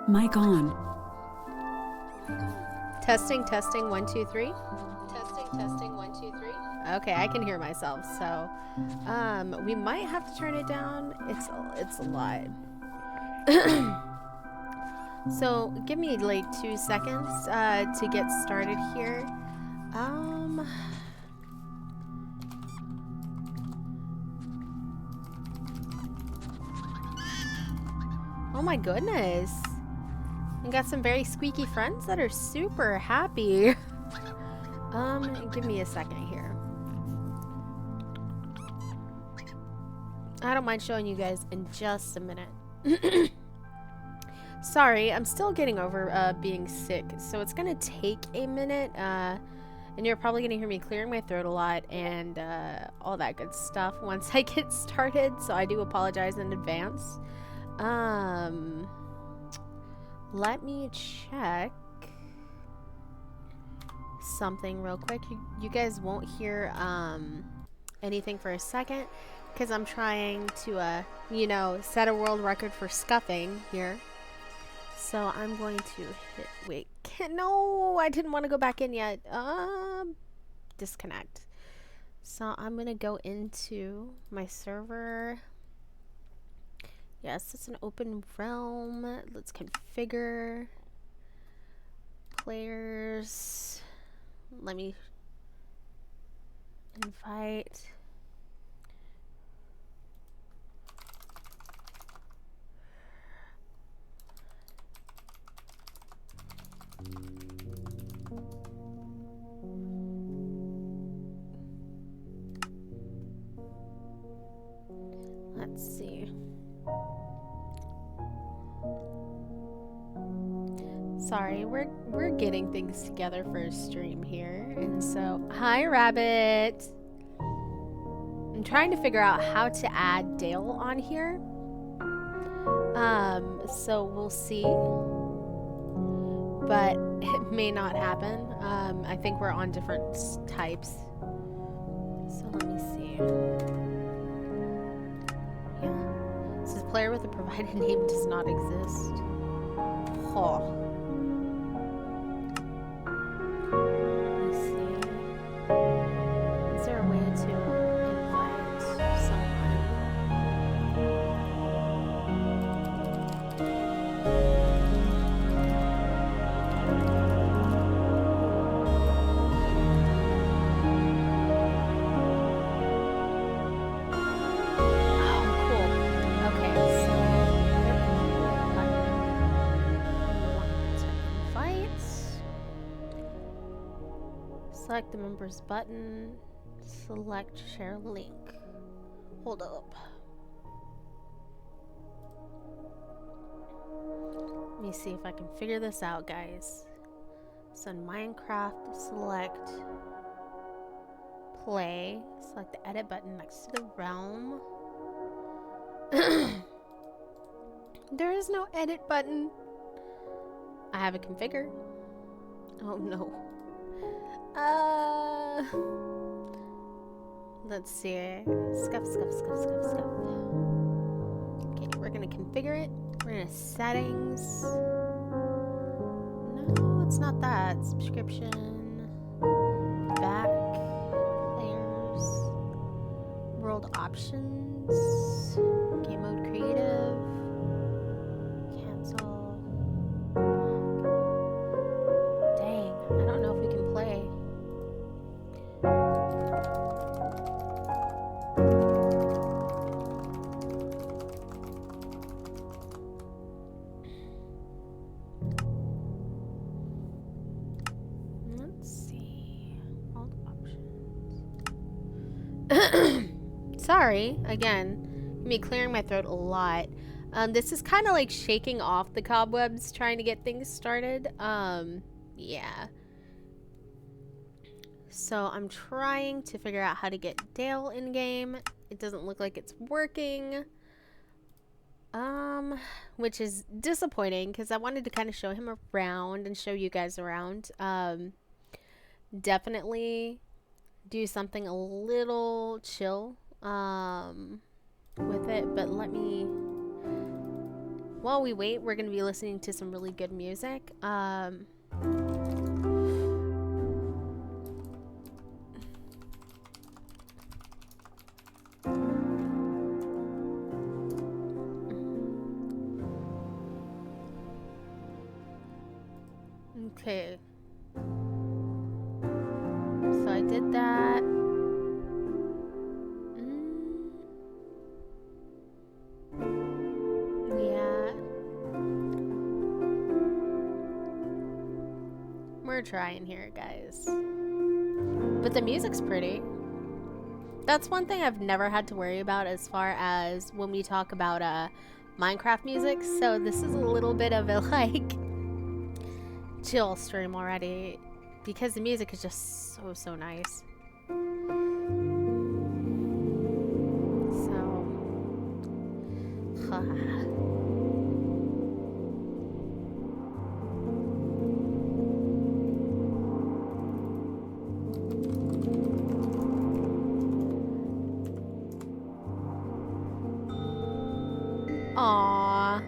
Mic on. Testing, testing, 1, 2, 3. Testing, testing, 1, 2, 3. Okay, I can hear myself, so we might have to turn it down. It's a lot. So give me like 2 seconds to get started here. Oh my goodness. You got some very squeaky friends that are super happy. Give me a second here. I don't mind showing you guys in just a minute. Sorry, I'm still getting over being sick, so it's gonna take a minute, and you're probably gonna hear me clearing my throat a lot and all that good stuff once I get started, so I do apologize in advance. Let me check something real quick. You guys won't hear anything for a second because I'm trying to you know, set a world record for scuffing here. So I'm going to hit wait. No, I didn't want to go back in yet. Disconnect. So I'm gonna go into my server. Yes, it's an open realm. Let's configure players. Let me invite. Let's see. Sorry, we're getting things together for a stream here. And so, hi Rabbit. I'm trying to figure out how to add Dale on here. So we'll see. But it may not happen. I think we're on different types. So let me see. Yeah. It says player with a provided name does not exist. Oh. Let me see. Is there a way to invite someone? Select the members button. Select share link. Hold up. Let me see if I can figure this out, guys. So in Minecraft, select play. Select the edit button next to the realm. There is no edit button. I have it configured. Oh no. Let's see. Scuff. Okay, we're gonna configure it. We're gonna settings. No, it's not that. Subscription. Back. Players. World options. Game mode creative. Cancel. Dang, I don't know if we can play. Sorry, again, me clearing my throat a lot. This is kind of like shaking off the cobwebs, trying to get things started. Yeah. So I'm trying to figure out how to get Dale in game. It doesn't look like it's working. Which is disappointing because I wanted to kind of show him around and show you guys around. Definitely do something a little chill with it, but while we wait, we're gonna be listening to some really good music. Okay, so I did that. Yeah, we're trying here, guys, but the music's pretty. That's one thing I've never had to worry about as far as when we talk about Minecraft music. So this is a little bit of a like chill stream already because the music is just so nice. So aww.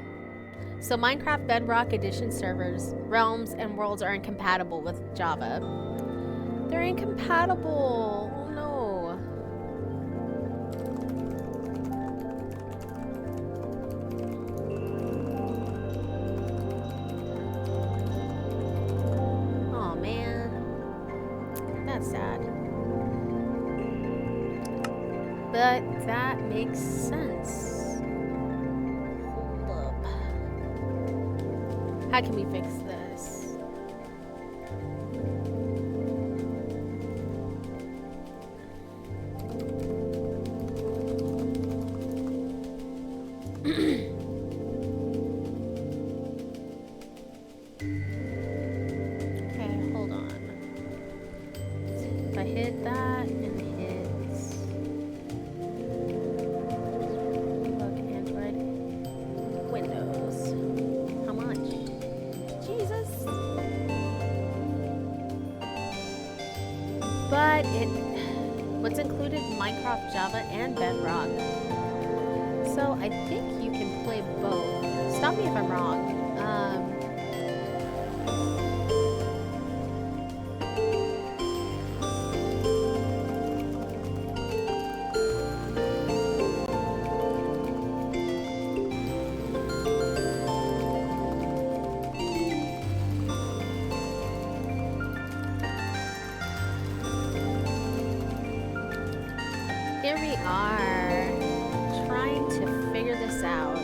So Minecraft Bedrock Edition servers, realms, and worlds are incompatible with Java. They're incompatible. Oh no. Oh man. That's sad. But that makes sense. How can we fix this? hit that and hit look, Android, Windows. How much? Jesus. But what's included? Minecraft, Java, and Bedrock. So I think you can play both. Stop me if I'm wrong. Here we are, trying to figure this out.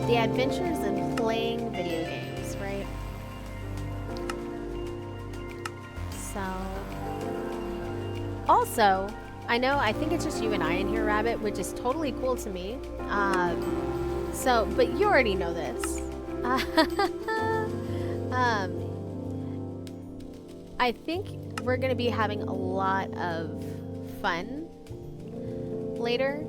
The adventures in playing video games, right? So, also, I think it's just you and I in here, Rabbit, which is totally cool to me. But you already know this. I think we're gonna be having a lot of fun later,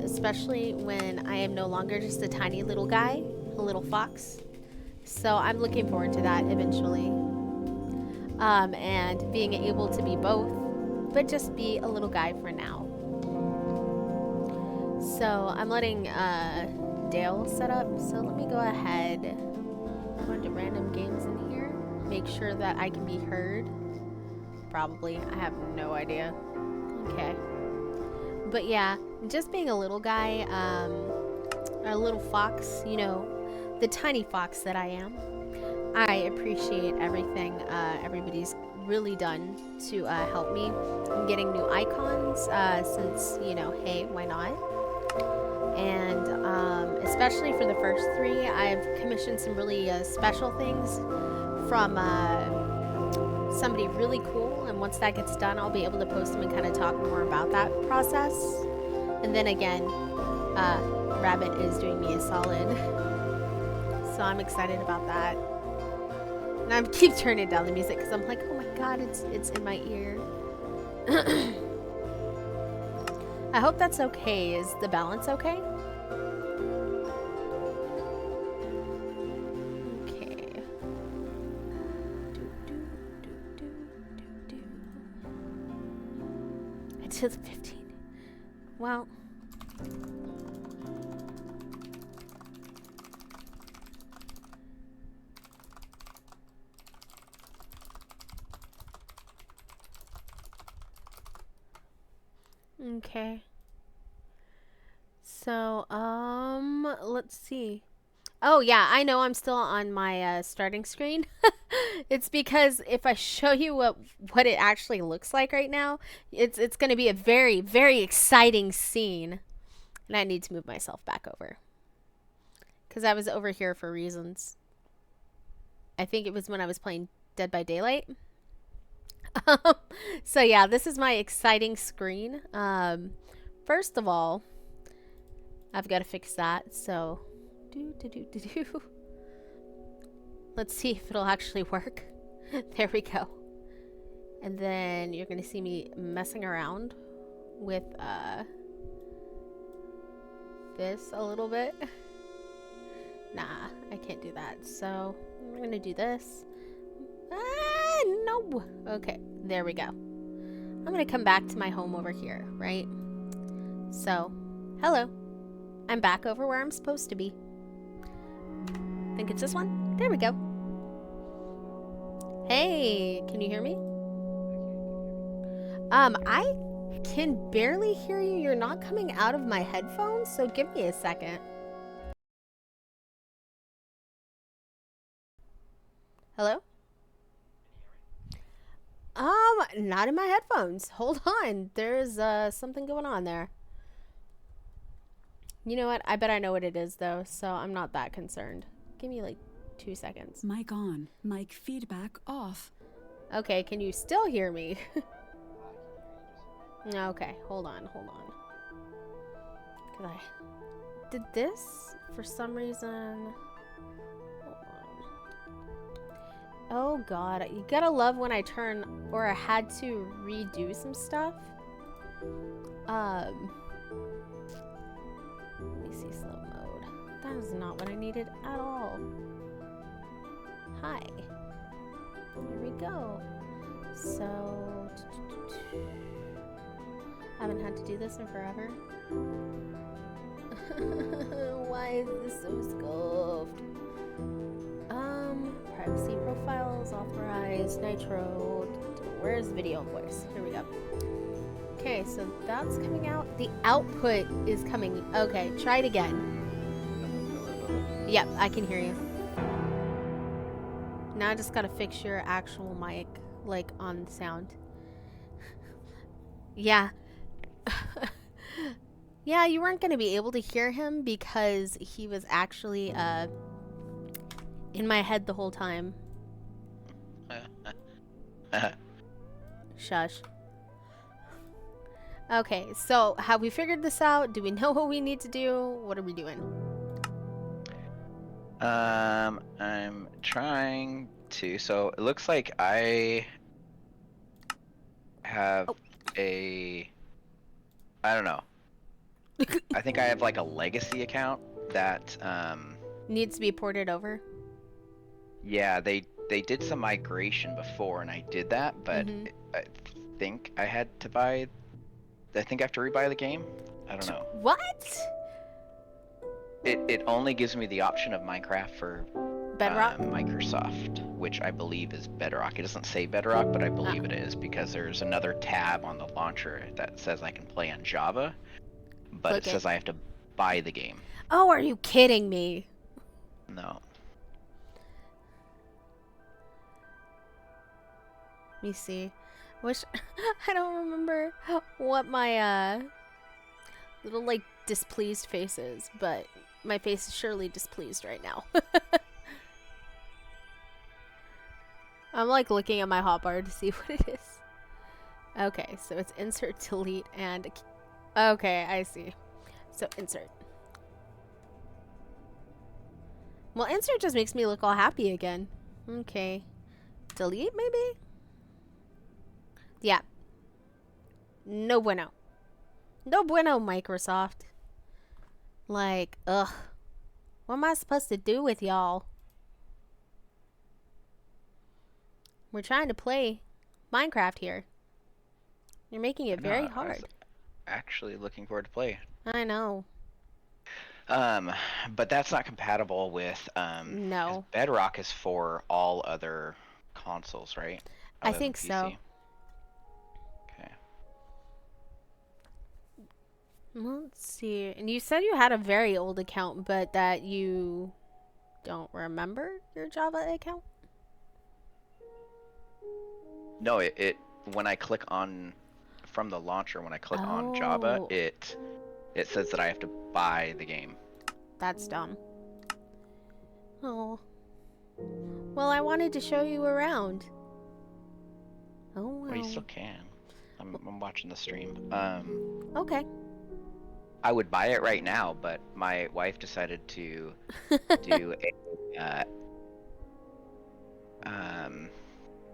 especially when I am no longer just a tiny little guy, a little fox. So I'm looking forward to that eventually. And being able to be both, but just be a little guy for now. So I'm letting Dale set up. So let me go ahead, go into random games in here, make sure that I can be heard. Probably, I have no idea. Okay. But yeah, just being a little guy, a little fox, you know, the tiny fox that I am. I appreciate everything everybody's really done to help me in getting new icons, since, you know, hey, why not? And especially for the first 3, I've commissioned some really special things from somebody really cool, and once that gets done, I'll be able to post them and kind of talk more about that process. And then again, Rabbit is doing me a solid, so I'm excited about that. And I keep turning down the music because I'm like, oh my god, it's in my ear. I hope that's okay. Is the balance okay? Okay. Until the 15. Well. Okay. So, let's see. Oh yeah, I know I'm still on my starting screen. It's because if I show you what it actually looks like right now, it's going to be a very, very exciting scene. And I need to move myself back over. Because I was over here for reasons. I think it was when I was playing Dead by Daylight. So yeah, this is my exciting screen. First of all, I've got to fix that. So, let's see if it'll actually work. There we go. And then you're gonna see me messing around with this a little bit. Nah, I can't do that. So I'm gonna do this. No. Okay, there we go. I'm gonna come back to my home over here, right? So, hello. I'm back over where I'm supposed to be. Think it's this one? There we go. Hey, can you hear me? I can barely hear you. You're not coming out of my headphones, so give me a second. Hello? Not in my headphones. Hold on. There's something going on there. You know what? I bet I know what it is though, so I'm not that concerned. Give me like 2 seconds. Mic on. Mic feedback off. Okay, can you still hear me? Okay, hold on. Cause I did this for some reason. Hold Oh god, you gotta love when I had to redo some stuff. Let me see slow mode. That is not what I needed at all. Hi. Here we go. So, I haven't had to do this in forever. Why is this so scuffed? Privacy profiles, authorized, nitro. Where's video voice? Here we go. Okay, so that's coming out. The output is coming. Okay, try it again. Yep, I can hear you. Now I just gotta fix your actual mic, like, on sound. Yeah. Yeah, you weren't gonna be able to hear him because he was actually, in my head the whole time. Shush. Okay, so have we figured this out? Do we know what we need to do? What are we doing? I'm trying to. So it looks like I have I don't know. I think I have like a legacy account that Needs to be ported over. Yeah, they did some migration before, and I did that, but I think I had to buy. I think I have to rebuy the game. I don't know. What? It only gives me the option of Minecraft for Bedrock? Microsoft, which I believe is Bedrock. It doesn't say Bedrock, but I believe it is because there's another tab on the launcher that says I can play on Java, but it says I have to buy the game. Oh, are you kidding me? No. Let me see. Wish I don't remember what my little like displeased face is, but my face is surely displeased right now. I'm like looking at my hotbar to see what it is. Okay, so it's insert, delete, and okay, I see. So insert. Well, insert just makes me look all happy again. Okay. Delete, maybe? Yeah. No bueno. No bueno, Microsoft. Like, ugh. What am I supposed to do with y'all? We're trying to play Minecraft here. You're making it very hard. I was actually looking forward to play. I know. But that's not compatible with No. Bedrock is for all other consoles, right? I think so. Okay. Let's see. And you said you had a very old account, but that you don't remember your Java account? No, it when I click on from the launcher, when I click on Java, it says that I have to buy the game. That's dumb. Oh. Well, I wanted to show you around. Oh, well. Well, you still can. I'm watching the stream. Okay. I would buy it right now, but my wife decided to do a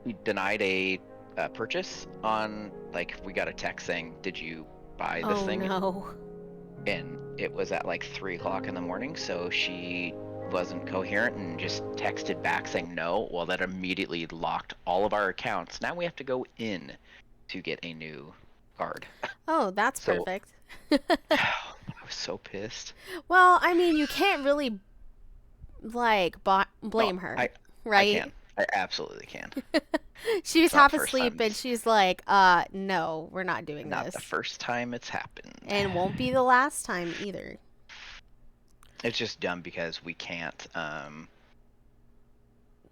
we denied a purchase on, like, we got a text saying, "Did you buy this thing?" Oh no. And it was at like 3 o'clock in the morning, so she wasn't coherent and just texted back saying no. Well, that immediately locked all of our accounts. Now we have to go in to get a new card. Oh, that's perfect. I was so pissed. Well, I mean, you can't really like blame her, right? I can. I absolutely can. She was half asleep and she's like, no, we're not doing this. Not the first time it's happened. And won't be the last time either. It's just dumb because we can't,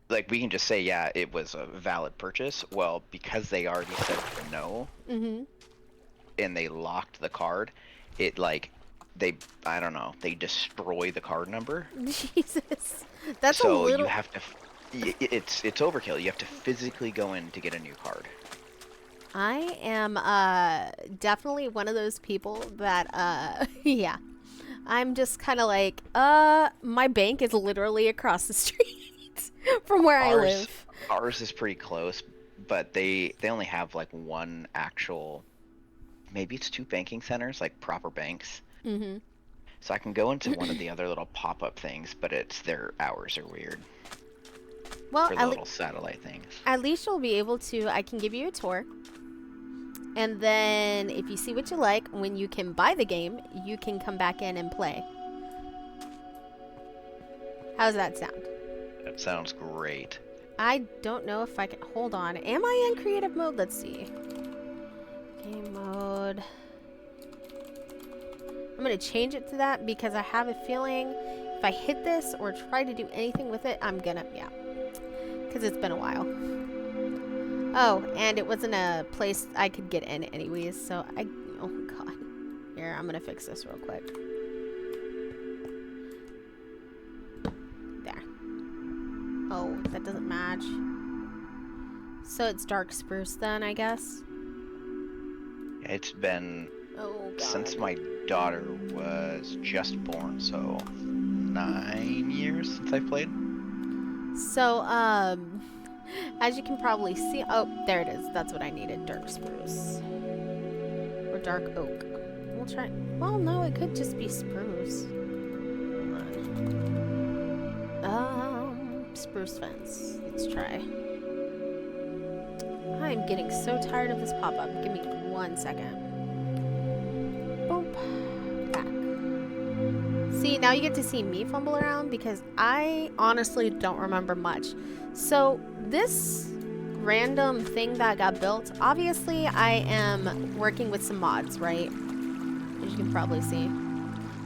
like, we can just say, yeah, it was a valid purchase. Well, because they already said no, and they locked the card, it, like, I don't know, they destroy the card number. Jesus. That's so a little... you have to... It's overkill. You have to physically go in to get a new card. I am definitely one of those people that yeah. I'm just kind of like my bank is literally across the street from where I live. Ours is pretty close, but they only have like one actual, maybe it's two banking centers, like proper banks. Mm-hmm. So I can go into one of the other little pop-up things, but their hours are weird Well, for the little satellite things. at least you'll be able to. I can give you a tour. And then if you see what you like, when you can buy the game, you can come back in and play. How's that sound? That sounds great. I don't know if I can... Hold on. Am I in creative mode? Let's see. Game mode. I'm going to change it to that because I have a feeling if I hit this or try to do anything with it, I'm going to... Yeah. Because it's been a while. Oh, and it wasn't a place I could get in anyways, so I... Oh, God. Here, I'm going to fix this real quick. There. Oh, that doesn't match. So it's dark spruce then, I guess? It's been Oh, God. since my daughter was just born, so 9 years since I played. So, as you can probably see... Oh, there it is. That's what I needed. Dark spruce. Or dark oak. We'll try... Well, no, it could just be spruce. Hold on. Spruce fence. Let's try. I'm getting so tired of this pop-up. Give me 1 second. Boop. Back. See, now you get to see me fumble around because I honestly don't remember much. So, this random thing that got built, obviously I am working with some mods, right? As you can probably see.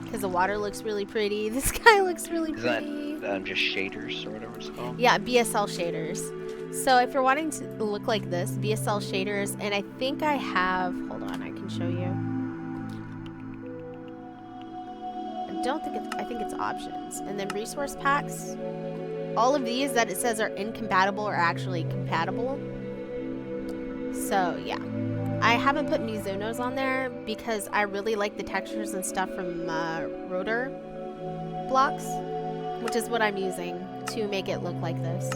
Because the water looks really pretty. The sky looks really pretty. Is that just shaders or whatever it's called? Yeah, BSL shaders. So if you're wanting to look like this, BSL shaders, and I think I have... Hold on, I can show you. I don't think it's... I think it's options. And then resource packs. All of these that it says are incompatible are actually compatible. So, yeah. I haven't put Mizuno's on there because I really like the textures and stuff from rotor blocks, which is what I'm using to make it look like this.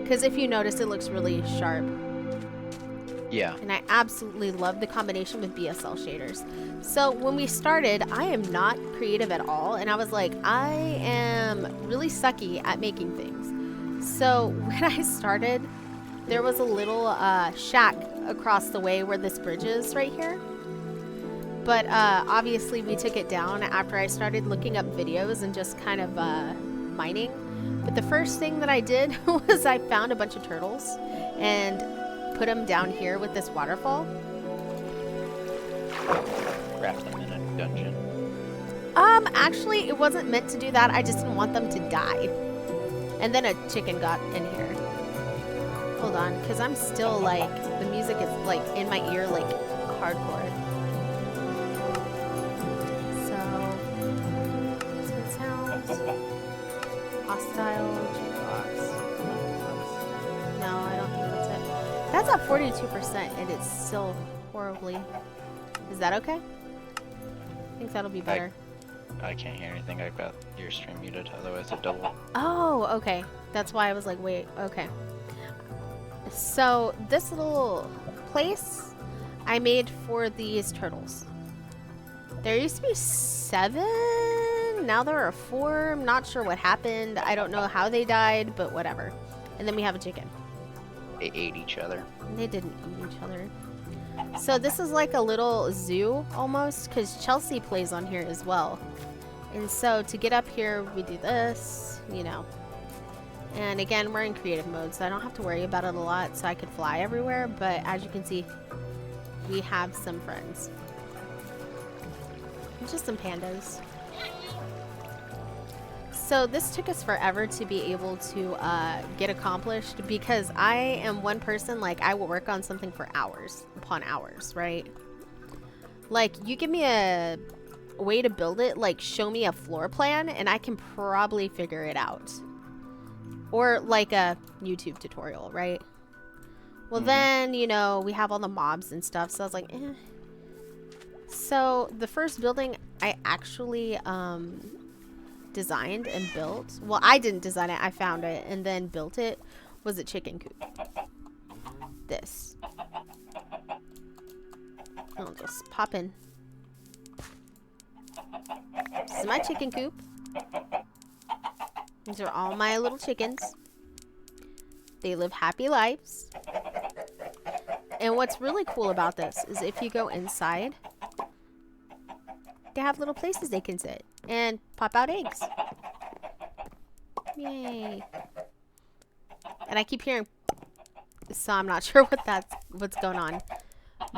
Because if you notice, it looks really sharp. Yeah. And I absolutely love the combination with BSL shaders. So when we started, I am not creative at all. And I was like, I am really sucky at making things. So when I started, there was a little shack across the way where this bridge is right here. But obviously we took it down after I started looking up videos and just kind of mining. But the first thing that I did was I found a bunch of turtles and put them down here with this waterfall. Craft them in a dungeon. Actually, it wasn't meant to do that. I just didn't want them to die. And then a chicken got in here. Hold on, because I'm still like, the music is like in my ear like hardcore. So, smooth sounds. Hostile jukebox. No, I don't think that's it. That's at 42% and it's still horribly. Is that okay? I think that'll be better. I can't hear anything. I've got your stream muted, otherwise it double. Oh, okay. That's why I was like, wait, okay. So this little place I made for these turtles. There used to be 7. Now there are 4. I'm not sure what happened. I don't know how they died, but whatever. And then we have a chicken. They ate each other. They didn't eat each other. So this is like a little zoo almost, because Chelsea plays on here as well. And so to get up here, we do this, you know. And again, we're in creative mode, so I don't have to worry about it a lot, so I could fly everywhere. But as you can see, we have some friends. Just some pandas. So this took us forever to be able to get accomplished because I am one person, like, I will work on something for hours upon hours, right? Like, you give me a way to build it, like, show me a floor plan, and I can probably figure it out. Or, like, a YouTube tutorial, right? Well, then, you know, we have all the mobs and stuff, so I was like, eh. So, the first building, I actually, designed and built, well, I didn't design it, I found it and then built it, was a chicken coop. This. I'll just pop in. This is my chicken coop. These are all my little chickens. They live happy lives. And what's really cool about this is if you go inside, they have little places they can sit and pop out eggs. Yay. And I keep hearing, so I'm not sure what's going on.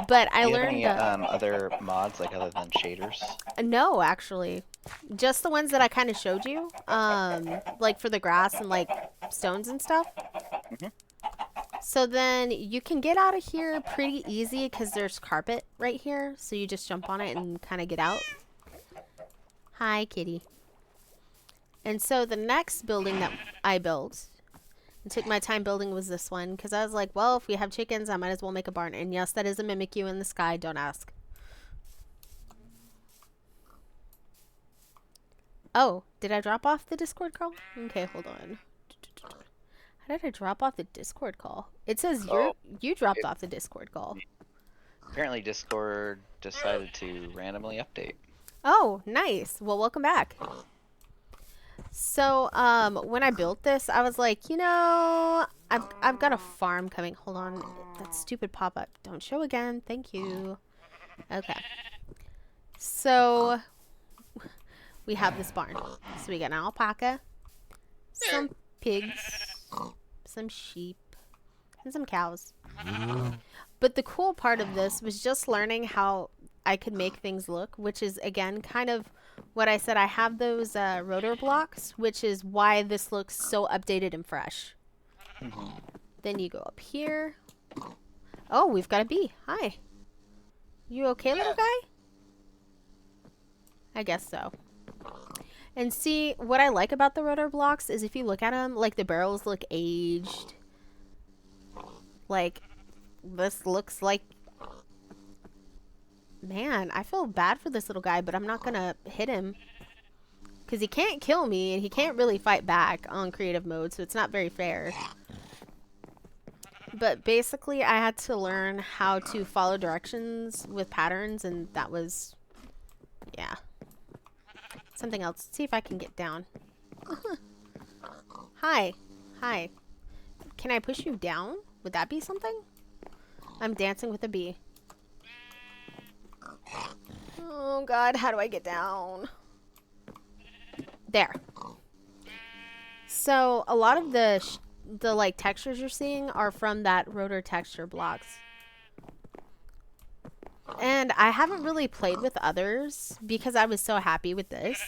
But I learned. Do you have any other mods, like other than shaders? No, actually, just the ones that I kind of showed you, like for the grass and like stones and stuff. Mhm. So then you can get out of here pretty easy because there's carpet right here. So you just jump on it and kind of get out. Hi, kitty. And so the next building that I built and took my time building was this one because I was like, well, if we have chickens, I might as well make a barn. And yes, that is a Mimikyu in the sky. Don't ask. Oh, did I drop off the Discord call? Okay, hold on. How did I drop off the Discord call? It says you dropped off the Discord call. Apparently Discord decided to randomly update. Oh, nice. Well, welcome back. So, when I built this, I was like, you know, I've got a farm coming. Hold on. That stupid pop-up. Don't show again. Thank you. Okay. So, we have this barn. So, we got an alpaca, some pigs, some sheep, and some cows. But the cool part of this was just learning how I could make things look, which is, again, kind of what I said. I have those rotor blocks, which is why this looks so updated and fresh. Then you go up here. Oh, we've got a bee. Hi. You okay, little guy? I guess so. And see, what I like about the rotor blocks is if you look at them, like the barrels look aged. Like, this looks like... Man, I feel bad for this little guy, but I'm not gonna hit him. Because he can't kill me, and he can't really fight back on creative mode, so it's not very fair. But basically, I had to learn how to follow directions with patterns, and that was... Yeah. Something else. Let's see if I can get down. Hi. Hi. Can I push you down? Would that be something? I'm dancing with a bee. Oh god, how do I get down? There. So, a lot of the like textures you're seeing are from that rotor texture blocks. And I haven't really played with others because I was so happy with this.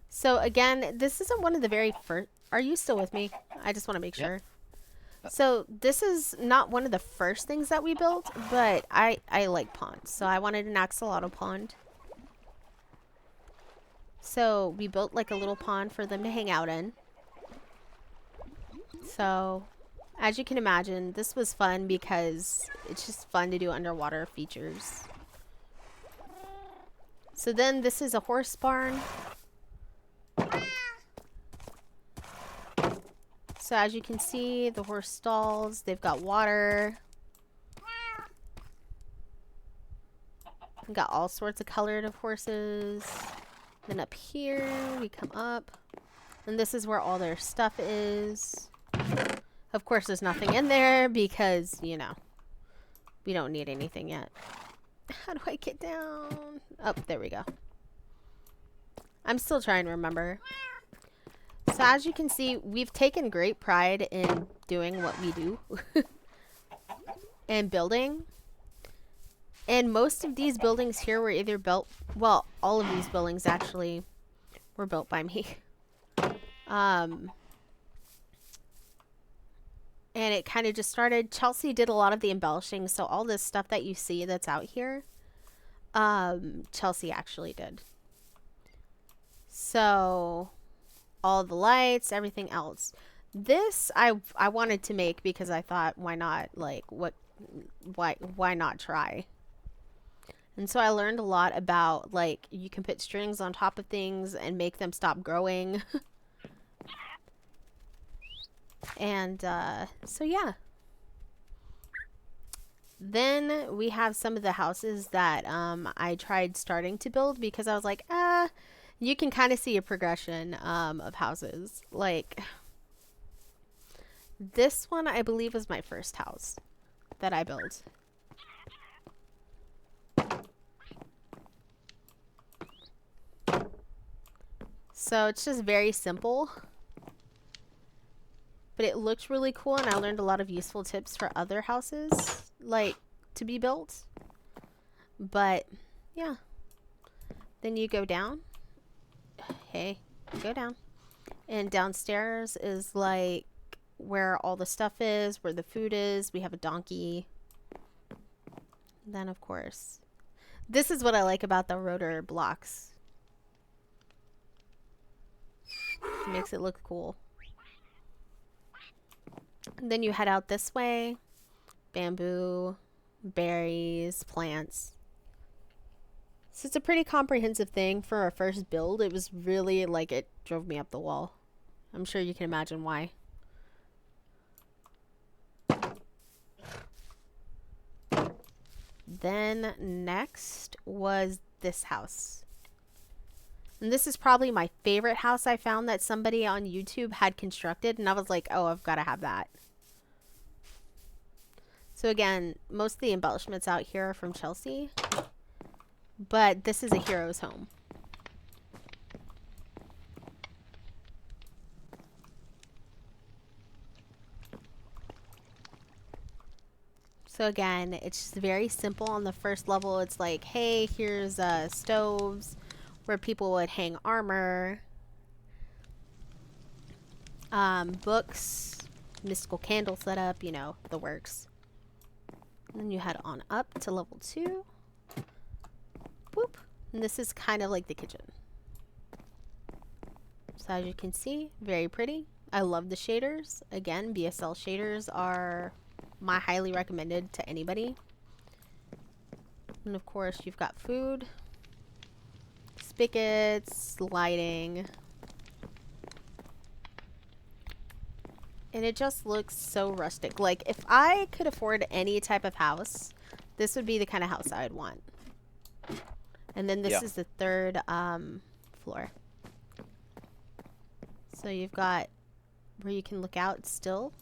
So again, this isn't one of the very first... Are you still with me? I just want to make sure. So this is not one of the first things that we built, but I like ponds. So I wanted an axolotl pond. So we built like a little pond for them to hang out in. So... As you can imagine, this was fun because it's just fun to do underwater features. So then this is a horse barn. So as you can see, the horse stalls, they've got water. We've got all sorts of colored of horses. Then up here, we come up. And this is where all their stuff is. Of course, there's nothing in there because, you know, we don't need anything yet. How do I get down? Oh, there we go. I'm still trying to remember. So as you can see, we've taken great pride in doing what we do. And building. And most of these buildings here were either built... Well, all of these buildings actually were built by me. And it kind of just started. Chelsea did a lot of the embellishing. So all this stuff that you see that's out here, Chelsea actually did. So all the lights, everything else. This I wanted to make because I thought, why not? Like, why not try? And so I learned a lot about, like, you can put strings on top of things and make them stop growing. And so yeah. Then we have some of the houses that I tried starting to build because I was like, you can kind of see a progression of houses. Like, this one I believe was my first house that I built. So it's just very simple, but it looks really cool, and I learned a lot of useful tips for other houses, like, to be built. But yeah, then you go down. Hey, go down. And downstairs is like where all the stuff is, where the food is. We have a donkey. Then of course, this is what I like about the rotor blocks. It makes it look cool. And then you head out this way. Bamboo, berries, plants. So it's a pretty comprehensive thing for our first build. It was really like, it drove me up the wall. I'm sure you can imagine why. Then next was this house. And this is probably my favorite house I found that somebody on YouTube had constructed. And I was like, oh, I've got to have that. So again, most of the embellishments out here are from Chelsea. But this is a hero's home. So again, it's just very simple. On the first level, it's like, hey, here's stoves where people would hang armor, books, mystical candle setup, you know, the works. And then you head on up to level 2. Whoop. And this is kind of like the kitchen. So as you can see, very pretty. I love the shaders. Again, BSL shaders are my highly recommended to anybody. And of course, you've got food, spigots, lighting. And it just looks so rustic. Like, if I could afford any type of house, this would be the kind of house I would want. And then this is the third floor. So you've got where you can look out still.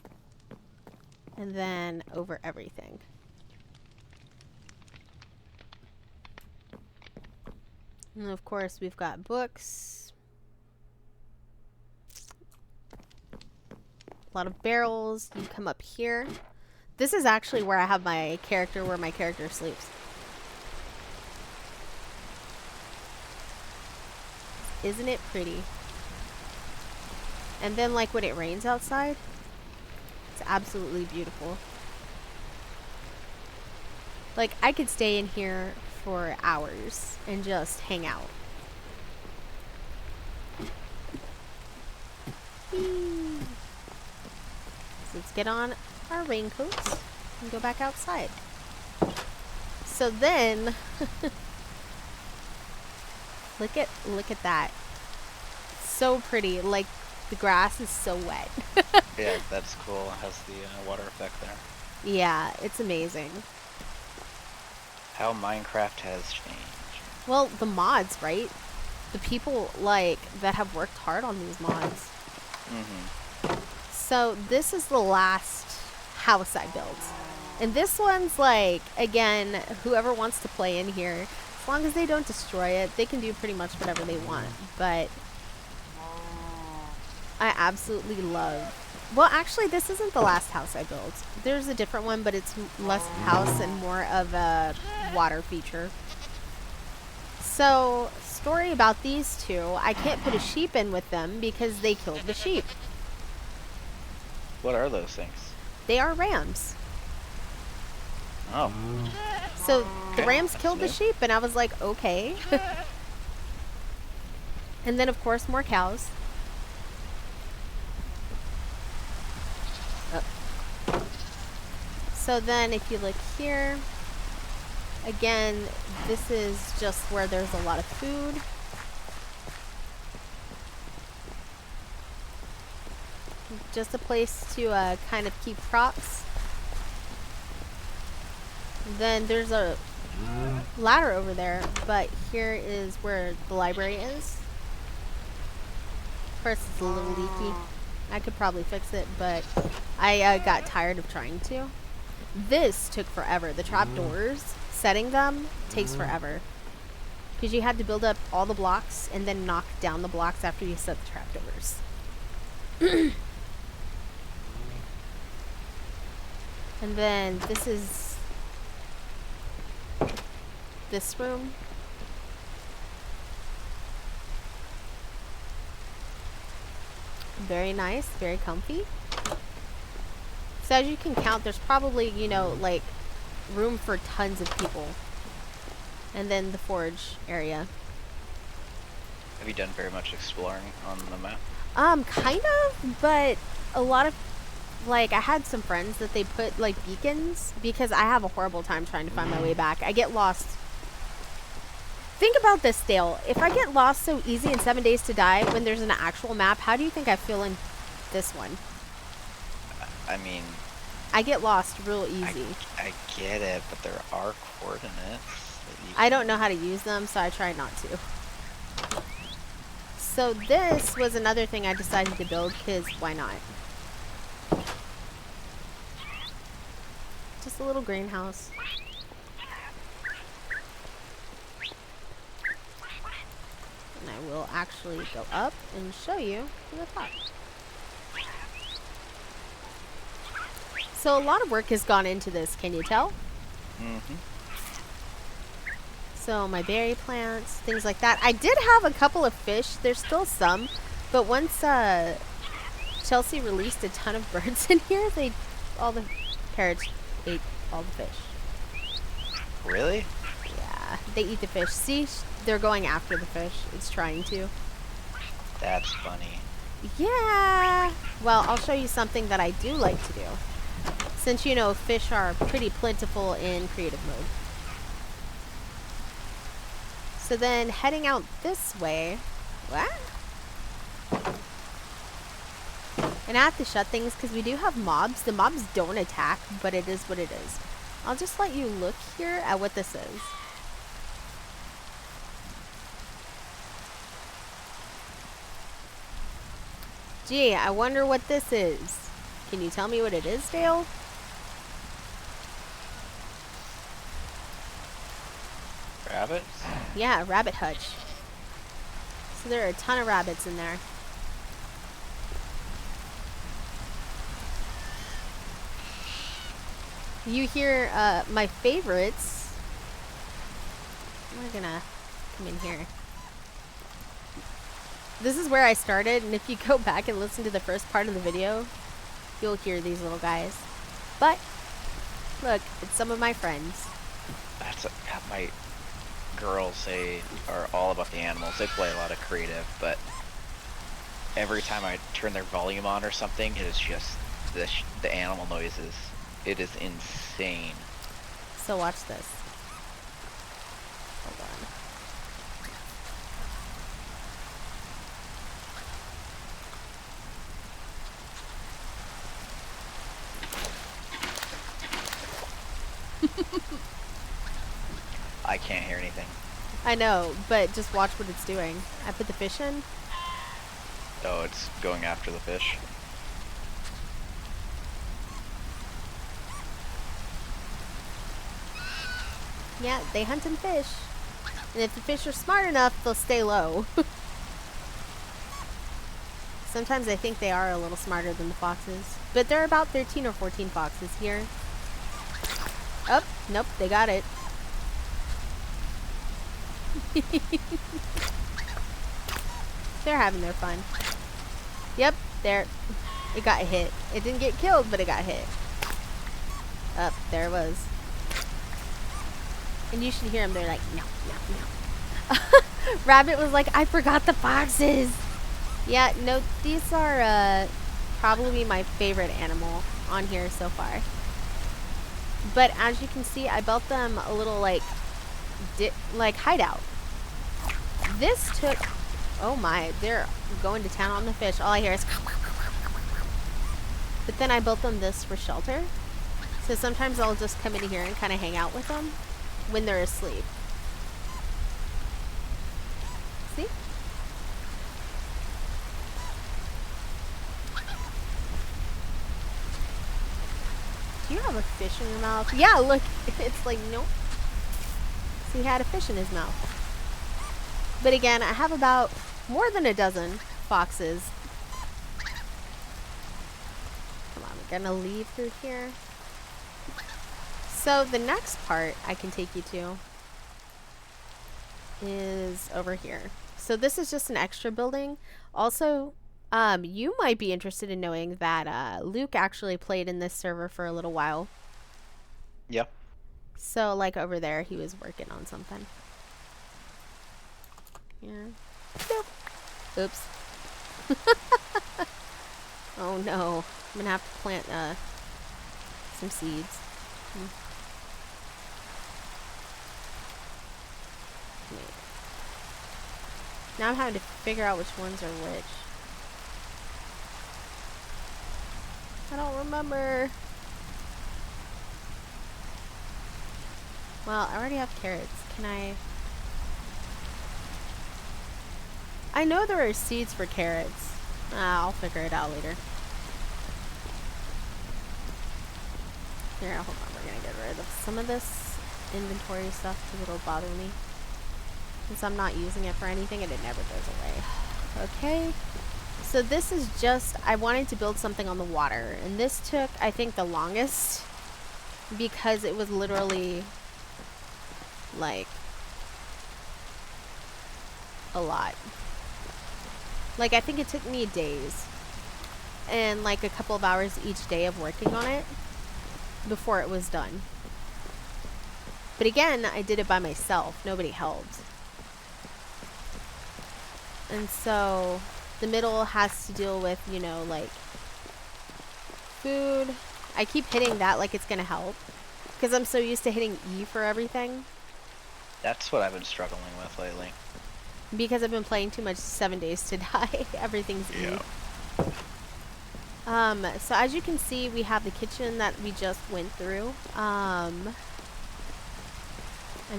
And then over everything. And of course, we've got books. A lot of barrels. You come up here. This is actually where I have my character, where my character sleeps. Isn't it pretty? And then, like, when it rains outside, it's absolutely beautiful. Like, I could stay in here for hours and just hang out. Whee! So let's get on our raincoats and go back outside. So then look at that. So pretty. Like, the grass is so wet. Yeah, that's cool. It has the water effect there. Yeah, it's amazing. How Minecraft has changed. Well, the mods, right? The people, like, that have worked hard on these mods. Mm-hmm. So this is the last house I built. And this one's like, again, whoever wants to play in here, as long as they don't destroy it, they can do pretty much whatever they want. But I absolutely love... Well, actually, this isn't the last house I built. There's a different one, but it's less house and more of a water feature. So, story about these two. I can't put a sheep in with them because they killed the sheep. What are those things? They are rams. Oh. So, the Okay, rams that's killed the new. sheep, and I was like, okay. And then, of course, more cows. So then if you look here, Again, this is just where there's a lot of food. Just a place to kind of keep crops. Then there's a ladder over there, but here is where the library is. Of course, it's a little leaky. I could probably fix it, but I got tired of trying to. This took forever. The trapdoors, setting them takes forever. Because you had to build up all the blocks and then knock down the blocks after you set the trapdoors. And then this is this room. Very nice, very comfy. So as you can count, there's probably, you know, like room for tons of people. And then the forge area. Have you done very much exploring on the map? Kind of, but a lot of, like, I had some friends that they put, like, beacons, because I have a horrible time trying to find my way back. I get lost. Think about this, Dale. If I get lost so easy in 7 Days to Die when there's an actual map, how do you think I feel in this one? I mean... I get lost real easy. I get it, but there are coordinates. I don't know how to use them, so I try not to. So this was another thing I decided to build, because why not? Just a little greenhouse. And I will actually go up and show you from the top. So a lot of work has gone into this, can you tell? Mm-hmm. So my berry plants, things like that. I did have a couple of fish. There's still some. But once Chelsea released a ton of birds in here, all the parrots ate all the fish. Really? Yeah, they eat the fish. See, they're going after the fish. It's trying to. That's funny. Yeah. Well, I'll show you something that I do like to do. Since, you know, fish are pretty plentiful in creative mode. So then heading out this way. What? And I have to shut things because we do have mobs. The mobs don't attack, but it is what it is. I'll just let you look here at what this is. Gee, I wonder what this is. Can you tell me what it is, Dale? Rabbits? Yeah, a rabbit hutch. So there are a ton of rabbits in there. You hear my favorites. We're gonna come in here. This is where I started, and if you go back and listen to the first part of the video, you'll hear these little guys. But, look, it's some of my friends. My girls are all about the animals. They play a lot of creative, but every time I turn their volume on or something, it is just the animal noises. It is insane. So watch this. Hold on. I can't hear anything. I know, but just watch what it's doing. I put the fish in. Oh, it's going after the fish. Yeah, they hunt and fish. And if the fish are smart enough, they'll stay low. Sometimes I think they are a little smarter than the foxes. But there are about 13 or 14 foxes here. Oh, nope, they got it. They're having their fun. Yep, there. It got hit. It didn't get killed, but it got hit. Up, there it was. And you should hear them. They're like, no, no, no. Rabbit was like, I forgot the foxes. Yeah, no, these are probably my favorite animal on here so far. But as you can see, I built them a little like hideout. This took, oh my, they're going to town on the fish. All I hear is, but then I built them this for shelter. So sometimes I'll just come in here and kind of hang out with them when they're asleep. See? Do you have a fish in your mouth? Yeah, look. It's like, nope. See, he had a fish in his mouth. But again, I have about more than a dozen foxes. Come on, we're gonna leave through here. So the next part I can take you to is over here. So this is just an extra building. Also, you might be interested in knowing that Luke actually played in this server for a little while. Yep. So like over there, he was working on something. Yeah. Nope. Oops. Oh no. I'm gonna have to plant some seeds. Wait. Now I'm having to figure out which ones are which. I don't remember. Well, I already have carrots. Can I know there are seeds for carrots. I'll figure it out later. Here, hold on. We're gonna get rid of some of this inventory stuff because it'll bother me. Since I'm not using it for anything and it never goes away. Okay. So this is just, I wanted to build something on the water. And this took, I think, the longest. Because it was literally, like, a lot. Like, I think it took me days. And, like, a couple of hours each day of working on it. Before it was done. But again, I did it by myself. Nobody helped. And so the middle has to deal with, you know, like food. I keep hitting that like it's gonna help because I'm so used to hitting E for everything. That's what I've been struggling with lately. Because I've been playing too much 7 Days to Die. Everything's E. Yeah. So as you can see, we have the kitchen that we just went through. And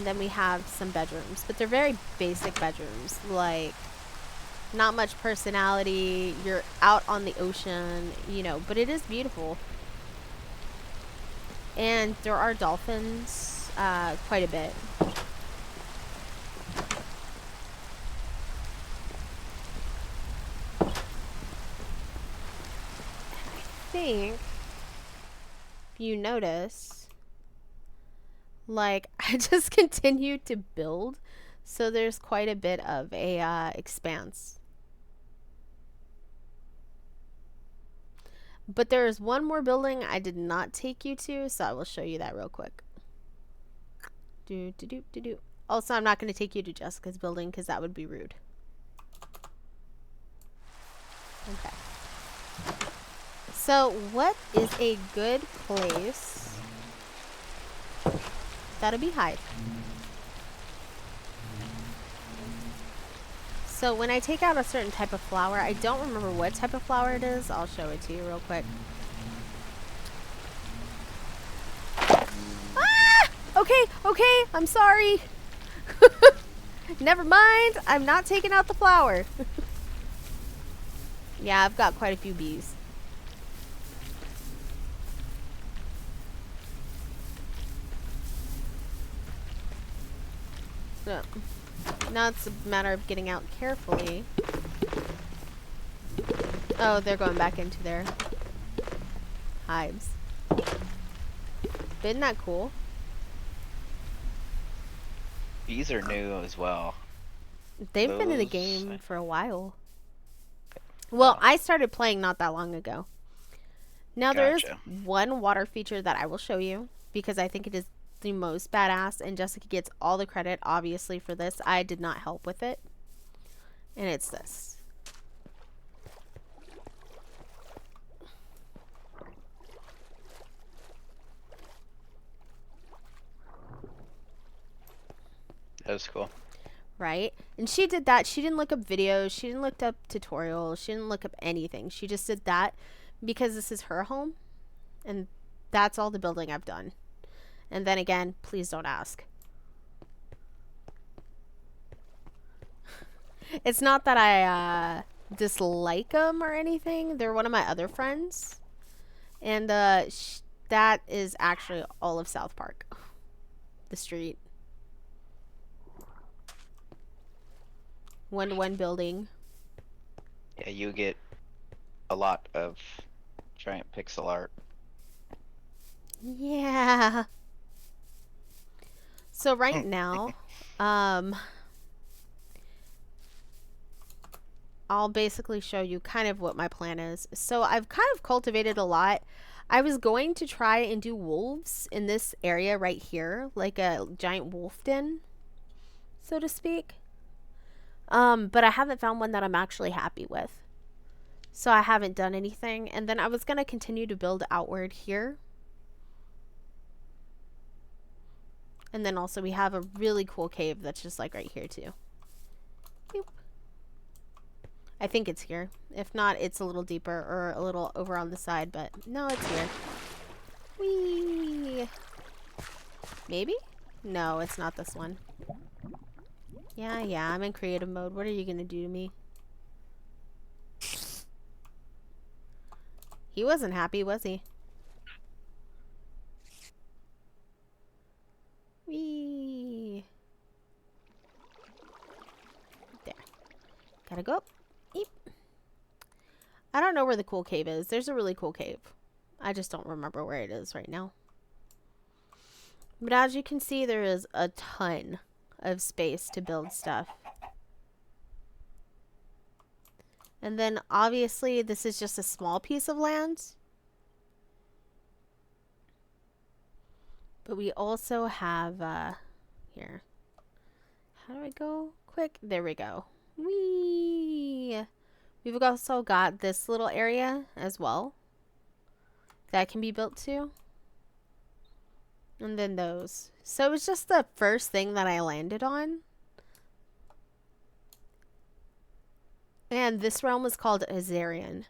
then we have some bedrooms, but they're very basic bedrooms, like not much personality. You're out on the ocean, you know, but it is beautiful. And there are dolphins, quite a bit. I think if you notice, like, I just continued to build, so there's quite a bit of a expanse. But there is one more building I did not take you to, so I will show you that real quick. Also, I'm not going to take you to Jessica's building because that would be rude. Okay. So, what is a good place? That'll be hide. So when I take out a certain type of flower, I don't remember what type of flower it is. I'll show it to you real quick. Ah! Okay, I'm sorry. Never mind. I'm not taking out the flower. Yeah, I've got quite a few bees. So, now it's a matter of getting out carefully. Oh, they're going back into their hives. But isn't that cool? Bees are new as well. They've been in the game for a while. Well, I started playing not that long ago. Now there is one water feature that I will show you because I think it is the most badass, and Jessica gets all the credit obviously for this. I did not help with it. And it's this. That was cool. Right? And she did that. She didn't look up videos. She didn't look up tutorials. She didn't look up anything. She just did that because this is her home. And that's all the building I've done. And then again, please don't ask. It's not that I dislike them or anything. They're one of my other friends. And that is actually all of South Park. The street. 1-to-1 building. Yeah, you get a lot of giant pixel art. Yeah. So right now, I'll basically show you kind of what my plan is. So I've kind of cultivated a lot. I was going to try and do wolves in this area right here, like a giant wolf den, so to speak. But I haven't found one that I'm actually happy with. So I haven't done anything. And then I was going to continue to build outward here. And then also we have a really cool cave that's just like right here too. Boop. I think it's here. If not, it's a little deeper or a little over on the side, but no, it's here. Whee! Maybe? No, it's not this one. Yeah, I'm in creative mode. What are you gonna do to me? He wasn't happy, was he? Whee! There. Gotta go up. Eep. I don't know where the cool cave is. There's a really cool cave. I just don't remember where it is right now. But as you can see, there is a ton of space to build stuff. And then obviously this is just a small piece of land. But we also have here. How do I go? Quick. There we go. Whee! We've also got this little area as well that can be built to. And then those. So it was just the first thing that I landed on. And this realm was called Azarian.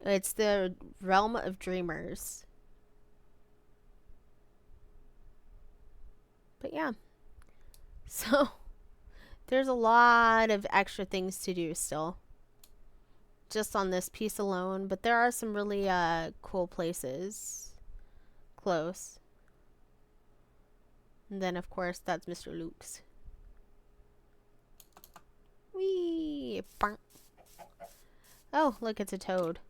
It's the realm of dreamers. But yeah. So there's a lot of extra things to do still. Just on this piece alone. But there are some really cool places close. And then of course that's Mr. Luke's. Whee! Oh, look, it's a toad.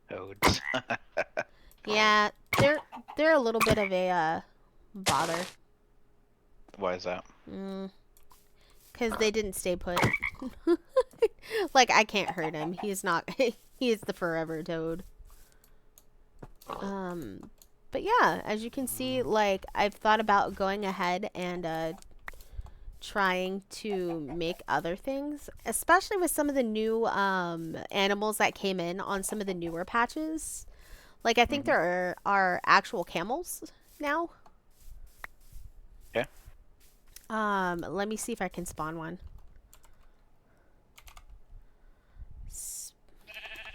Toads. Yeah, they're a little bit of a bother. Why is that? Because they didn't stay put. Like, I can't hurt him. He's not. He's the forever toad. But yeah, as you can see, like, I've thought about going ahead and trying to make other things, especially with some of the new animals that came in on some of the newer patches. Like, I think there are actual camels now. Yeah. Let me see if I can spawn one.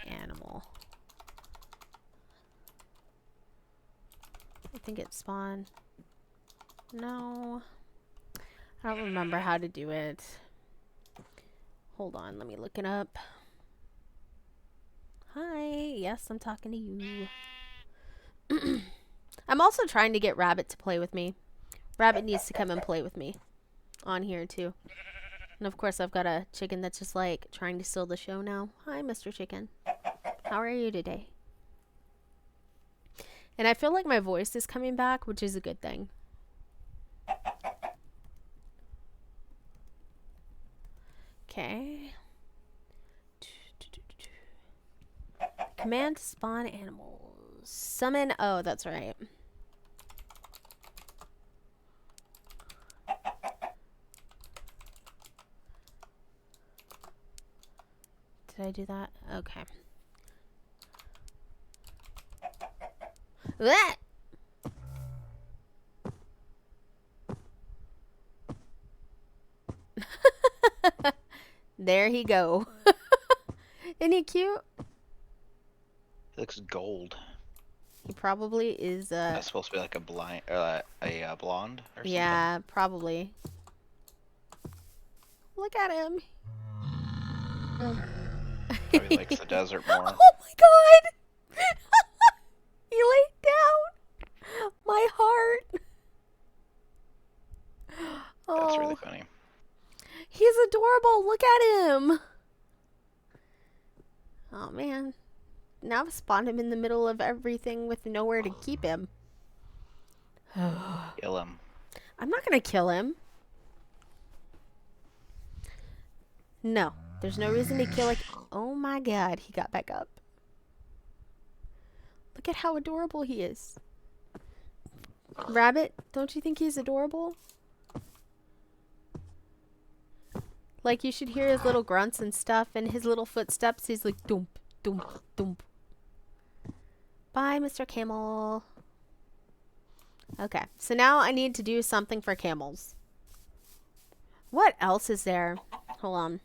Animal. I think it's spawn. No. I don't remember how to do it. Hold on, let me look it up. Hi, yes, I'm talking to you. I'm also trying to get Rabbit to play with me. Rabbit needs to come and play with me on here too. And of course I've got a chicken that's just like trying to steal the show now. Hi, Mr. Chicken. How are you today? And I feel like my voice is coming back, which is a good thing. Okay. Command to spawn animals. Summon. Oh, that's right. Did I do that? Okay. What? There he go. Isn't he cute? He looks gold. He probably is. That's supposed to be like a blonde or Yeah, probably. Look at him. something. Probably likes the desert more. Oh my god! He laid down my heart. That's Oh, really funny. he's adorable. Look at him. Oh man. Now I've spawned him in the middle of everything with nowhere to keep him. Kill him. I'm not gonna kill him. No, there's no reason to kill. Like, oh my god, he got back up. Look at how adorable he is. Rabbit, don't you think he's adorable? Like, you should hear his little grunts and stuff and his little footsteps. He's like, doomp, doomp, doomp. Bye, Mr. Camel. Okay, so now I need to do something for camels. What else is there? Hold on.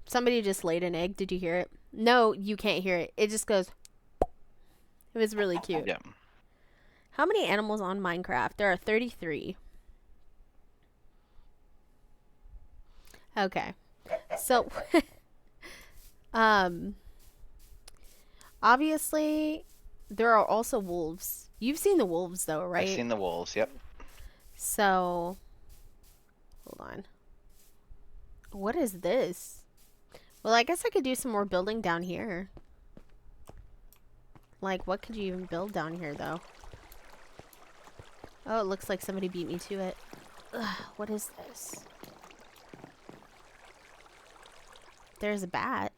Somebody just laid an egg. Did you hear it? No, you can't hear it. It just goes. It was really cute. Yeah. How many animals on Minecraft? There are 33. Okay. So, obviously, there are also wolves. You've seen the wolves, though, right? I've seen the wolves, yep. So, hold on. What is this? Well, I guess I could do some more building down here. Like, what could you even build down here, though? Oh, it looks like somebody beat me to it. Ugh, what is this? There's a bat.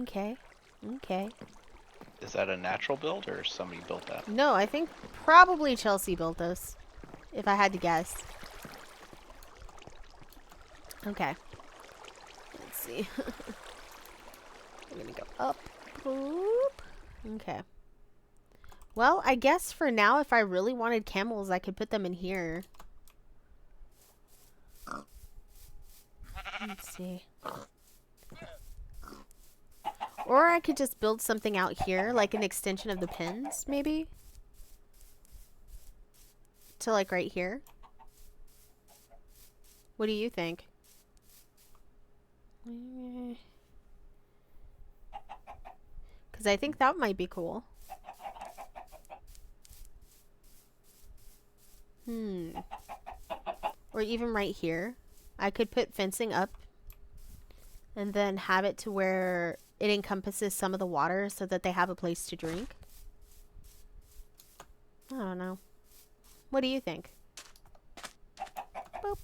Okay. Okay. Is that a natural build or somebody built that? No, I think probably Chelsea built this. If I had to guess. Okay. Let's see. I'm gonna go up. Boop. Okay. Well, I guess for now, if I really wanted camels, I could put them in here. Let's see. Or I could just build something out here, like an extension of the pins, maybe? To like right here. What do you think? Because I think that might be cool. Or even right here. I could put fencing up and then have it to where it encompasses some of the water so that they have a place to drink. I don't know. What do you think? Boop.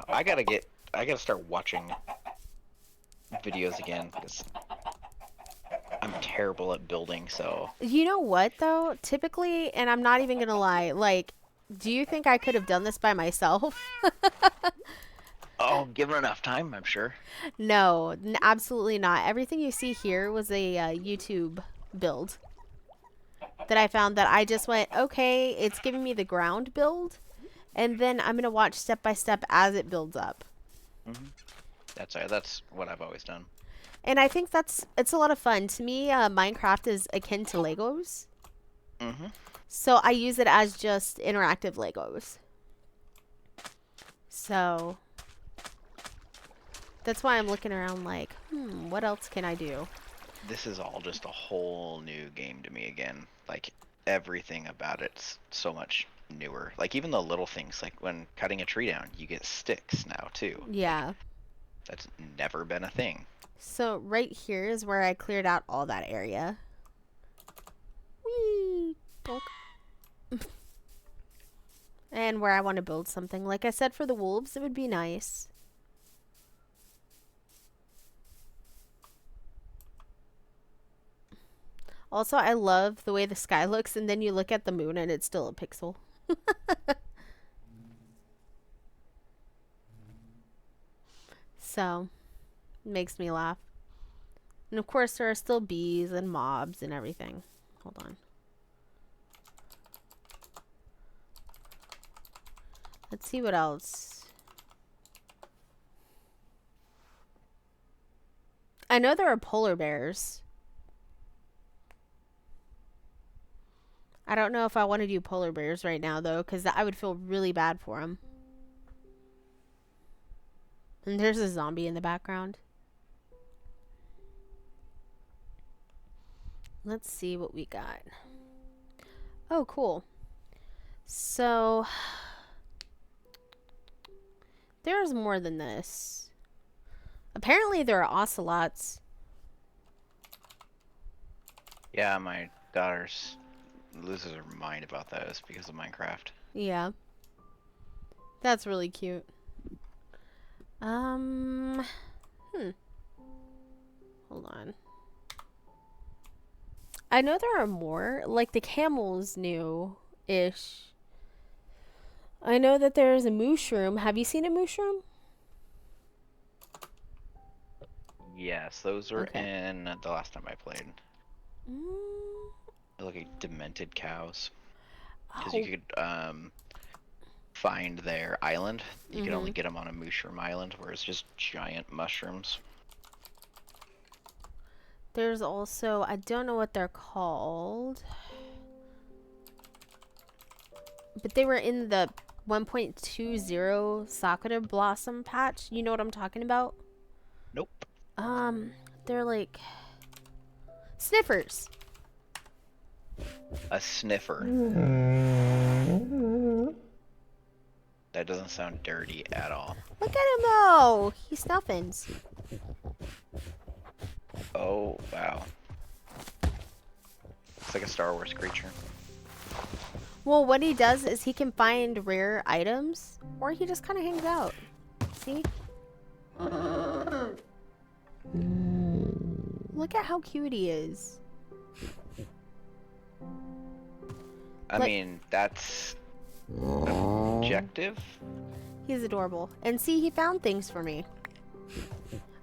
I gotta start watching videos again because I'm terrible at building, so. You know what, though? Typically, and I'm not even gonna lie, like, do you think I could have done this by myself? Oh, given enough time, I'm sure. No, absolutely not. Everything you see here was a YouTube build that I found that I just went, okay, it's giving me the ground build, and then I'm going to watch step by step as it builds up. Mm-hmm. That's what I've always done. And I think it's a lot of fun. To me, Minecraft is akin to Legos. Mm-hmm. So I use it as just interactive Legos. So that's why I'm looking around like, what else can I do? This is all just a whole new game to me again. Like, everything about it's so much newer. Like, even the little things, like when cutting a tree down, you get sticks now, too. Yeah. That's never been a thing. So right here is where I cleared out all that area. Whee! Bonk. And where I want to build something. Like I said, for the wolves, it would be nice. Also, I love the way the sky looks, and then you look at the moon and it's still a pixel. So, it makes me laugh. And of course, there are still bees and mobs and everything. Hold on. Let's see what else. I know there are polar bears. I don't know if I want to do polar bears right now, though, because I would feel really bad for them. And there's a zombie in the background. Let's see what we got. Oh, cool. So, there's more than this. Apparently, there are ocelots. Yeah, my daughter's loses her mind about those because of Minecraft. Yeah. That's really cute. Hold on. I know there are more. Like, the camel's new-ish. I know that there's a mushroom. Have you seen a mushroom? Yes, those were Okay. in the last time I played. Mm. They look like demented cows. Because Oh. you could find their island. You could only get them on a mushroom island, where it's just giant mushrooms. There's also, I don't know what they're called, but they were in the 1.20 Sakura Blossom patch. You know what I'm talking about? Nope. They're like sniffers. A sniffer. That doesn't sound dirty at all. Look at him though. He's snuffins. Oh, wow. It's like a Star Wars creature. Well, what he does is he can find rare items, or he just kind of hangs out. See? Look at how cute he is. I mean, that's objective. He's adorable. And see, he found things for me.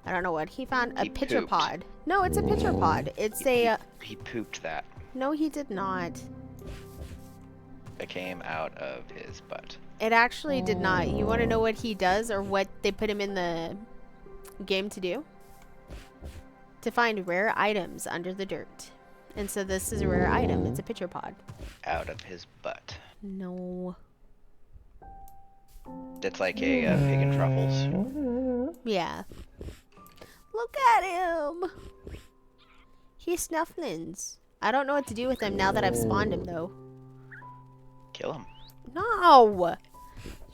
I don't know what. He found a He pitcher pooped. pod. No, it's a pitcher pod. It's a... He pooped that. No, he did not. It came out of his butt. It actually did not. You want to know what he does or what they put him in the game to do? To find rare items under the dirt. And so this is a rare item. It's a pitcher pod. Out of his butt. No. It's like a pig and truffles. Yeah. Look at him. He's snufflins. I don't know what to do with him now that I've spawned him, though. Kill him. No!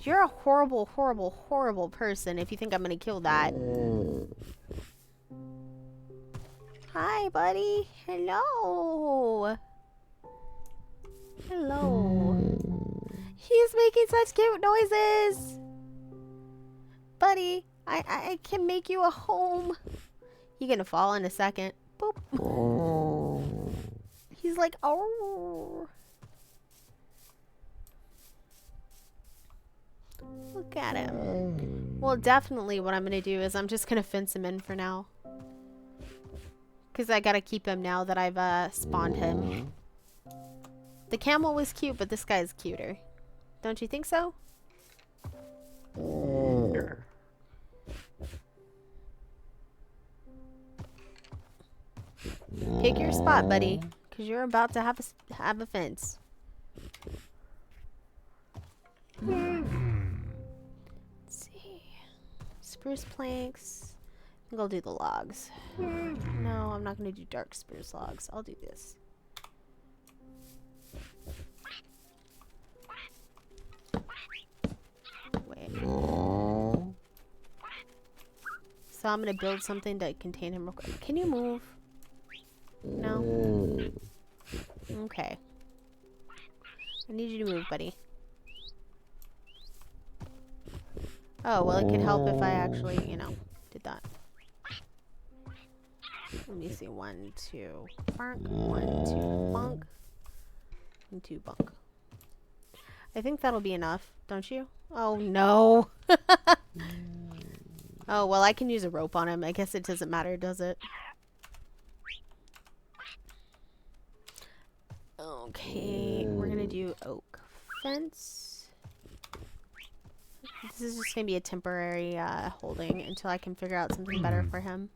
You're a horrible, horrible, horrible person if you think I'm gonna kill that. Hi, buddy. Hello. Hello. He's making such cute noises. Buddy, I can make you a home. You're gonna fall in a second. Boop. He's like, oh. Look at him. Well, definitely what I'm going to do is I'm just going to fence him in for now. Because I got to keep him now that I've spawned him. The camel was cute, but this guy's cuter. Don't you think so? Sure. Pick your spot, buddy. Because you're about to have a fence. Let's see. Spruce planks. I think I'll do the logs. No, I'm not going to do dark spruce logs. I'll do this. Wait. So I'm going to build something to contain him real quick. Can you move? No? Okay. I need you to move, buddy. Oh, well, it could help if I actually, you know, did that. Let me see. 1, 2, bunk. 1, 2, bunk. And 2 bunk. I think that'll be enough, don't you? Oh, no. Oh, well, I can use a rope on him. I guess it doesn't matter, does it? Okay, we're gonna do oak fence. This is just gonna be a temporary holding until I can figure out something better for him.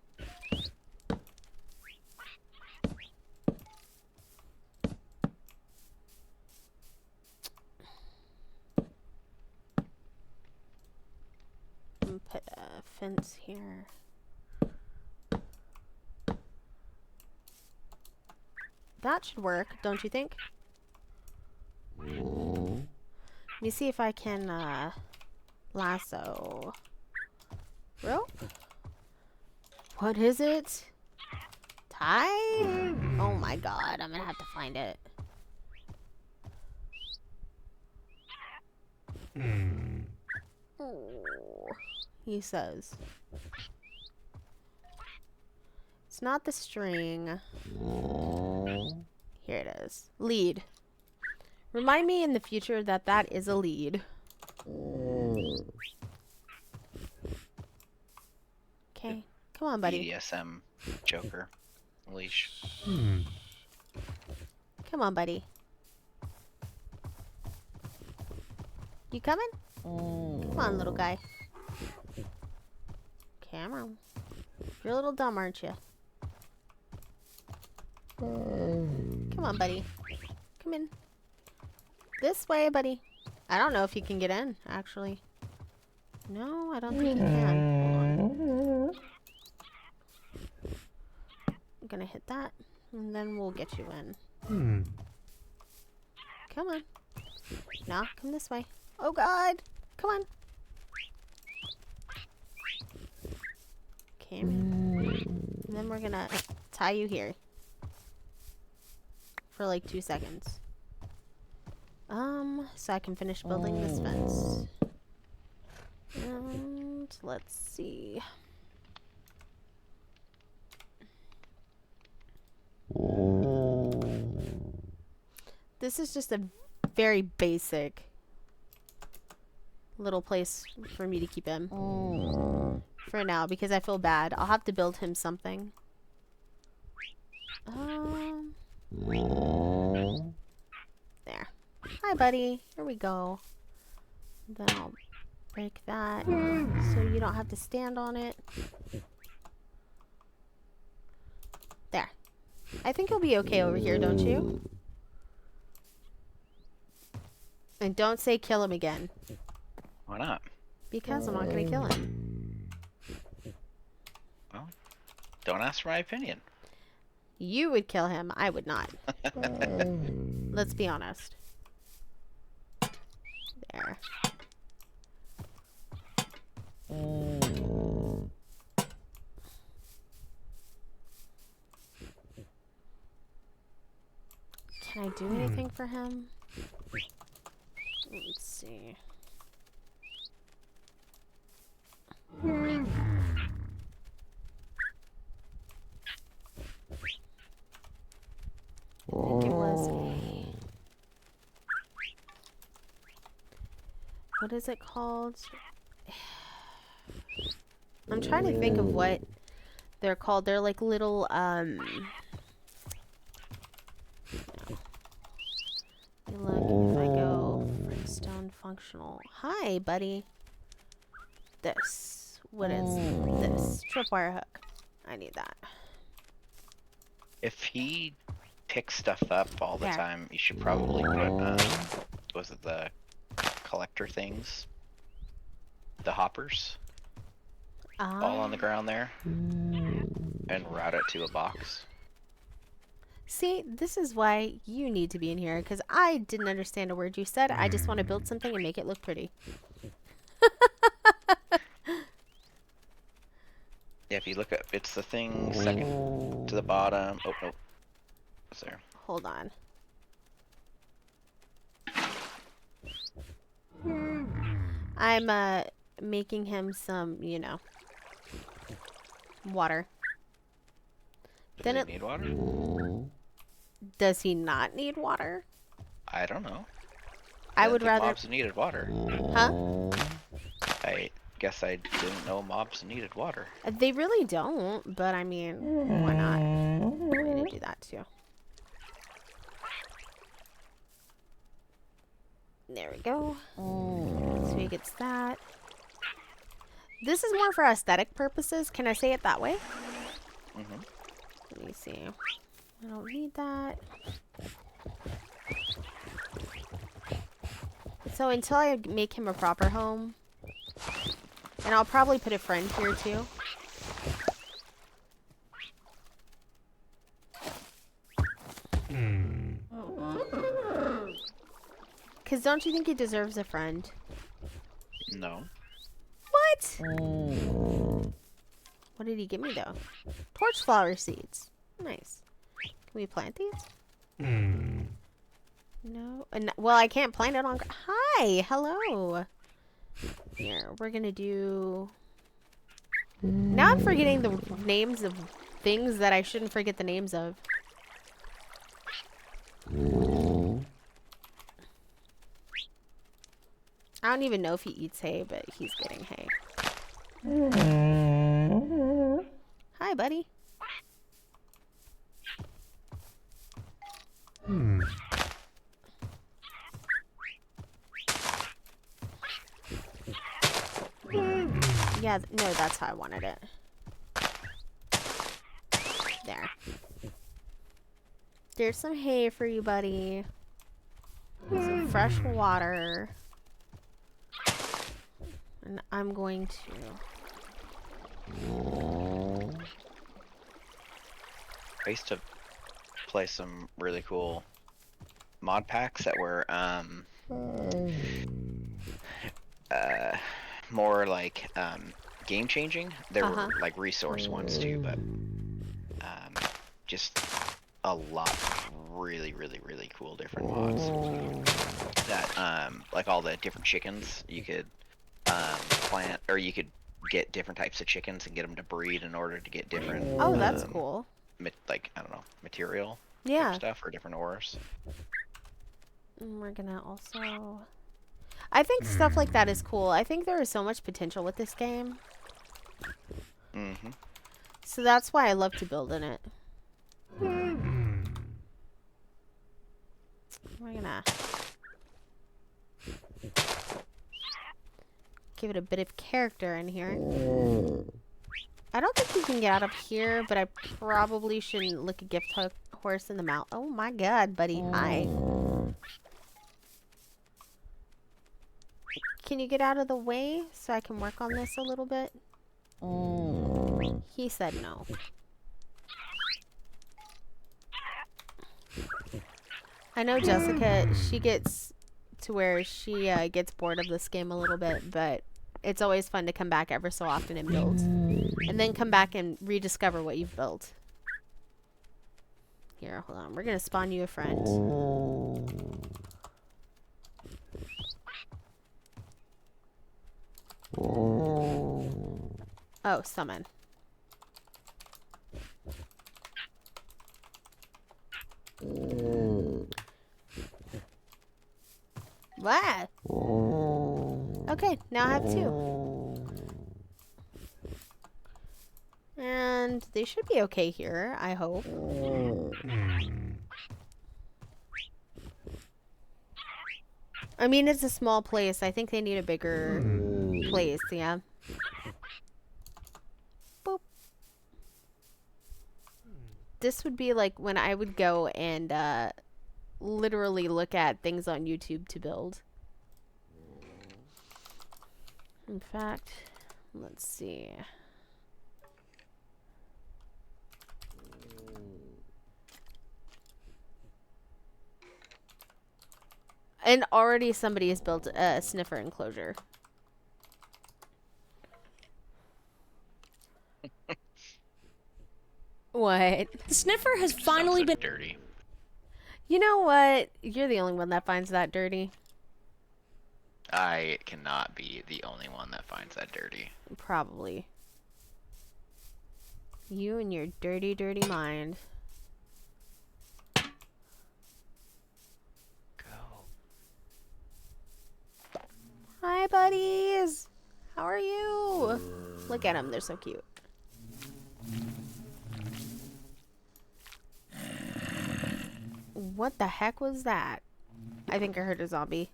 Put a fence here. That should work, don't you think? Let me see if I can lasso. Rope? What is it? Tie? Oh my god, I'm gonna have to find it. Oh, he says. It's not the string. Here it is. Lead. Remind me in the future that that is a lead. Okay. Come on, buddy. BDSM Joker leash. Come on, buddy. You coming? Come on, little guy. Come on. You're a little dumb, aren't you? Come on, buddy. Come in. This way, buddy. I don't know if you can get in, actually. No, I don't think you can. Hold on. I'm gonna hit that, and then we'll get you in. Come on. No, come this way. Oh, God. Come on. Okay. And then we're gonna tie you here. For like 2 seconds. So I can finish building this fence. And let's see. This is just a very basic little place for me to keep him. For now, because I feel bad. I'll have to build him something. There. Hi, buddy. Here we go. Then I'll break that so you don't have to stand on it. There. I think he'll be okay over here, don't you? And don't say kill him again. Why not? Because I'm not going to kill him. Well, don't ask for my opinion. You would kill him. I would not. Let's be honest. There. Can I do anything for him? Let's see. I think it was what is it called? I'm trying to think of what they're called. They're like little no. Look, if I go for stone functional. Hi, buddy. This. What is this? Tripwire hook. I need that. If he picks stuff up all the There. time, you should probably put, was it the collector things? The hoppers? All on the ground there? And route it to a box. See, this is why you need to be in here, because I didn't understand a word you said. I just want to build something and make it look pretty. Yeah, if you look up, it's the thing second to the bottom. Oh, no. It's there. Hold on. I'm making him some, you know, water. Does he need water? Does he not need water? I don't know. I would think rather. mobs needed water. Huh? I guess I didn't know mobs needed water. They really don't, but I mean, why not? I'm gonna do that too. There we go. So he gets that. This is more for aesthetic purposes. Can I say it that way? Mm-hmm. Let me see. I don't need that. So until I make him a proper home, and I'll probably put a friend here too. Because don't you think he deserves a friend? No. What? What did he give me though? Torch flower seeds. Nice. Can we plant these? No. Well, I can't plant it on. Hi. Hello. Here, we're gonna do. Now I'm forgetting the names of things that I shouldn't forget the names of. I don't even know if he eats hay, but he's getting hay. Hi, buddy. Yeah, no, that's how I wanted it. There. There's some hay for you, buddy. Some fresh water. And I'm going to... I used to play some really cool mod packs that were more like game changing. There were like resource ones too, but just a lot of really cool different mods that like all the different chickens you could plant, or you could get different types of chickens and get them to breed in order to get different Oh, that's cool. like, I don't know, material Yeah. stuff or different ores. And we're gonna also... I think stuff like that is cool. I think there is so much potential with this game. Mm-hmm. So that's why I love to build in it. We're gonna give it a bit of character in here. I don't think you can get out of here, but I probably shouldn't lick a gift horse in the mouth. Oh my god, buddy. Hi. Can you get out of the way so I can work on this a little bit? He said no. I know Jessica, she gets to where she gets bored of this game a little bit, but it's always fun to come back ever so often and build. And then come back and rediscover what you've built. Here, hold on. We're going to spawn you a friend. Oh, summon. What? Okay, now I have two. And they should be okay here, I hope. I mean, it's a small place. I think they need a bigger place, yeah. Boop. This would be like when I would go and literally look at things on YouTube to build. In fact, let's see. And already somebody has built a sniffer enclosure. What? The sniffer has finally been dirty. You know what? You're the only one that finds that dirty. I cannot be the only one that finds that dirty. Probably. You and your dirty, dirty mind. Hi, buddies. How are you? Look at them. They're so cute. What the heck was that? I think I heard a zombie.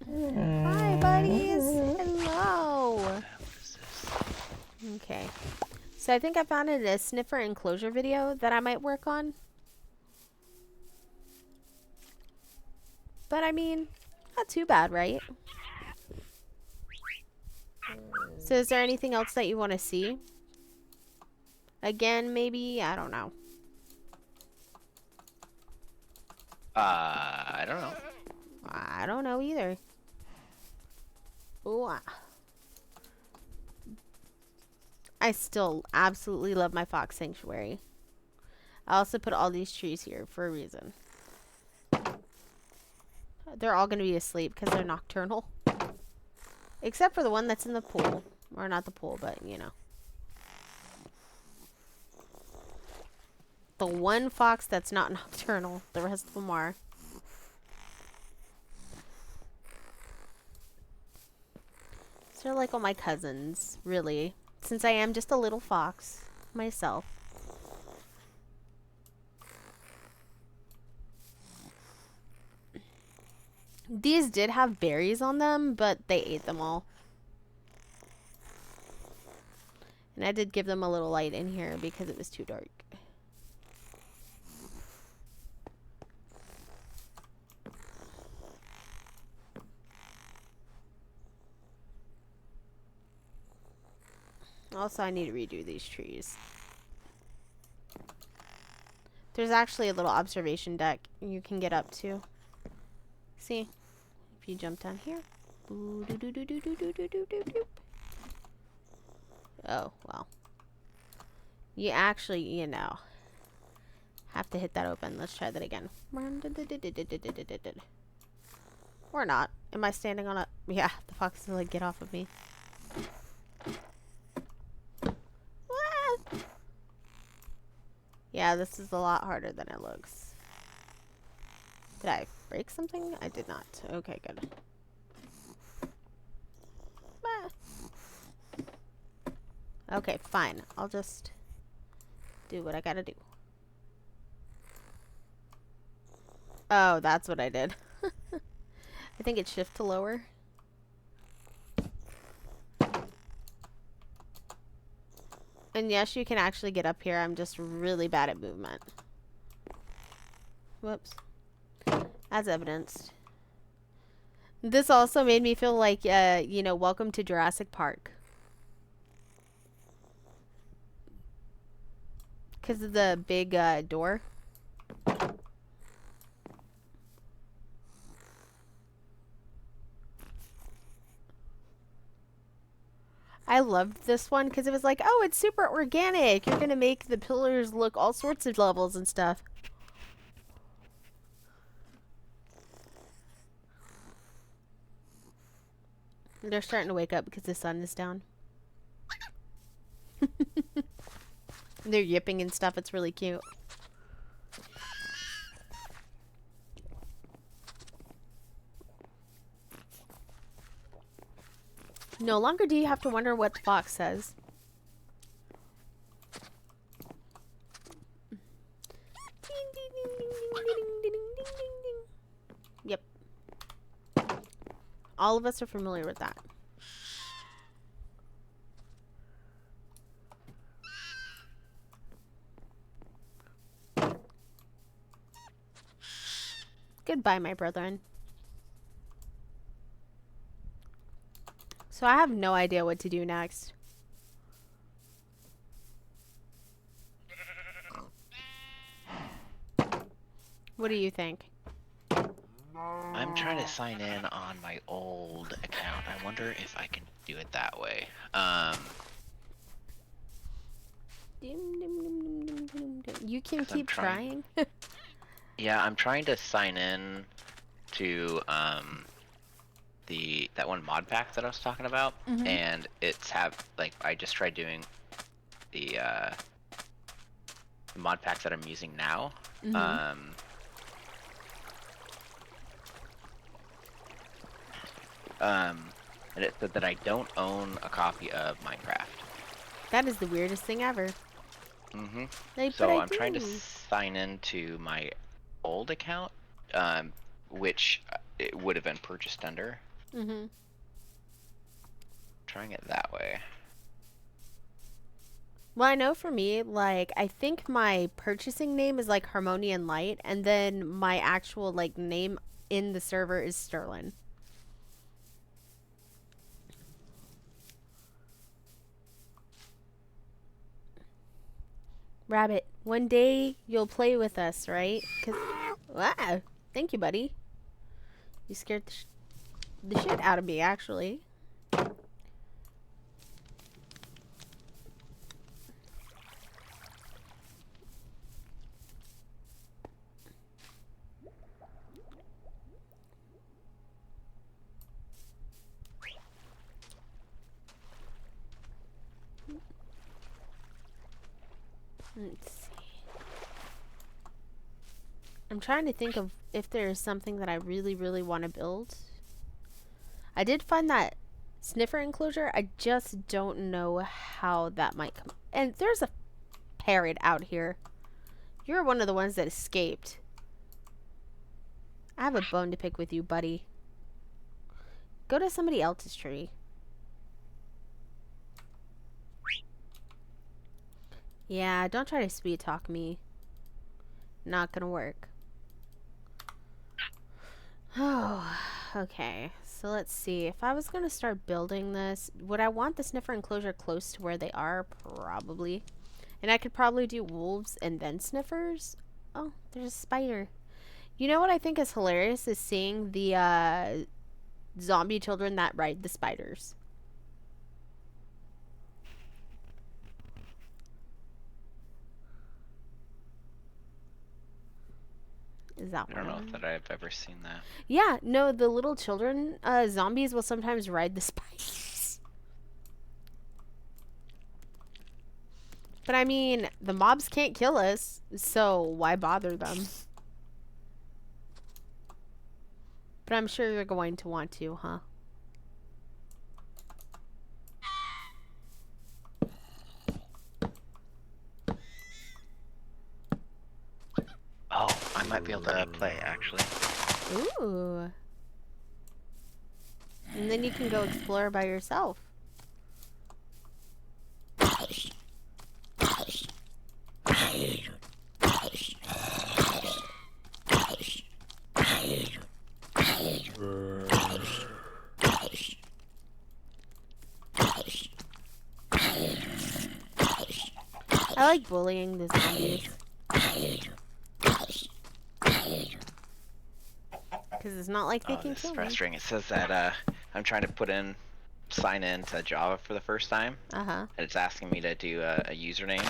Hi, buddies. Hello. What is this? Okay. So I think I found a sniffer enclosure video that I might work on. But I mean, not too bad, right? So is there anything else that you want to see? Again, maybe? I don't know. I don't know. I don't know either. Ooh. I still absolutely love my fox sanctuary. I also put all these trees here for a reason. They're all going to be asleep because they're nocturnal. Except for the one that's in the pool. Or not the pool, but you know. The one fox that's not nocturnal. The rest of them are. So they're like all my cousins, really. Since I am just a little fox myself. These did have berries on them, but they ate them all. And I did give them a little light in here because it was too dark. Also, I need to redo these trees. There's actually a little observation deck you can get up to. See? If you jump down here. Oh, well. You actually, you know, have to hit that open. Let's try that again. Or not. Am I standing on a... Yeah, the fox is like, get off of me. Yeah, this is a lot harder than it looks. Did I break something? I did not. Okay, good. Okay, fine. I'll just do what I gotta do. Oh, that's what I did. I think it's shift to lower. And yes, you can actually get up here. I'm just really bad at movement. Whoops. As evidenced. This also made me feel like, you know, welcome to Jurassic Park. Because of the big door. I loved this one because it was like, oh, it's super organic. You're going to make the pillars look all sorts of levels and stuff. They're starting to wake up because the sun is down. They're yipping and stuff. It's really cute. No longer do you have to wonder what the fox says. Yep. All of us are familiar with that. Goodbye, my brethren. So I have no idea what to do next. What do you think? I'm trying to sign in on my old account. I wonder if I can do it that way. You can keep trying. Yeah, I'm trying to sign in to that one mod pack that I was talking about, and it's I just tried doing the mod packs that I'm using now. And it said that I don't own a copy of Minecraft. That is the weirdest thing ever. So I'm trying to sign into my old account, which it would have been purchased under. Mm-hmm. Trying it that way. Well, I know for me, like, I think my purchasing name is like Harmonian Light, and then my actual like name in the server is Sterling. Rabbit, one day you'll play with us, right? Wow, thank you, buddy. You scared the shit out of me, actually. Let's see. I'm trying to think of if there's something that I really, really want to build. I did find that sniffer enclosure. I just don't know how that might come. And there's a parrot out here. You're one of the ones that escaped. I have a bone to pick with you, buddy. Go to somebody else's tree. Yeah, don't try to sweet talk me. Not gonna work. Oh, okay. So let's see. If I was gonna start building this, would I want the sniffer enclosure close to where they are? Probably. And I could probably do wolves and then sniffers. Oh, there's a spider. You know what I think is hilarious is seeing the zombie children that ride the spiders. Is that I don't one? know that I've ever seen that. Yeah, no, the little children, zombies will sometimes ride the spiders. But I mean, the mobs can't kill us, so why bother them? But I'm sure you're going to want to, huh? Oh, I might be able to play, actually. Ooh. And then you can go explore by yourself. I like bullying the zombies. Because it's not like they can This kill is me. frustrating. It says that I'm trying to sign in to Java for the first time, Uh-huh. and it's asking me to do a username.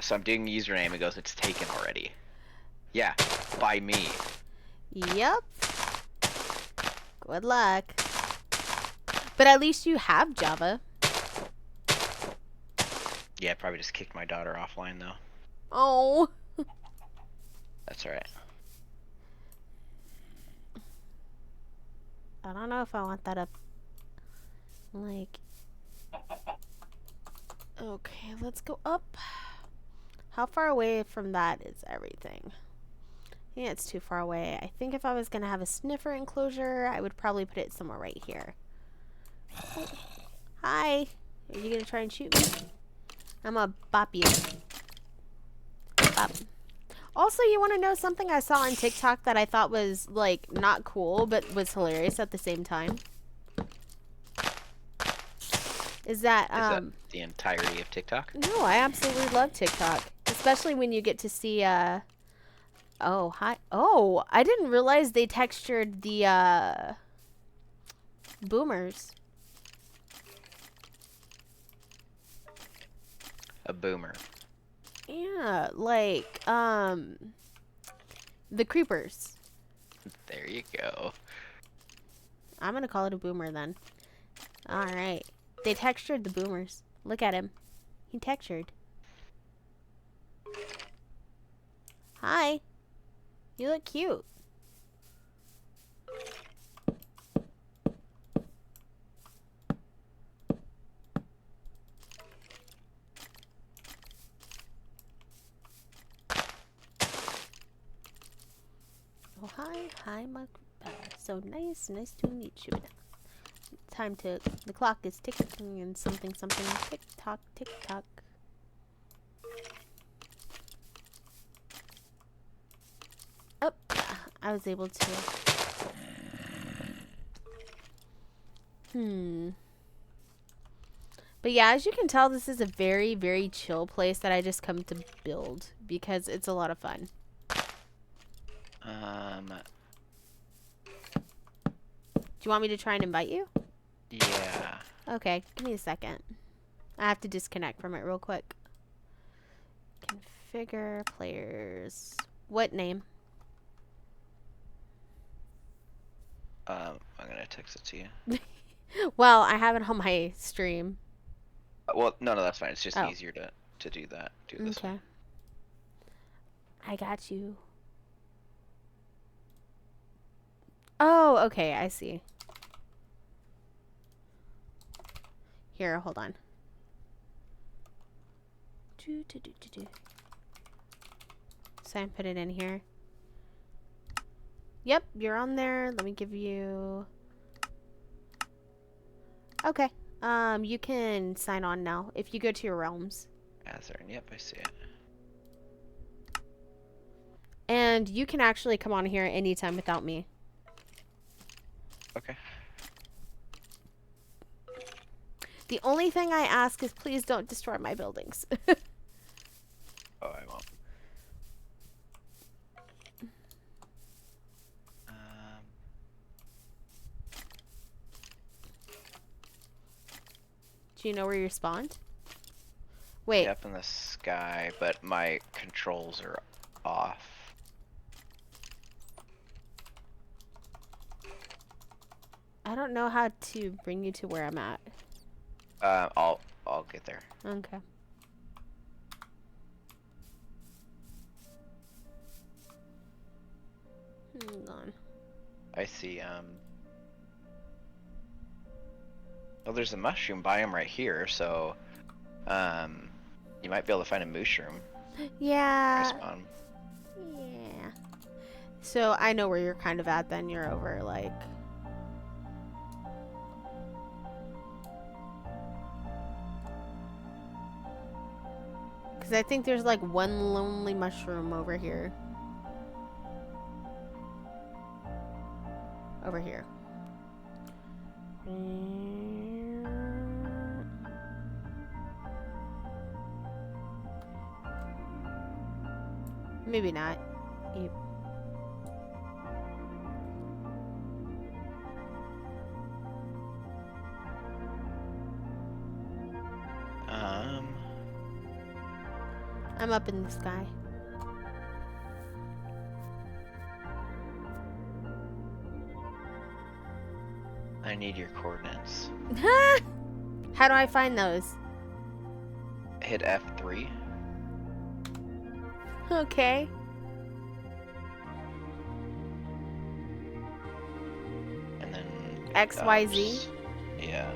So I'm doing the username, it goes, it's taken already. Yeah, by me. Yep. Good luck. But at least you have Java. Yeah, probably just kicked my daughter offline, though. Oh. That's alright. I don't know if I want that up. Like. Okay, let's go up. How far away from that is everything? I think it's too far away. I think if I was going to have a sniffer enclosure, I would probably put it somewhere right here. Oh. Hi. Are you going to try and shoot me? I'm a bop you. Bop. Also, you want to know something I saw on TikTok that I thought was, like, not cool, but was hilarious at the same time? Is that the entirety of TikTok? No, I absolutely love TikTok. Especially when you get to see oh, hi. Oh, I didn't realize they textured the boomers. A boomer. Yeah, like the creepers. There you go. I'm going to call it a boomer then. All right. They textured the boomers. Look at him. He textured. Hi. You look cute. Oh, hi. Hi, my best. So nice to meet you. Time to. The clock is ticking and something. Tick tock, tick tock. Oh, I was able to. But yeah, as you can tell, this is a very, very chill place that I just come to build because it's a lot of fun. Do you want me to try and invite you? Yeah. Okay, give me a second. I have to disconnect from it real quick. Configure players. What name? I'm gonna text it to you. Well, I have it on my stream. Well, no, that's fine. It's just Oh. easier to do that. Do this Okay. way. I got you. Oh, okay, I see. Here, hold on. So I put it in here. Yep, you're on there. Let me give you... Okay. You can sign on now if you go to your realms. Azern, yep, I see it. And you can actually come on here anytime without me. Okay. The only thing I ask is please don't destroy my buildings. Oh, I won't. Do you know where you're spawned? Wait. Up in the sky, but my controls are off. I don't know how to bring you to where I'm at. I'll get there. Okay. Hold on. I see, well, there's a mushroom biome right here, so, you might be able to find a mushroom. Yeah. Spawn. Yeah. So I know where you're kind of at then. You're over, like... Because I think there's, like, one lonely mushroom over here. Over here. Maybe not. Yep. I'm up in the sky. I need your coordinates. How do I find those? Hit F3. Okay. And then... XYZ? Yeah.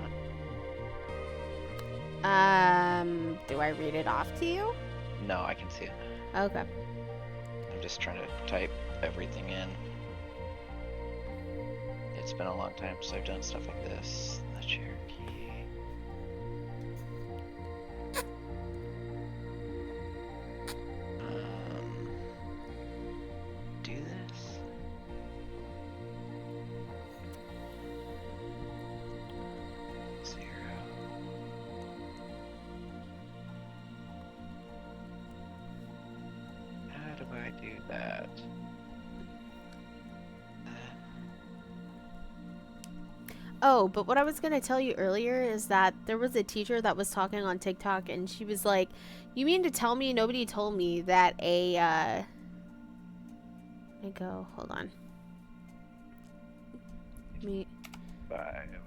Do I read it off to you? No, I can see it. Okay. I'm just trying to type everything in. It's been a long time since I've done stuff like this. The Cherokee. Do this. Zero. How do I do that? Oh, but what I was going to tell you earlier is that there was a teacher that was talking on TikTok and she was like, you mean to tell me nobody told me that a, let me go, hold on. Me.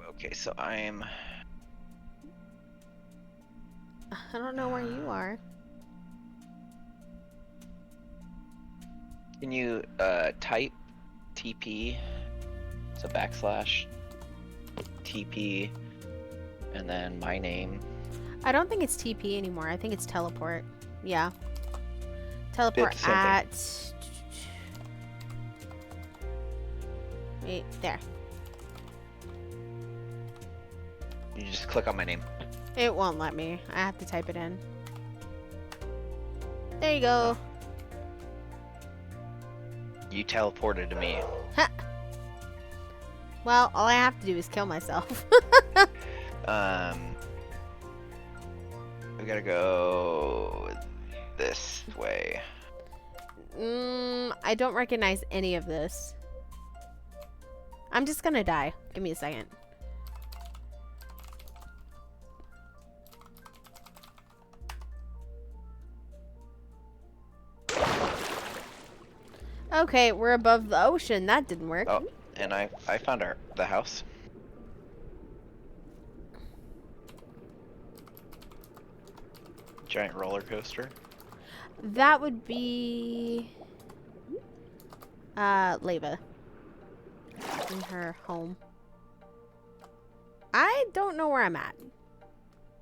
Okay, so I'm... I don't know where you are. Can you, type TP, so backslash TP, and then my name. I don't think it's TP anymore. I think it's teleport. Yeah. Teleport It's the same at... Wait, there. You just click on my name. It won't let me. I have to type it in. There you go. You teleported to me. Ha! Well, all I have to do is kill myself. We gotta go this way. I don't recognize any of this. I'm just gonna die. Give me a second. Okay, we're above the ocean. That didn't work. Oh, and I found the house. Giant roller coaster. That would be Leva in her home. I don't know where I'm at.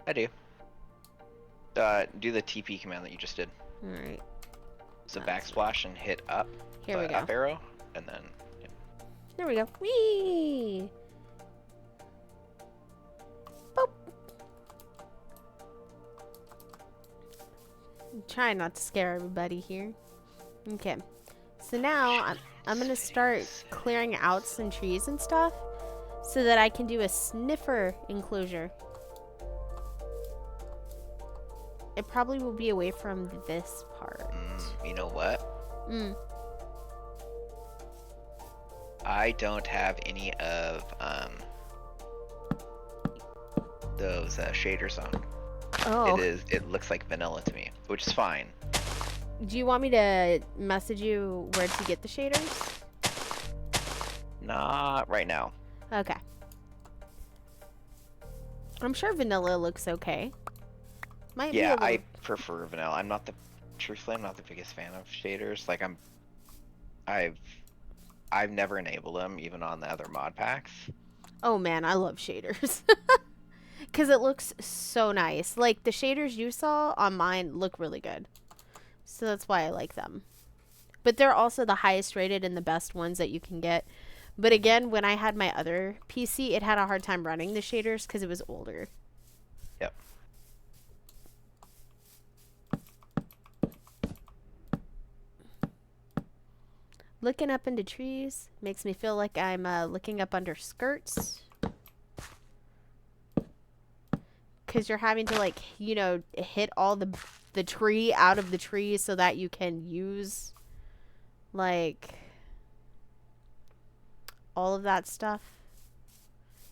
I do. Do the TP command that you just did. All right. So backsplash and hit up. Here we go. Up arrow, and then. Yeah. There we go. Whee! Boop. I'm trying not to scare everybody here. Okay. So now I'm gonna start clearing out some trees and stuff so that I can do a sniffer enclosure. It probably will be away from this part. You know what? I don't have any of those shaders on. Oh. It looks like vanilla to me, which is fine. Do you want me to message you where to get the shaders? Not right now. Okay. I'm sure vanilla looks okay. Might be a Yeah, little... I prefer vanilla. Truthfully, I'm not the biggest fan of shaders. Like I've never enabled them even on the other mod packs. Oh man, I love shaders. Because it looks so nice. Like the shaders you saw on mine look really good. So that's why I like them. But they're also the highest rated and the best ones that you can get. But again, when I had my other PC, it had a hard time running the shaders because it was older. Yep. Looking up into trees makes me feel like I'm looking up under skirts. Because you're having to, like, you know, hit all the tree out of the tree so that you can use, like, all of that stuff.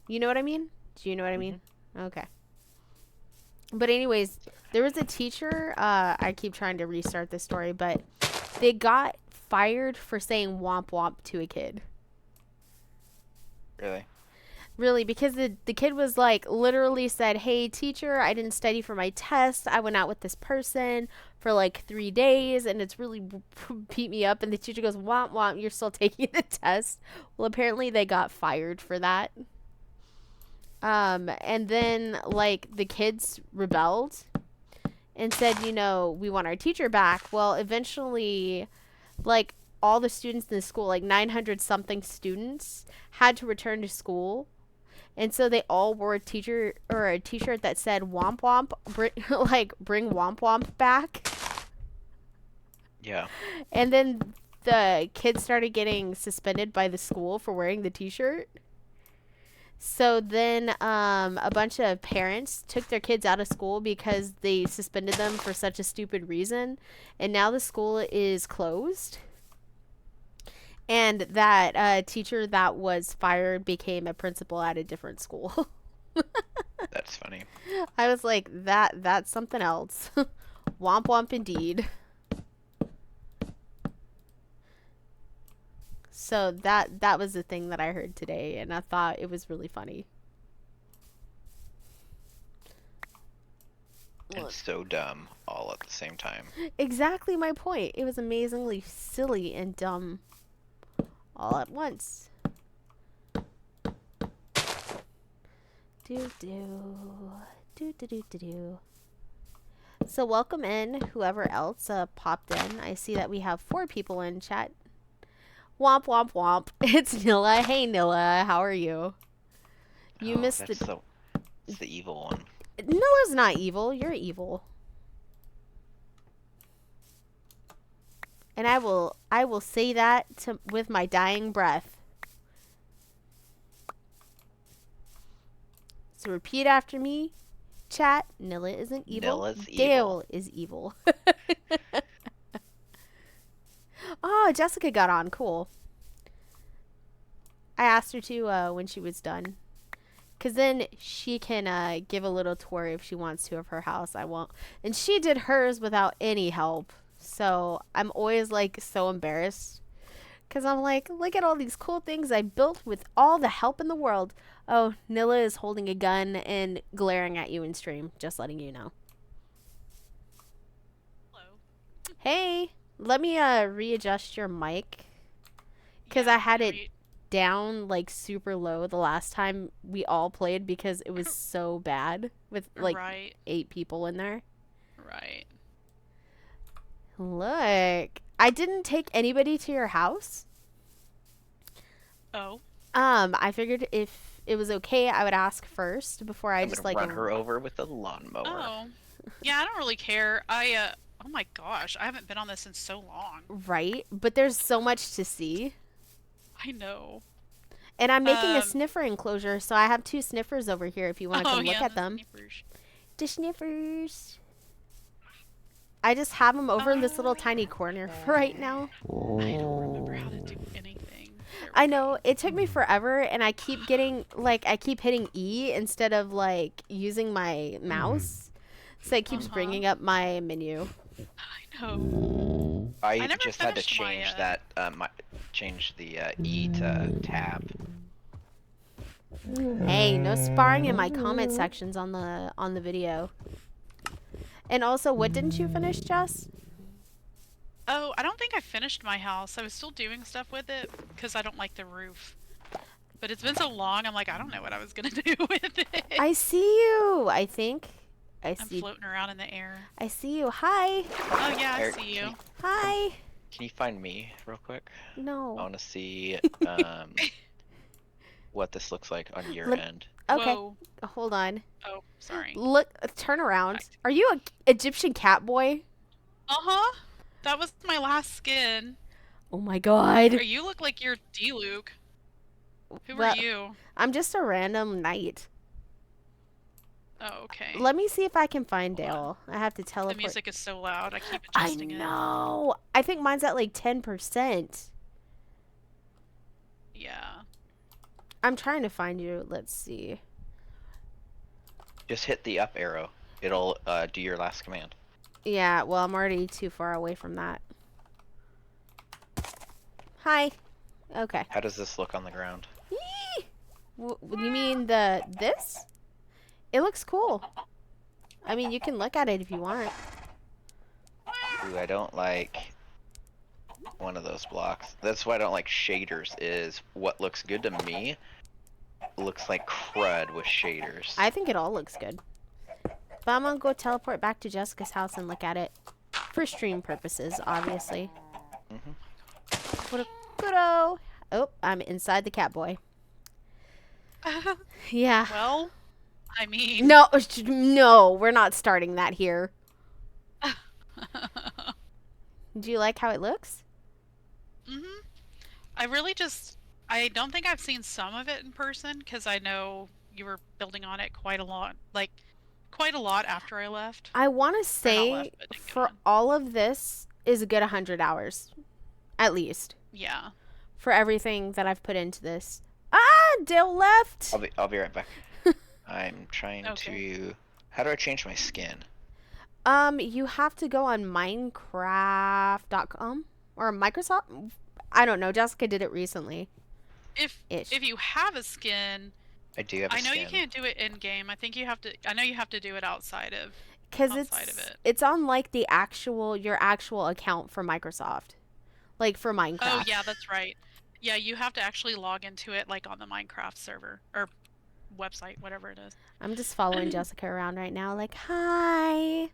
You know what I mean? Do you know what I mean? Okay. But anyways, there was a teacher, I keep trying to restart this story, but they got fired for saying womp womp to a kid. Really? Really, because the kid was like, literally said, hey teacher, I didn't study for my test. I went out with this person for like 3 days and it's really beat me up. And the teacher goes, womp womp, you're still taking the test. Well, apparently they got fired for that. And then like the kids rebelled and said, you know, we want our teacher back. Well, eventually, like all the students in the school, like 900 something students, had to return to school. And so they all wore a t-shirt that said womp womp, bring womp womp back. Yeah. And then the kids started getting suspended by the school for wearing the t-shirt. So then a bunch of parents took their kids out of school because they suspended them for such a stupid reason. And now the school is closed. And that teacher that was fired became a principal at a different school. That's funny. I was like, that's something else. Womp womp indeed. So that was the thing that I heard today, and I thought it was really funny. And so dumb all at the same time. Exactly my point. It was amazingly silly and dumb all at once. Do. So welcome in whoever else popped in. I see that we have 4 people in chat. Womp womp womp. It's Nilla. Hey Nilla, how are you? You Oh, missed that's it's the evil one. Nilla's not evil. You're evil. And I will say that with my dying breath. So repeat after me, chat. Nilla isn't evil. Nilla's Dale evil. is evil. Oh, Jessica got on. Cool. I asked her to when she was done. Because then she can give a little tour if she wants to of her house. I won't. And she did hers without any help. So I'm always like so embarrassed. Because I'm like, look at all these cool things I built with all the help in the world. Oh, Nilla is holding a gun and glaring at you in stream. Just letting you know. Hello. Hey, let me readjust your mic. Because I had it down like super low the last time we all played because it was so bad with like 8 people in there. Right. Look, I didn't take anybody to your house. Oh. I figured if it was okay, I would ask first before I I'm just gonna like run her over with a lawnmower. Oh. Yeah, I don't really care. Oh my gosh, I haven't been on this in so long. Right, but there's so much to see. I know. And I'm making a sniffer enclosure, so I have 2 sniffers over here if you want to come look at them. Sniffers. The sniffers. I just have them over in this little tiny corner for right now. I don't remember how to do anything. I know, it took me forever, and I keep getting, like, I keep hitting E instead of, like, using my mouse. So it keeps bringing up my menu. I know. I never just had to finished my, change that, change the E to tab. Hey, no sparring in my comment sections on the video. And also, what didn't you finish, Jess? Oh, I don't think I finished my house. I was still doing stuff with it because I don't like the roof. But it's been so long, I'm like, I don't know what I was gonna do with it. I see you, I think. I'm floating around in the air. I see you. Hi. Oh yeah, I Eric, see you. Hi. Can you find me real quick? No. I want to see what this looks like on your Look- end. Okay. Whoa. Hold on. Oh, sorry. Look, turn around. Are you a Egyptian cat boy? Uh-huh. That was my last skin. Oh my god. Or you look like you're D-Luke. Who Well, are you? I'm just a random knight. Oh, okay. Let me see if I can find Hold Dale. I have to The teleport. music is so loud. I keep I adjusting it. know. I think mine's at like 10%. Yeah. I'm trying to find you. Let's see. Just hit the up arrow. It'll do your last command. Yeah, well, I'm already too far away from that. Hi. Okay. How does this look on the ground? Yee! You mean this? It looks cool. I mean, you can look at it if you want. Ooh, I don't like one of those blocks. That's why I don't like shaders, is what looks good to me looks like crud with shaders. I think it all looks good. But I'm gonna go teleport back to Jessica's house and look at it. For stream purposes, obviously. Furokuro. Oh, I'm inside the cat boy. Yeah. Well, I mean... No, we're not starting that here. Do you like how it looks? I don't think I've seen some of it in person, because I know you were building on it quite a lot. Like, quite a lot after I left. I want to say left, but didn't get for on. all of this is a good 100 hours. At least. Yeah. For everything that I've put into this. Ah! Dale left! I'll be right back. I'm trying to... How do I change my skin? You have to go on Minecraft.com or Microsoft. I don't know. Jessica did it recently. If Ish. you have a skin, I do have a I know skin. you can't do it in game. I think you have to. I know you have to do it outside of. Because outside of it. it's on like your actual account for Microsoft, like for Minecraft. Oh yeah, that's right. Yeah, you have to actually log into it like on the Minecraft server or website, whatever it is. I'm just following Jessica around right now, like, hi,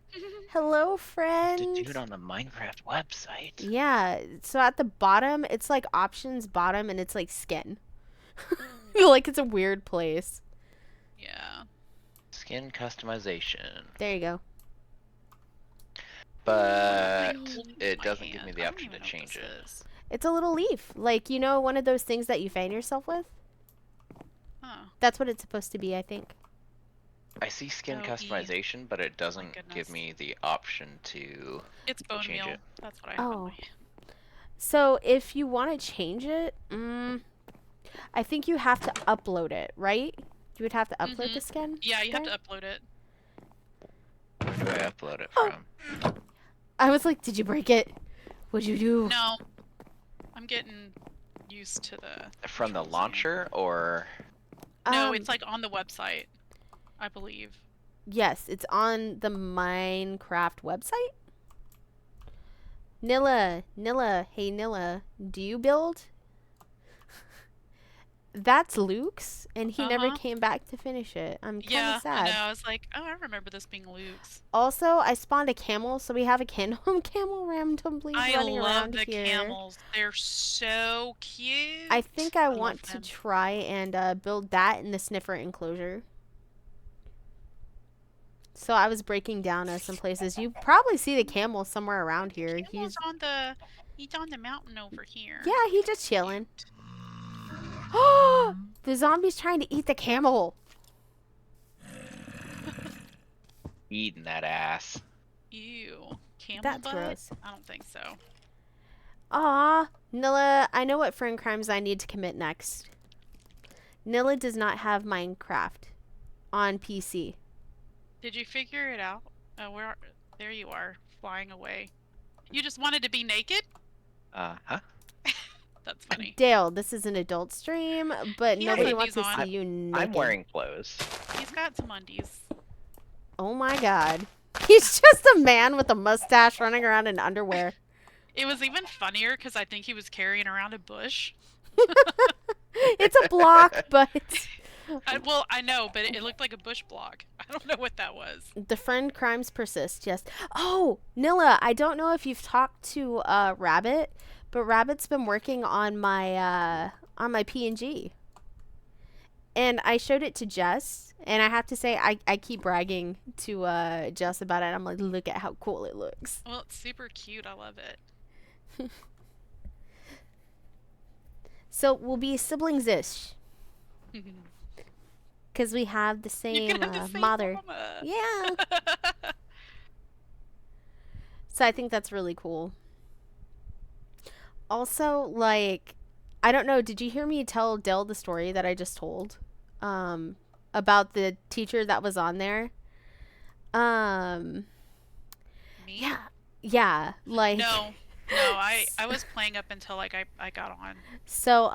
hello, To friend. do it on the Minecraft website. Yeah, so at the bottom, it's like options bottom, and it's like skin. Like, it's a weird place. Yeah. Skin customization. There you go. But Look at it my doesn't give hand. me the I don't option even to know what change this it. is. It's a little leaf. Like, you know, one of those things that you fan yourself with? Huh. That's what it's supposed to be, I think. I see skin Oh, E. customization, but it doesn't give goodness. me the option to It's bone change meal. it. That's what I have on Oh. my. So if you want to change it, I think you have to upload it, right? You would have to upload the skin? Yeah, you have there? to upload it. Where do I upload it Oh. from? I was like, did you break it? What'd you do? No. I'm getting used to the From the controls here. launcher or No, it's like on the website, I believe. Yes, it's on the Minecraft website. Nilla, hey Nilla, do you build? That's Luke's, and he never came back to finish it. I'm kind Yeah, of sad. I know. I was like, oh, I remember this being Luke's. Also, I spawned a camel, so we have a camel randomly running love around the here. camels. They're so cute. I think I love want to them. try and build that in the sniffer enclosure. So I was breaking down some places. You probably see the camel somewhere around here. Camel's he's on the mountain over here. Yeah, he's just chilling. The zombie's trying to eat the camel. eating that ass. Ew. Camel That's butt? gross. I don't think so. Aw, Nilla, I know what friend crimes I need to commit next. Nilla does not have Minecraft on PC. Did you figure it out? There you are, flying away. You just wanted to be naked? Huh? That's funny. Dale, this is an adult stream, but He has nobody undies wants to on. see you naked. I'm wearing clothes. He's got some undies. Oh my god. He's just a man with a mustache running around in underwear. It was even funnier because I think he was carrying around a bush. It's a block, but Well, I know, but it looked like a bush block. I don't know what that was. the friend crimes persist, yes. Oh, Nilla, I don't know if you've talked to Rabbit, but Rabbit's been working on my PNG. And I showed it to Jess, and I have to say, I keep bragging to Jess about it. I'm like, look at how cool it looks. Well, it's super cute. I love it. So we'll be siblings-ish, because we have the You same, can have the same mother. mama. Yeah. So I think that's really cool. Also, like, I don't know, did you hear me tell Dell the story that I just told? About the teacher that was on there? Me? Yeah, like... No, I was playing up until like I got on. So,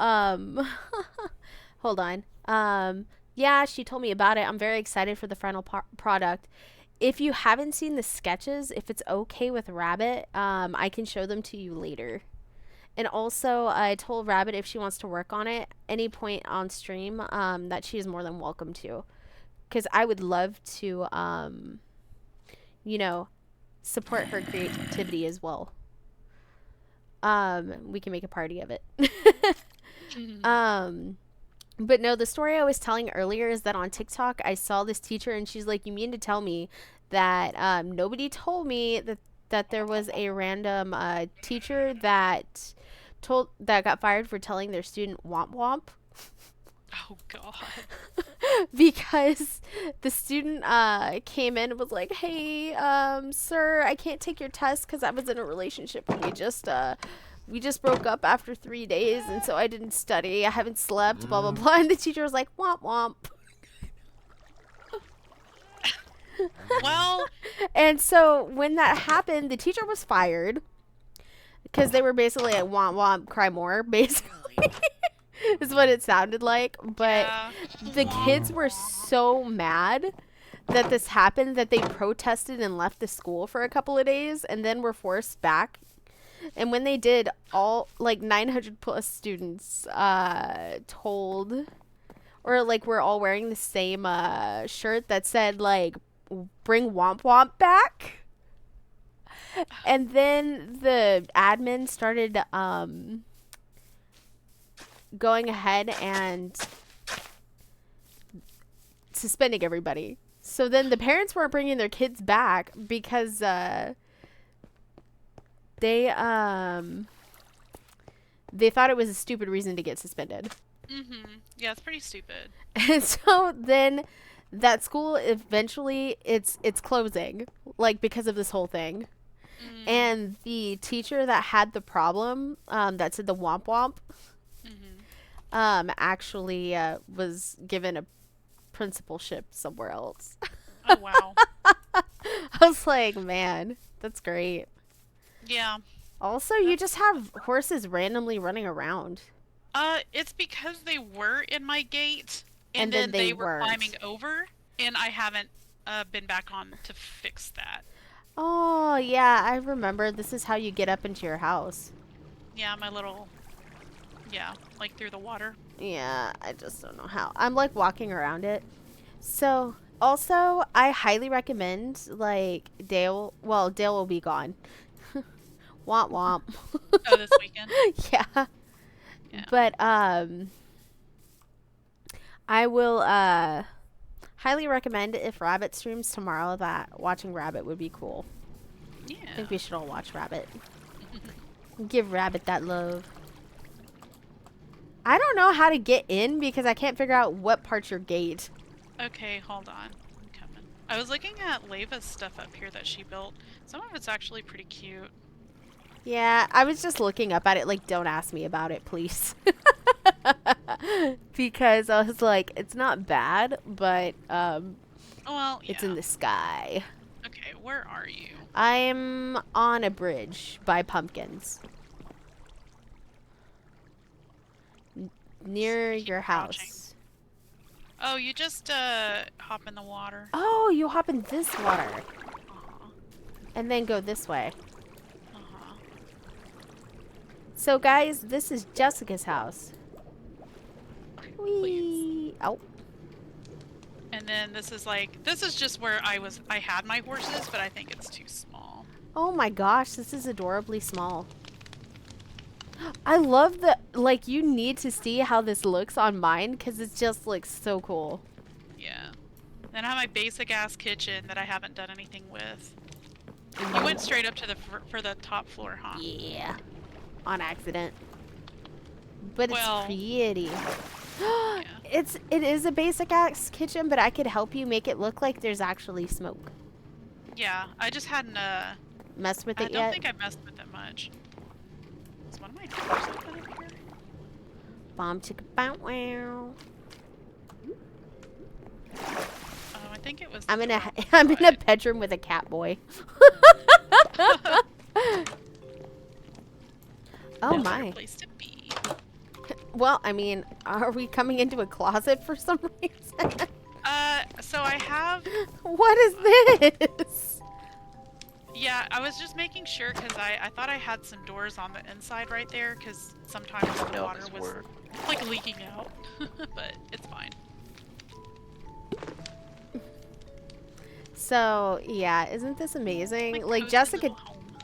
hold on. Yeah, she told me about it. I'm very excited for the final product. If you haven't seen the sketches, if it's okay with Rabbit, I can show them to you later. And also, I told Rabbit if she wants to work on it, any point on stream, that she is more than welcome to. Because I would love to, you know, support her creativity as well. We can make a party of it. But no, the story I was telling earlier is that on TikTok, I saw this teacher and she's like, you mean to tell me that nobody told me that there was a random teacher that got fired for telling their student womp womp? Oh God. Because the student came in and was like, hey, sir, I can't take your test because I was in a relationship and we just broke up after 3 days, and so I didn't study. I haven't slept, blah, blah, blah. And the teacher was like, womp, womp. Well, And so when that happened, the teacher was fired because they were basically like, womp, womp, cry more, basically. Is what it sounded like. But yeah. the kids were so mad that this happened that they protested and left the school for a couple of days and then were forced back. And when they did, all like 900 plus students told, or like we're all wearing the same shirt that said like bring Womp Womp back. And then the admin started going ahead and suspending everybody. So then the parents weren't bringing their kids back because they thought it was a stupid reason to get suspended. Yeah, it's pretty stupid. And so then that school eventually it's closing, like because of this whole thing. And the teacher that had the problem, that said the womp womp, actually was given a principalship somewhere else. Oh, wow. I was like, man, that's great. Yeah. Also, you just have horses randomly running around. It's because they were in my gate, And and then then they they were weren't. climbing over, and I haven't been back on to fix that. Oh, yeah, I remember. This is how you get up into your house. Yeah, my little... Yeah, like through the water. Yeah, I just don't know how. I'm like walking around it. So, also, I highly recommend like Dale. Well, Dale will be gone. Womp womp. Oh, this weekend? Yeah. Yeah. But I will highly recommend if Rabbit streams tomorrow that watching Rabbit would be cool. Yeah. I think we should all watch Rabbit. Give Rabbit that love. I don't know how to get in because I can't figure out what part's your gate. Okay, hold on. I'm coming. I was looking at Leva's stuff up here that she built. Some of it's actually pretty cute. Yeah, I was just looking up at it like, don't ask me about it, please. Because I was like, it's not bad, but Well, yeah. it's in the sky. Okay, where are you? I'm on a bridge by pumpkins. Near Keep your crouching. house. Oh, you just hop in the water. Oh, you hop in this water. Uh-huh. And then go this way. Uh-huh. So guys, this is Jessica's house. Please. Whee! Oh. And then this is just where I had my horses, but I think it's too small. Oh my gosh, this is adorably small. I love the, like, you need to see how this looks on mine because it just looks so cool. Yeah. Then I have my basic ass kitchen that I haven't done anything with. You went straight up to the for the top floor, huh? Yeah. On accident. But Well, it's pretty. yeah. It is a basic ass kitchen, but I could help you make it look like there's actually smoke. Yeah, I just hadn't Mess with I it don't yet? think I messed with it much. Is one of my doors open up here? Bomb chicka bow wow. Oh, I think it was. I'm the in a door I'm in a but- bedroom with a cat boy. Oh no my. better place to be. Well, I mean, are we coming into a closet for some reason? So I have. What is this? Yeah, I was just making sure because I thought I had some doors on the inside right there because sometimes the No, water 'cause was we're like leaking out, but it's fine. So, yeah, isn't this amazing? My Like cozy Jessica little home.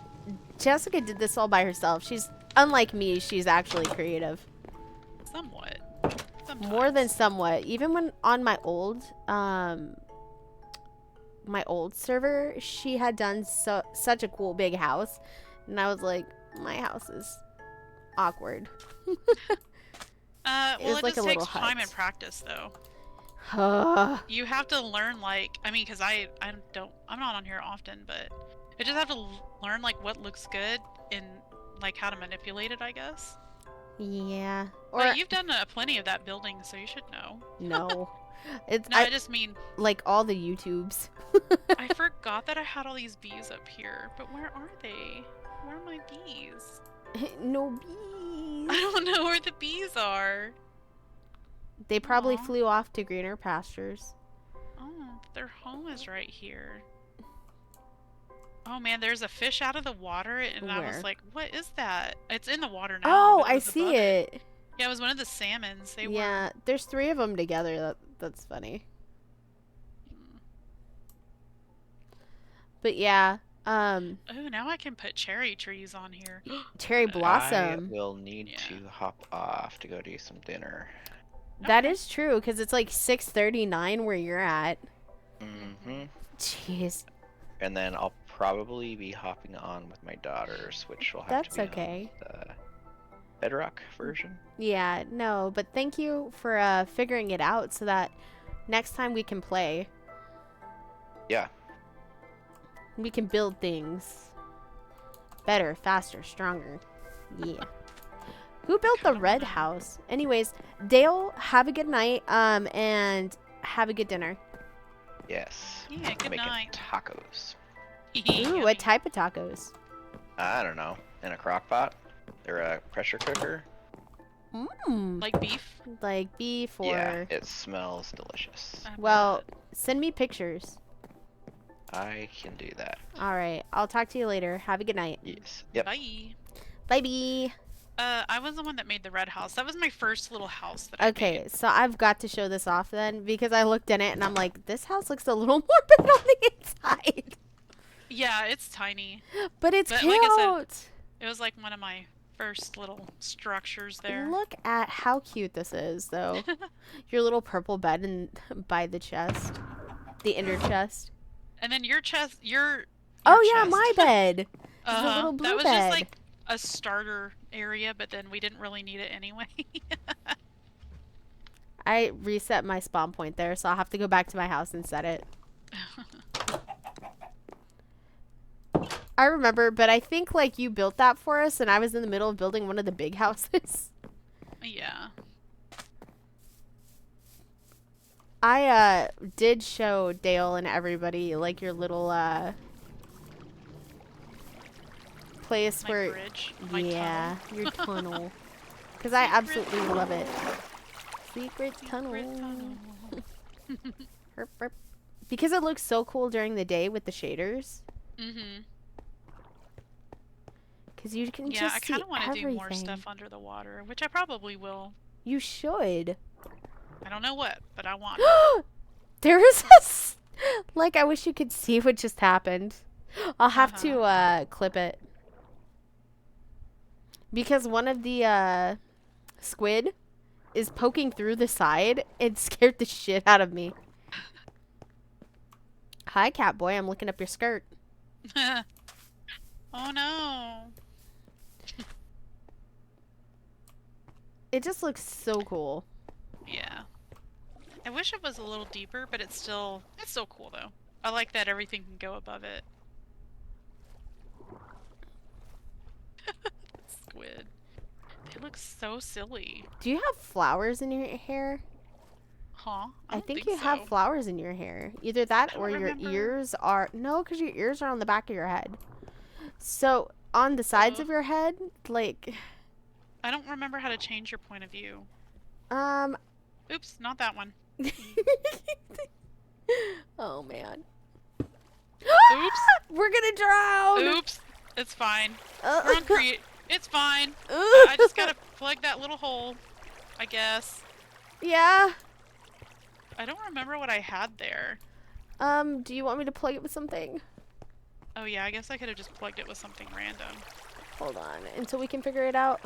Jessica did this all by herself. She's unlike me, she's actually creative. Somewhat. More than Sometimes. somewhat. Even when on my old server, she had done such a cool big house, and I was like, my house is awkward. Well, was it like just a little takes time hut. and practice, though. Ugh. You have to learn, like, I mean, because I'm not on here often, but I just have to learn, like, what looks good and, like, how to manipulate it, I guess. Yeah. Or But you've done plenty of that building, so you should know. no. It's No, I just mean, like all the YouTubes. I forgot that I had all these bees up here, but where are they? Where are my bees? No bees. I don't know where the bees are. They probably Aw. flew off to greener pastures. Oh, their home is right here. Oh man, there's a fish out of the water, and I Where? was like, what is that? It's in the water now. Oh, but it I was see above it. Yeah, it was one of the salmons. They Yeah, there's 3 of them together. That's funny. But yeah, Oh, now I can put cherry trees on here. cherry I blossom. will need Yeah. to hop off to go do some dinner. That Okay. is true because it's like 6:39 where you're at. Mm-hmm. Jeez, And then I'll probably be hopping on with my daughters, which will have that's to be okay. on the Bedrock version. Yeah, no, but thank you for figuring it out so that next time we can play. Yeah. We can build things better, faster, stronger. Yeah. Who built the Kinda red wanna- house? Anyways, Dale, have a good night. And have a good dinner. Yes. Yeah, good Making night. tacos. Ooh, Yummy. what type of tacos? I don't know. In a crock pot or a pressure cooker. Mmm. Like beef? Like beef or. Yeah, it smells delicious. I Well, bet. send me pictures. I can do that. All right. I'll talk to you later. Have a good night. Yes. Yep. Bye. Bye bye. I was the one that made the red house. That was my first little house that I Okay, made. so I've got to show this off then because I looked in it and I'm like, this house looks a little more better on the inside. Yeah, it's tiny. But it's But cute. like I It was like one of my first little structures there. Look at how cute this is, though. Your little purple bed in, by the chest. The inner chest. And then your chest, your Oh, yeah, chest. my bed. Uh-huh. little blue That was bed. just like a starter area, but then we didn't really need it anyway. I reset my spawn point there, so I'll have to go back to my house and set it. I remember, but I think, like, you built that for us, and I was in the middle of building one of the big houses. Yeah. I did show Dale and everybody, like, your little, place My where... bridge. My yeah, tunnel. your tunnel. Because I absolutely love it. Secret Secret tunnel. tunnel. Herp, herp. Because it looks so cool during the day with the shaders. Mm-hmm. Because you can Yeah, just I see kind of want to do more everything. stuff under the water, which I probably will. You should. I don't know what, but I want. There is like, I wish you could see what just happened. I'll have to clip it. Because one of the squid is poking through the side. It scared the shit out of me. Hi, Catboy. I'm looking up your skirt. Oh no. It just looks so cool. Yeah. I wish it was a little deeper, but it's still cool though. I like that everything can go above it. Squid. They look so silly. Do you have flowers in your hair? Huh? I don't think you have so. flowers in your hair. Either that I don't or your remember. ears are... No, because your ears are on the back of your head. So, on the sides of your head, like... I don't remember how to change your point of view. Um... Oops, not that one. Oh, man. Oops. We're gonna drown! Oops. It's fine. We're on create. It's fine. Ugh. I just gotta plug that little hole, I guess. Yeah. I don't remember what I had there. Do you want me to plug it with something? Oh yeah, I guess I could have just plugged it with something random. Hold on, until we can figure it out.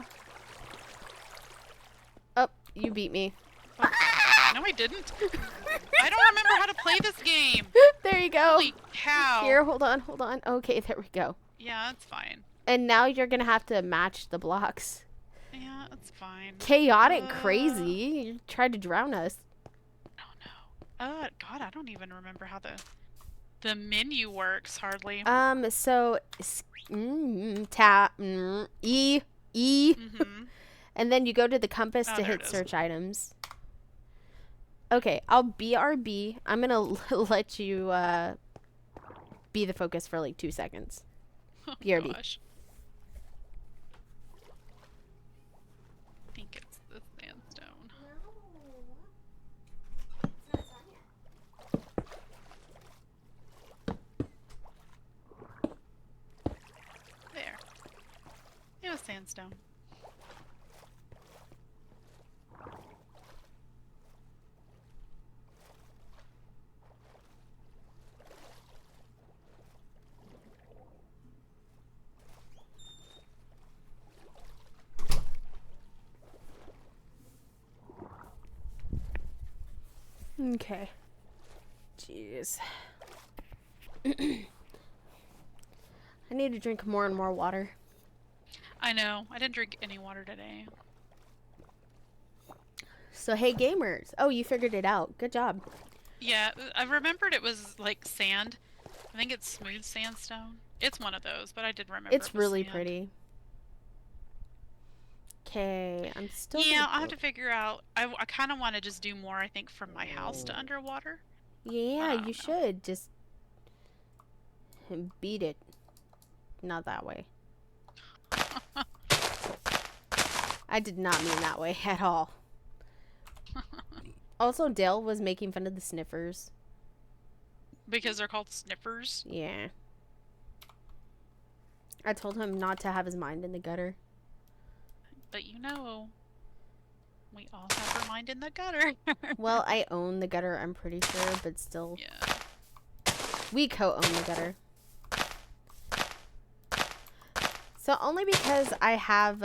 Oh, you beat me. Oh, no, I didn't. I don't remember how to play this game. There you go. Holy cow. Here, hold on, hold on. Okay, there we go. Yeah, that's fine. And now you're gonna have to match the blocks. Yeah, that's fine. Chaotic crazy. You tried to drown us. Oh no. God, I don't even remember how the menu works hardly. So tap E. Mm-hmm. And then you go to the compass Oh, to there hit it is. search items. Okay, I'll BRB. I'm gonna let you be the focus for like 2 seconds. Oh, BRB. gosh. I think it's the sandstone. There. It was sandstone. Okay. Jeez. I need to drink more and more water. I know. I didn't drink any water today. So, hey, gamers. Oh, you figured it out. Good job. Yeah, I remembered it was like sand. I think it's smooth sandstone. It's one of those, but I did remember It's it was really sand. pretty. Okay, I'm still Yeah, gonna I'll have go- to figure out. I kind of want to just do more, I think, from my house to underwater. Yeah, I you don't know. should. Just beat it. Not that way. I did not mean that way at all. Also, Dale was making fun of the sniffers. Because they're called sniffers. Yeah. I told him not to have his mind in the gutter. But you know, we all have our mind in the gutter. Well, I own the gutter, I'm pretty sure, but still. Yeah. We co-own the gutter. So only because I have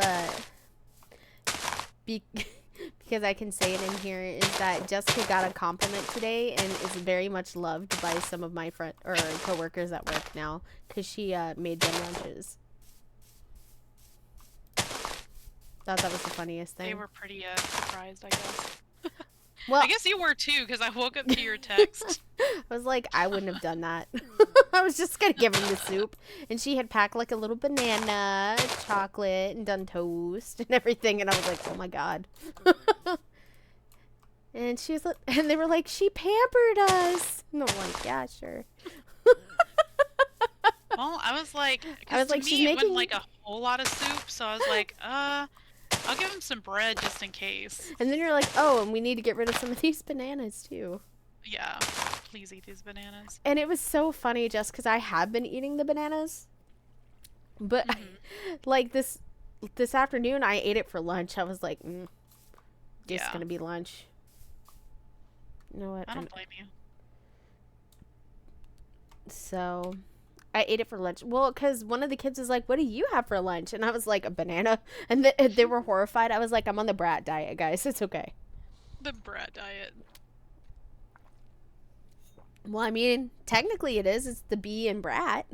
because I can say it in here is that Jessica got a compliment today and is very much loved by some of my friend or coworkers at work now because she made them lunches. Thought that was the funniest thing. They were pretty surprised, I guess. Well, I guess you were too, because I woke up to your text. I was like, I wouldn't have done that. I was just gonna give him the soup, and she had packed like a little banana, chocolate, and done toast and everything, and I was like, oh my god. And she was like, and they were like, she pampered us. And I'm like, yeah, sure. Well, I was like, I was to like, me, she's it making wasn't like a whole lot of soup, so I was like, I'll give him some bread just in case. And then you're like, oh, and we need to get rid of some of these bananas too. Yeah, please eat these bananas. And it was so funny just because I have been eating the bananas. But like this afternoon, I ate it for lunch. I was like, just Yeah. gonna be lunch. You know what? I don't blame you. So I ate it for lunch. Well, because one of the kids was like, what do you have for lunch? And I was like, a banana. And they were horrified. I was like, I'm on the brat diet, guys. It's okay. The brat diet. Well, I mean, technically it is. It's the bee and brat.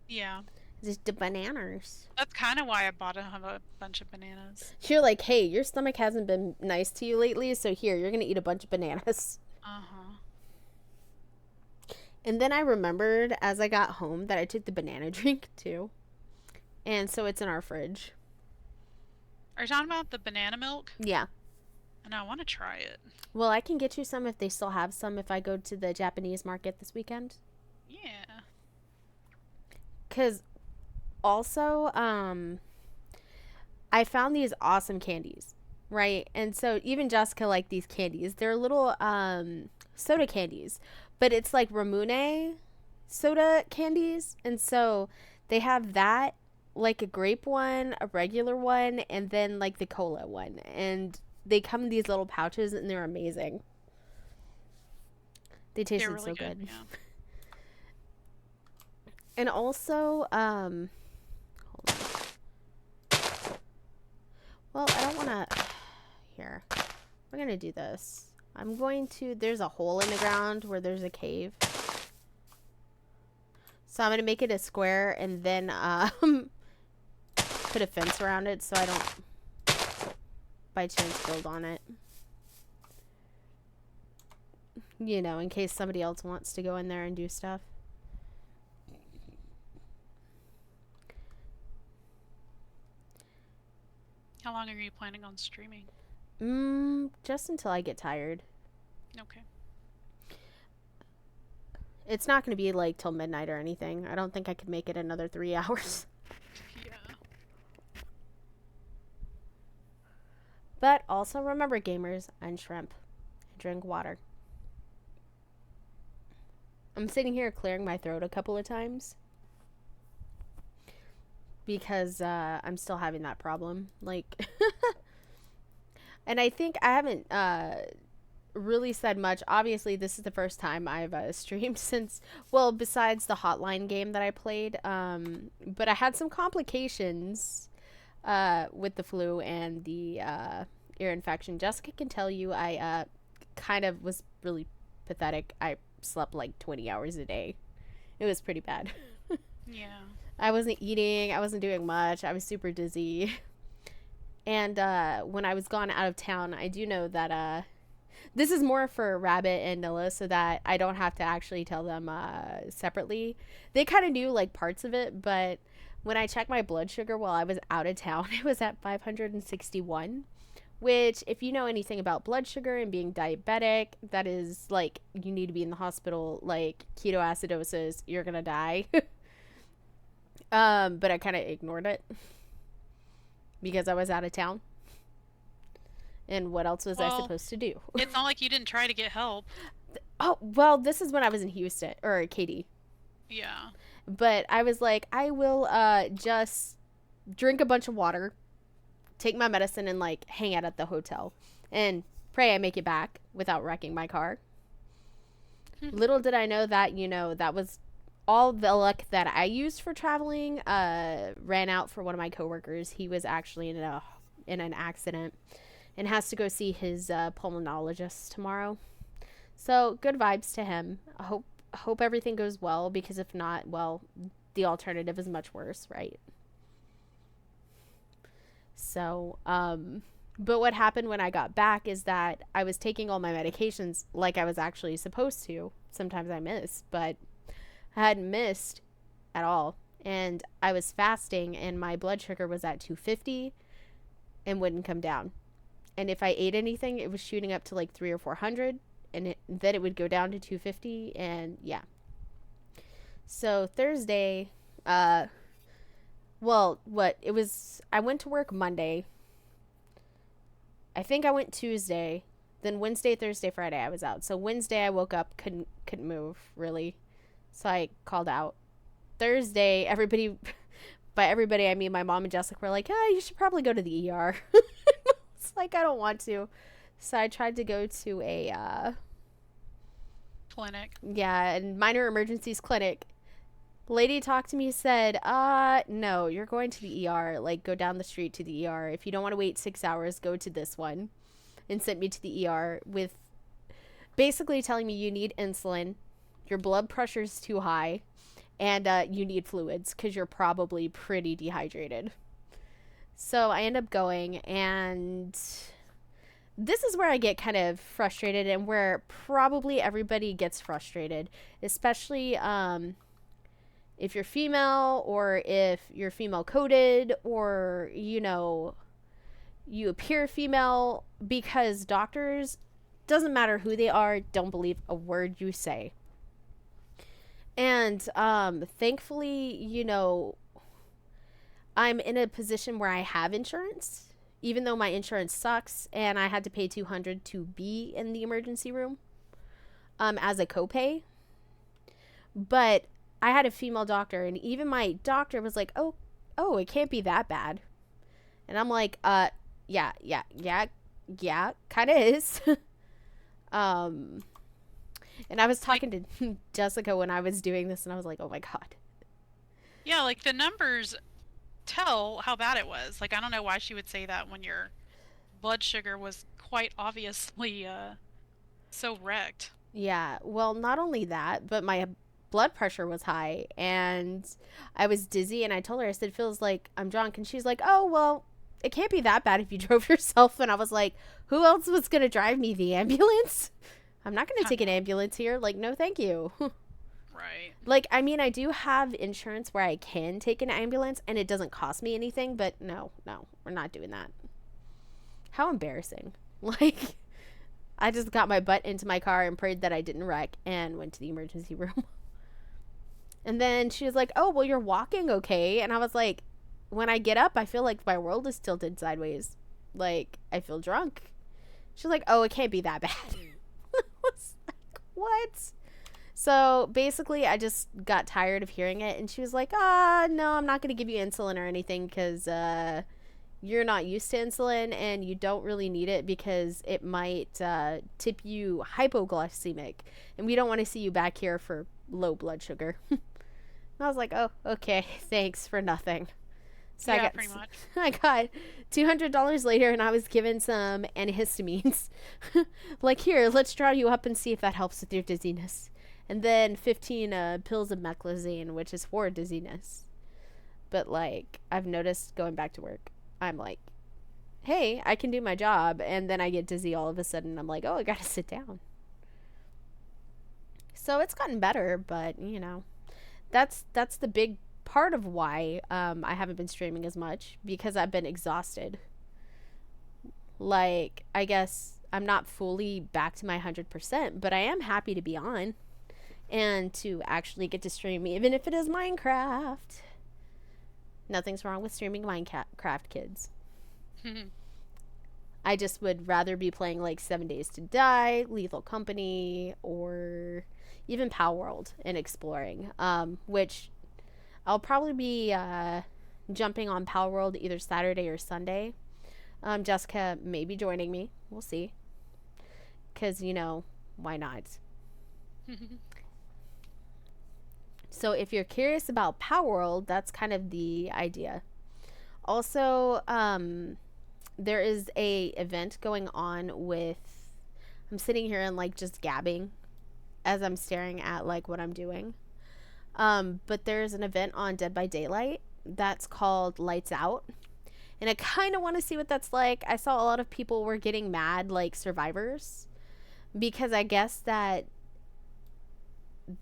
Yeah. Just the bananas. That's kind of why I bought a bunch of bananas. You're like, hey, your stomach hasn't been nice to you lately, so here, you're going to eat a bunch of bananas. Uh-huh. And then I remembered as I got home that I took the banana drink too. And so it's in our fridge. Are you talking about the banana milk? Yeah. And I want to try it. Well, I can get you some if they still have some if I go to the Japanese market this weekend. Yeah. Because also, I found these awesome candies, right? And so even Jessica liked these candies. They're little soda candies, but it's like Ramune soda candies. And so they have that, like a grape one, a regular one, and then like the cola one. And they come in these little pouches and they're amazing. They tasted They're really so good. Yeah. And also, hold on. Well, I don't want to, here, we're going to do this. I'm going to, there's a hole in the ground where there's a cave. So I'm going to make it a square and then, put a fence around it so I don't, by chance, build on it. You know, in case somebody else wants to go in there and do stuff. How long are you planning on streaming? Just until I get tired. Okay. It's not going to be like till midnight or anything. I don't think I could make it another 3 hours. Yeah. But also remember, gamers, and shrimp. Drink water. I'm sitting here clearing my throat a couple of times. Because I'm still having that problem. Like, and I think I haven't really said much. Obviously, this is the first time I've streamed since, well, besides the hotline game that I played. But I had some complications with the flu and the ear infection. Jessica can tell you I kind of was really pathetic. I slept like 20 hours a day. It was pretty bad. Yeah. I wasn't eating. I wasn't doing much. I was super dizzy. And when I was gone out of town, I do know that this is more for Rabbit and Nilla so that I don't have to actually tell them separately. They kind of knew like parts of it, but when I checked my blood sugar while I was out of town, it was at 561, which if you know anything about blood sugar and being diabetic, that is like you need to be in the hospital, like ketoacidosis, you're going to die. But I kind of ignored it because I was out of town. And what else was I supposed to do? It's not like you didn't try to get help. Oh, well, this is when I was in Houston, or Katy. Yeah. But I was like, I will just drink a bunch of water, take my medicine, and like hang out at the hotel. And pray I make it back without wrecking my car. Little did I know that, you know, that was all the luck that I used for traveling ran out for one of my coworkers. He was actually in an accident and has to go see his pulmonologist tomorrow. So good vibes to him. I hope everything goes well, because if not, well, the alternative is much worse, right? So, but what happened when I got back is that I was taking all my medications like I was actually supposed to. Sometimes I missed, but I hadn't missed at all. And I was fasting and my blood sugar was at 250 and wouldn't come down. And if I ate anything, it was shooting up to like 300 or 400, and then it would go down to 250, and yeah. So Thursday, I went to work Monday. I think I went Tuesday, then Wednesday, Thursday, Friday I was out. So Wednesday I woke up, couldn't move really. So I called out. Thursday, by everybody I mean my mom and Jessica were like, you should probably go to the ER. It's like, I don't want to. So I tried to go to a clinic. Yeah, a minor emergencies clinic. Lady talked to me, said, no, you're going to the ER. Like, go down the street to the ER. If you don't want to wait 6 hours, go to this one. And sent me to the ER with basically telling me you need insulin, your blood pressure's too high, and you need fluids because you're probably pretty dehydrated. So I end up going, and this is where I get kind of frustrated, and where probably everybody gets frustrated, especially if you're female, or if you're female coded, or, you know, you appear female, because doctors, doesn't matter who they are, don't believe a word you say. And thankfully, you know, I'm in a position where I have insurance, even though my insurance sucks, and I had to pay $200 to be in the emergency room as a copay. But I had a female doctor, and even my doctor was like, oh, it can't be that bad. And I'm like, yeah, kind of is. And I was talking to Jessica when I was doing this, and I was like, oh my God. Yeah, like the numbers tell how bad it was. Like, I don't know why she would say that when your blood sugar was quite obviously so wrecked. Yeah, well, not only that, but my blood pressure was high, and I was dizzy, and I told her, I said, feels like I'm drunk, and she's like, oh, well, it can't be that bad if you drove yourself. And I was like, who else was going to drive me? The ambulance? I'm not going to take an ambulance here. Like, no, thank you. Right. Like, I mean, I do have insurance where I can take an ambulance and it doesn't cost me anything, but no, we're not doing that. How embarrassing. Like, I just got my butt into my car and prayed that I didn't wreck and went to the emergency room. And then she was like, oh, well, you're walking okay. And I was like, when I get up, I feel like my world is tilted sideways. Like, I feel drunk. She's like, oh, it can't be that bad. I was like, what? So basically, I just got tired of hearing it. And she was like, no, I'm not going to give you insulin or anything because you're not used to insulin and you don't really need it because it might tip you hypoglycemic. And we don't want to see you back here for low blood sugar. And I was like, oh, okay, thanks for nothing. So Yeah, pretty much. I got $200 later, and I was given some antihistamines. Like, here, let's draw you up and see if that helps with your dizziness. And then 15 pills of meclizine, which is for dizziness. But, like, I've noticed going back to work, I'm like, hey, I can do my job. And then I get dizzy all of a sudden. I'm like, oh, I gotta sit down. So it's gotten better, but, you know, that's the big part of why I haven't been streaming as much, because I've been exhausted. Like, I guess I'm not fully back to my 100%, but I am happy to be on and to actually get to stream, even if it is Minecraft. Nothing's wrong with streaming Minecraft, kids. I just would rather be playing like 7 Days to Die, Lethal Company, or even Power World and exploring, which I'll probably be jumping on Power World either Saturday or Sunday. Jessica may be joining me. We'll see. Because, you know, why not? So if you're curious about Power World, that's kind of the idea. Also, there is a event going on with... I'm sitting here and, like, just gabbing as I'm staring at, like, what I'm doing. But there's an event on Dead by Daylight that's called Lights Out. And I kind of want to see what that's like. I saw a lot of people were getting mad, like survivors, because I guess that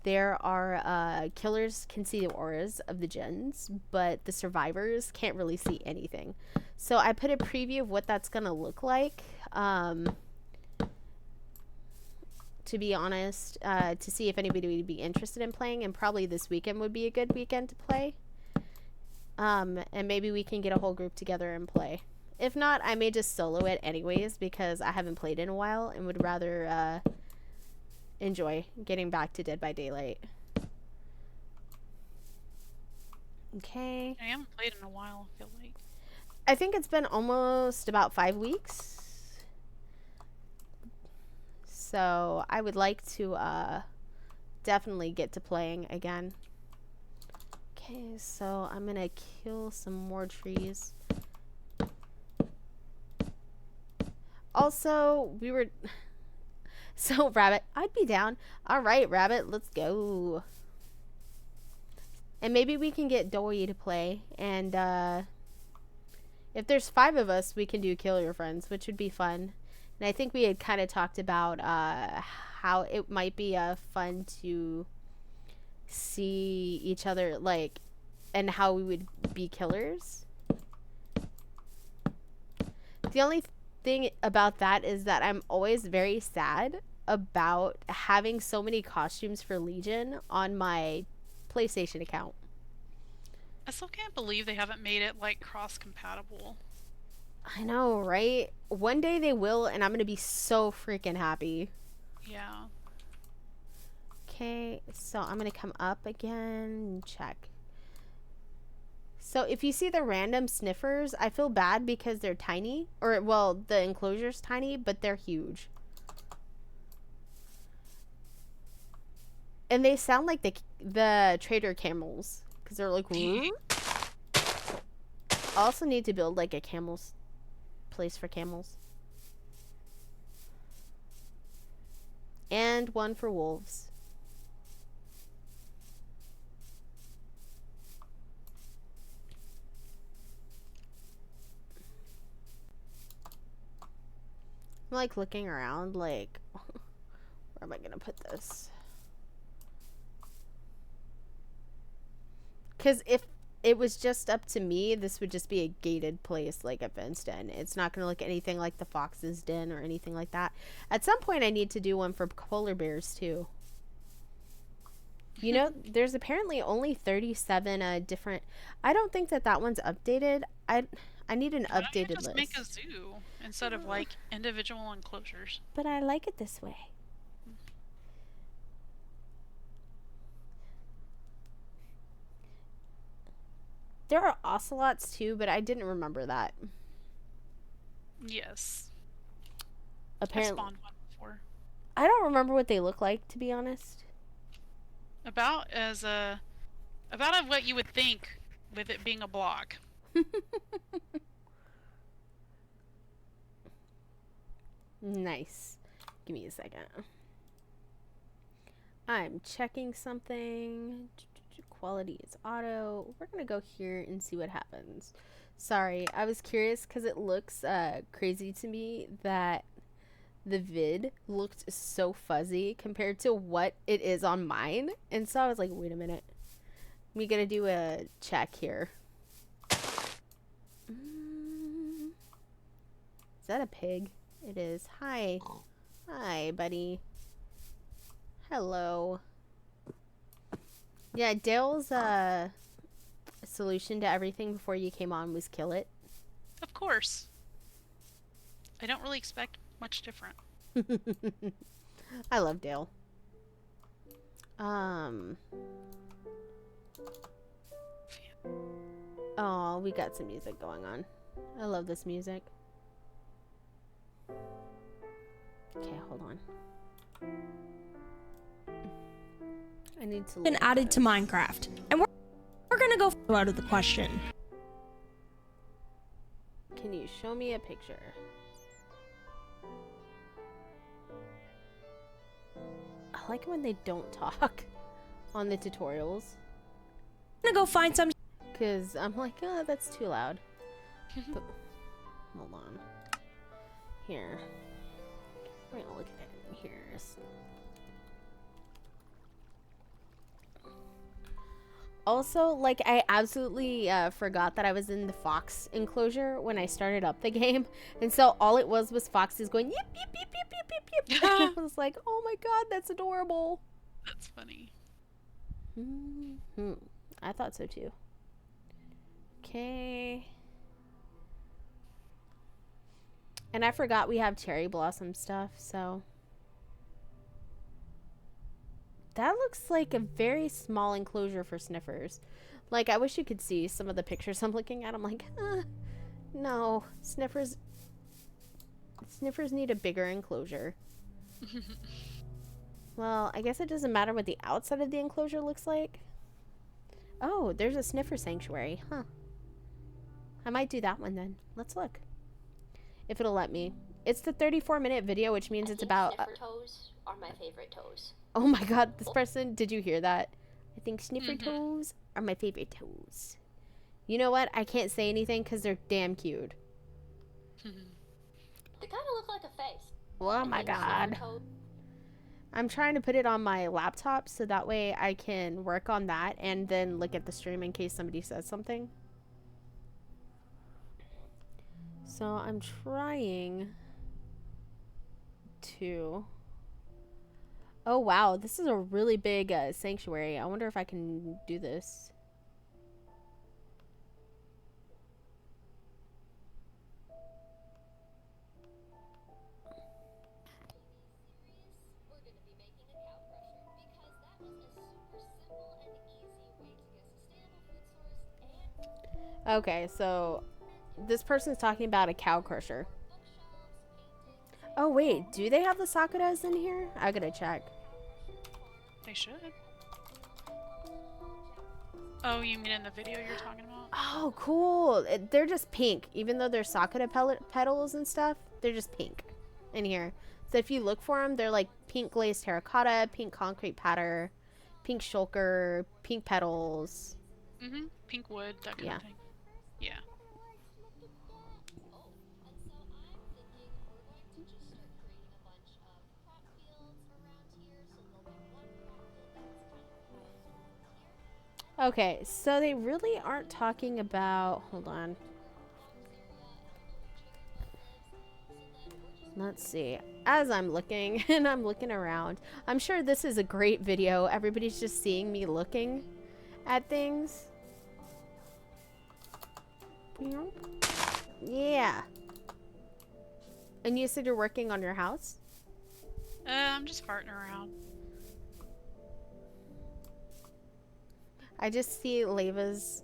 there are killers can see the auras of the gens, but the survivors can't really see anything. So I put a preview of what that's going to look like. To be honest, to see if anybody would be interested in playing, and probably this weekend would be a good weekend to play. And maybe we can get a whole group together and play. If not, I may just solo it anyways, because I haven't played in a while and would rather enjoy getting back to Dead by Daylight. Okay. I haven't played in a while, I feel like. I think it's been almost about 5 weeks. So I would like to definitely get to playing again. Okay, so I'm gonna kill some more trees. Also, we were... So, Rabbit, I'd be down. Alright, Rabbit, let's go. And maybe we can get Doi to play. And, if there's 5 of us, we can do Kill Your Friends, which would be fun. And I think we had kind of talked about how it might be fun to see each other, like, and how we would be killers. The only thing about that is that I'm always very sad about having so many costumes for Legion on my PlayStation account. I still can't believe they haven't made it, like, cross-compatible. I know, right? One day they will, and I'm gonna be so freaking happy. Yeah. Okay, so I'm gonna come up again and check. So if you see the random sniffers, I feel bad because they're tiny. Or, well, the enclosure's tiny, but they're huge. And they sound like the trader camels. Because they're like, woo. I also need to build, like, a camel's place for camels. And one for wolves. I'm like looking around like where am I gonna put this? Because if it was just up to me, this would just be a gated place, like a fenced in. It's not going to look anything like the Fox's Den or anything like that. At some point, I need to do one for polar bears, too. You know, there's apparently only 37 different... I don't think that one's updated. I need an updated just list. Make a zoo instead of, like, individual enclosures. But I like it this way. There are ocelots too, but I didn't remember that. Yes. Apparently, I spawned one before. I don't remember what they look like, to be honest. About of what you would think with it being a block. Nice. Give me a second. I'm checking something. Quality is auto. We're gonna go here and see what happens. Sorry, I was curious because it looks crazy to me that the vid looked so fuzzy compared to what it is on mine. And so I was like, wait a minute. We gotta do a check here. Is that a pig? It is. Hi. Hi, buddy. Hello. Yeah, Dale's solution to everything before you came on was kill it. Of course. I don't really expect much different. I love Dale. Oh, we got some music going on. I love this music. Okay, hold on. I need to been added to Minecraft, and we're gonna go out of the question. Can you show me a picture? I like it when they don't talk on the tutorials. I'm gonna go find some. Because I'm like, oh, that's too loud. But, hold on. Here. We're gonna look at it here. Also, like, I absolutely forgot that I was in the fox enclosure when I started up the game. And so all it was foxes going, yip, yip, yip, yip, yip, yip, yip. And I was like, oh my god, that's adorable. That's funny. I thought so too. Okay. And I forgot we have cherry blossom stuff, so. That looks like a very small enclosure for sniffers. Like, I wish you could see some of the pictures I'm looking at. I'm like, no. Sniffers need a bigger enclosure. Well, I guess it doesn't matter what the outside of the enclosure looks like. Oh, there's a sniffer sanctuary. Huh. I might do that one then. Let's look. If it'll let me. It's the 34-minute video, which means it's about... sniffer toes are my favorite toes. Oh my god, this person, did you hear that? I think sniffer toes are my favorite toes. You know what? I can't say anything because they're damn cute. They kind of look like a face. Oh my god. I'm trying to put it on my laptop so that way I can work on that and then look at the stream in case somebody says something. So I'm trying to... Oh wow, this is a really big sanctuary. I wonder if I can do this. Okay, so this person's talking about a cow crusher. Oh wait, do they have the Sakuras in here? I gotta check. They should. Oh, you mean in the video you're talking about? Oh, cool. They're just pink. Even though they're Sakura petals and stuff, they're just pink in here. So if you look for them, they're like pink glazed terracotta, pink concrete pattern, pink shulker, pink petals. Pink wood, that kind of thing. Yeah. Okay, so they really aren't talking about... Hold on. Let's see. As I'm looking, and I'm looking around, I'm sure this is a great video. Everybody's just seeing me looking at things. Yeah. And you said you're working on your house? I'm just farting around. I just see Leva's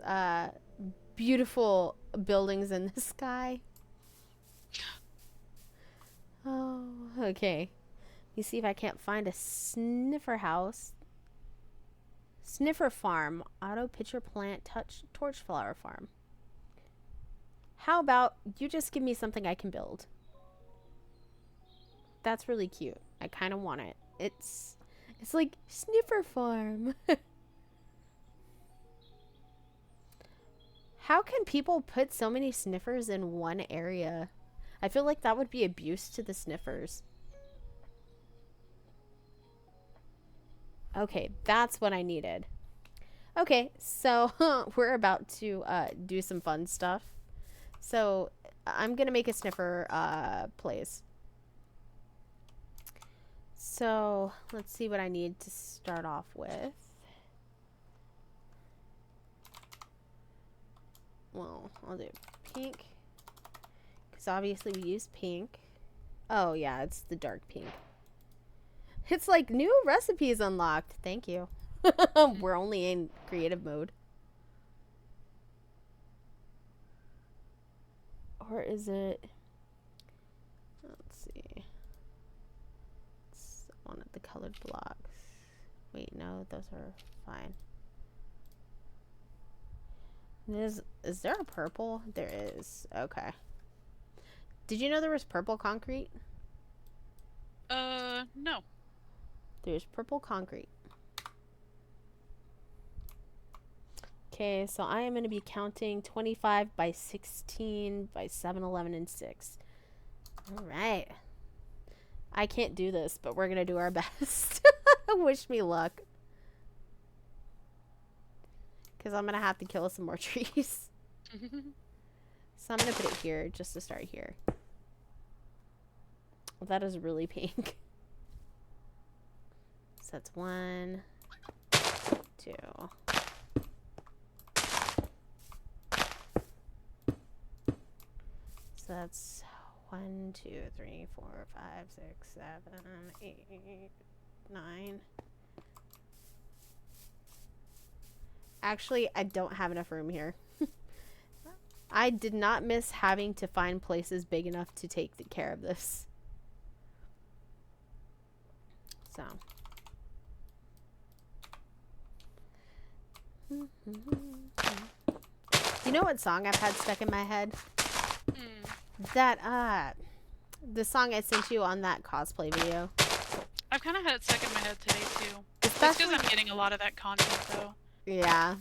beautiful buildings in the sky. Oh, okay. Let me see if I can't find a sniffer house. Sniffer farm. Auto pitcher plant torch flower farm. How about you just give me something I can build? That's really cute. I kind of want it. It's like Sniffer Farm. How can people put so many sniffers in one area? I feel like that would be abuse to the sniffers. Okay, that's what I needed. Okay, so we're about to do some fun stuff. So I'm gonna make a sniffer place. So let's see what I need to start off with. Well, I'll do pink. Because obviously we use pink. Oh, yeah, it's the dark pink. It's like new recipes unlocked. Thank you. We're only in creative mode. Or is it... Let's see. It's one of the colored blocks. Wait, no, those are fine. Is there a purple? There is. Okay. Did you know there was purple concrete? No. There's purple concrete. Okay, so I am going to be counting 25 by 16 by 7, 11, and 6. All right. I can't do this, but we're going to do our best. Wish me luck. Because I'm going to have to kill some more trees. So I'm going to put it here just to start here. That is really pink. So that's 1, 2. So that's 1, 2, 3, 4, 5, 6, 7, 8, 9. Actually, I don't have enough room here. I did not miss having to find places big enough to take care of this. So. You know what song I've had stuck in my head? That, the song I sent you on that cosplay video. I've kind of had it stuck in my head today, too. Especially It's because I'm getting a lot of that content, though. Yeah.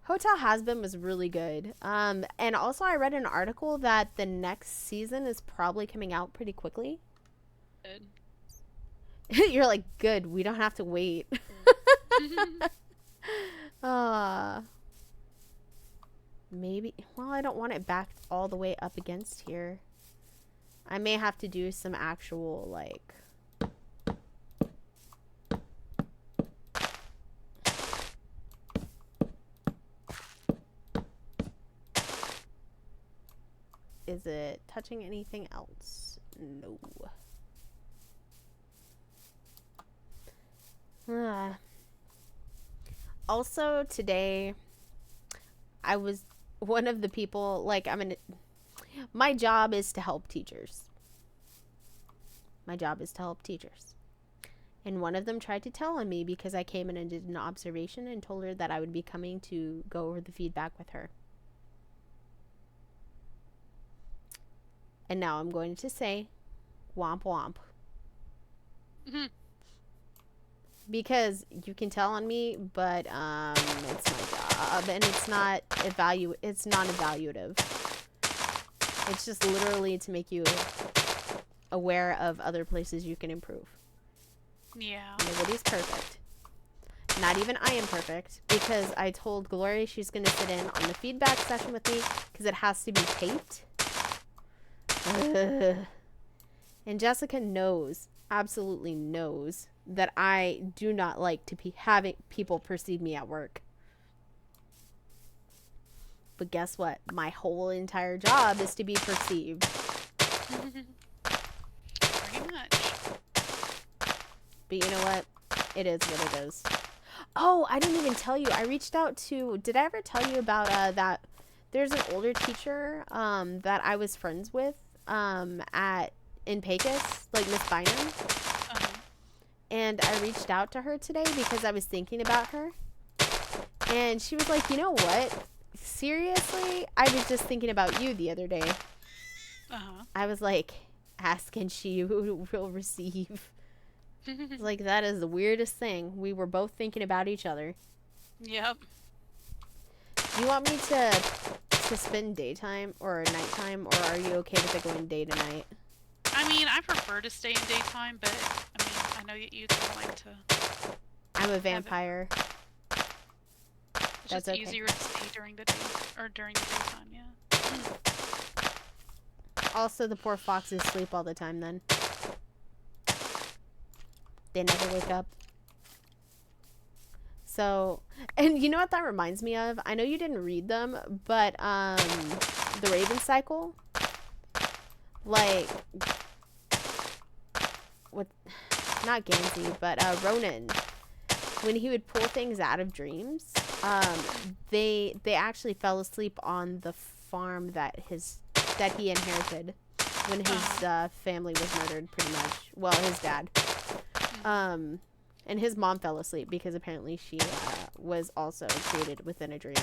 Hotel Has-Been was really good. And also I read an article that the next season is probably coming out pretty quickly. Good. You're like, good, we don't have to wait. Maybe, well, I don't want it backed all the way up against here. I may have to do some actual, like... Is it touching anything else? No. Also, today, I was one of the people, like, my job is to help teachers. My job is to help teachers. And one of them tried to tell on me because I came in and did an observation and told her that I would be coming to go over the feedback with her. And now I'm going to say, womp womp. Because you can tell on me, but it's my job, and it's not evaluative. It's just literally to make you aware of other places you can improve. Yeah. Nobody's perfect. Not even I am perfect, because I told Gloria she's going to sit in on the feedback session with me because it has to be taped. And Jessica knows, absolutely knows, that I do not like to be having people perceive me at work. But guess what? My whole entire job is to be perceived. Pretty much. But you know what? It is what it is. Oh, I didn't even tell you. I reached out to... Did I ever tell you about that... There's an older teacher that I was friends with in Pecos, like Miss Bynum. And I reached out to her today because I was thinking about her. And she was like, you know what? seriously, I was just thinking about you the other day. Uh-huh. I was like, ask and she will receive. It's like, that is the weirdest thing. We were both thinking about each other. Yep. You want me to spend daytime or nighttime, or are you okay with it going day to night? I mean, I prefer to stay in daytime, but I mean, I know you kind of like to. I'm a vampire. It's That's just okay. easier to stay during the day or during the daytime. Yeah. Also, the poor foxes sleep all the time then. They never wake up. So, and you know what that reminds me of? I know you didn't read them, but the Raven Cycle, like, what, not Gansey, but Ronan, when he would pull things out of dreams, they actually fell asleep on the farm that he inherited when his family was murdered, pretty much. Well, his dad. And his mom fell asleep because apparently she was also created within a dream.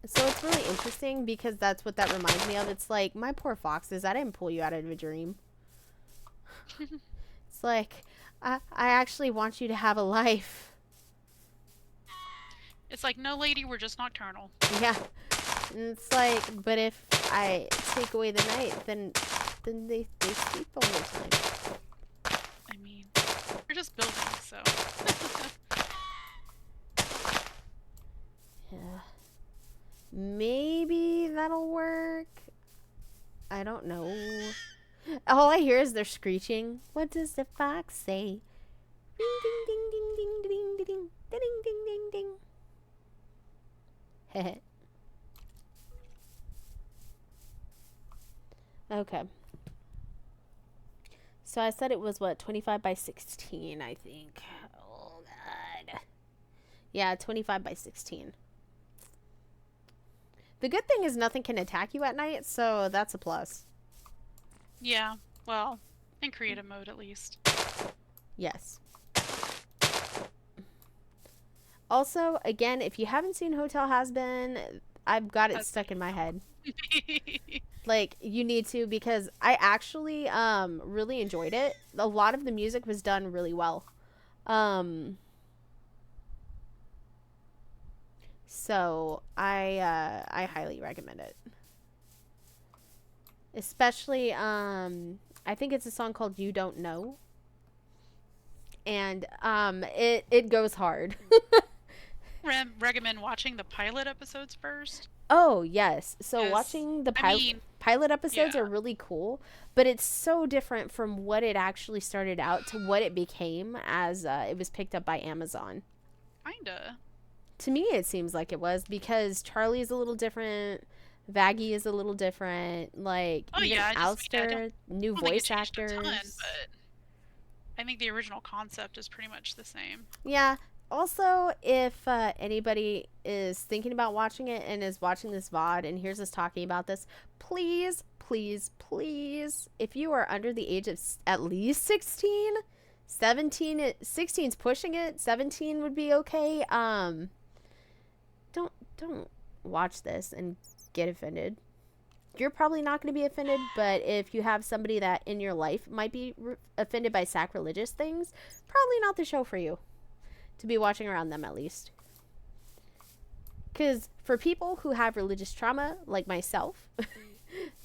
So it's really interesting because that's what that reminds me of. It's like, my poor foxes, I didn't pull you out of a dream. It's like, I actually want you to have a life. It's like, no, lady, we're just nocturnal. Yeah. And it's like, but if I take away the night, then they sleep all the time. I mean, we're just building, so. Yeah. Maybe that'll work. I don't know. All I hear is they're screeching. What does the fox say? Ding ding ding ding ding ding ding ding ding ding ding ding. Heh. Okay. So I said it was what, 25 by 16, I think. Oh god. Yeah, 25 by 16. The good thing is nothing can attack you at night, so that's a plus. Yeah, well, in creative mode at least. Yes. Also, again, if you haven't seen Hotel Has Been, I've got it stuck in my head. Like, you need to, because I actually really enjoyed it. A lot of the music was done really well. So I highly recommend it. Especially I think it's a song called You Don't Know. And it goes hard. Recommend watching the pilot episodes first. Oh, yes. So Yes. watching the I mean, pilot episodes yeah. are really cool, but it's so different from what it actually started out to what it became as it was picked up by Amazon. Kinda. To me, it seems like it was, because Charlie is a little different, Vaggie is a little different, like, Oh, even yeah, I Alistair, new I don't think it voice changed a actors. ton, but I think the original concept is pretty much the same. Yeah. Also, if anybody is thinking about watching it and is watching this VOD and hears us talking about this, please, please, please, if you are under the age of at least 16, 17, 16's pushing it, 17 would be okay. Don't watch this and get offended. You're probably not going to be offended, but if you have somebody that in your life might be offended by sacrilegious things, probably not the show for you. To be watching around them, at least. Because for people who have religious trauma, like myself,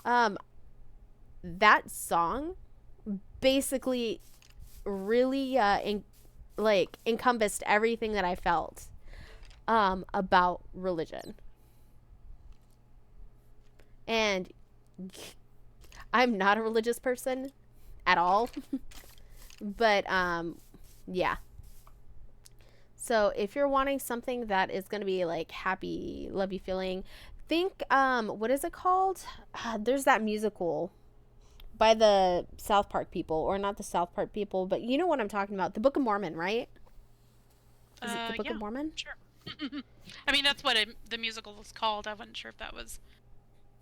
that song basically really encompassed everything that I felt about religion. And I'm not a religious person at all. But yeah. So if you're wanting something that is going to be like happy, lovey feeling, think, what is it called? There's that musical by the South Park people, or not the South Park people, but you know what I'm talking about. The Book of Mormon, right? Is it the Book of Mormon? Sure. I mean, that's what the musical was called. I wasn't sure if that was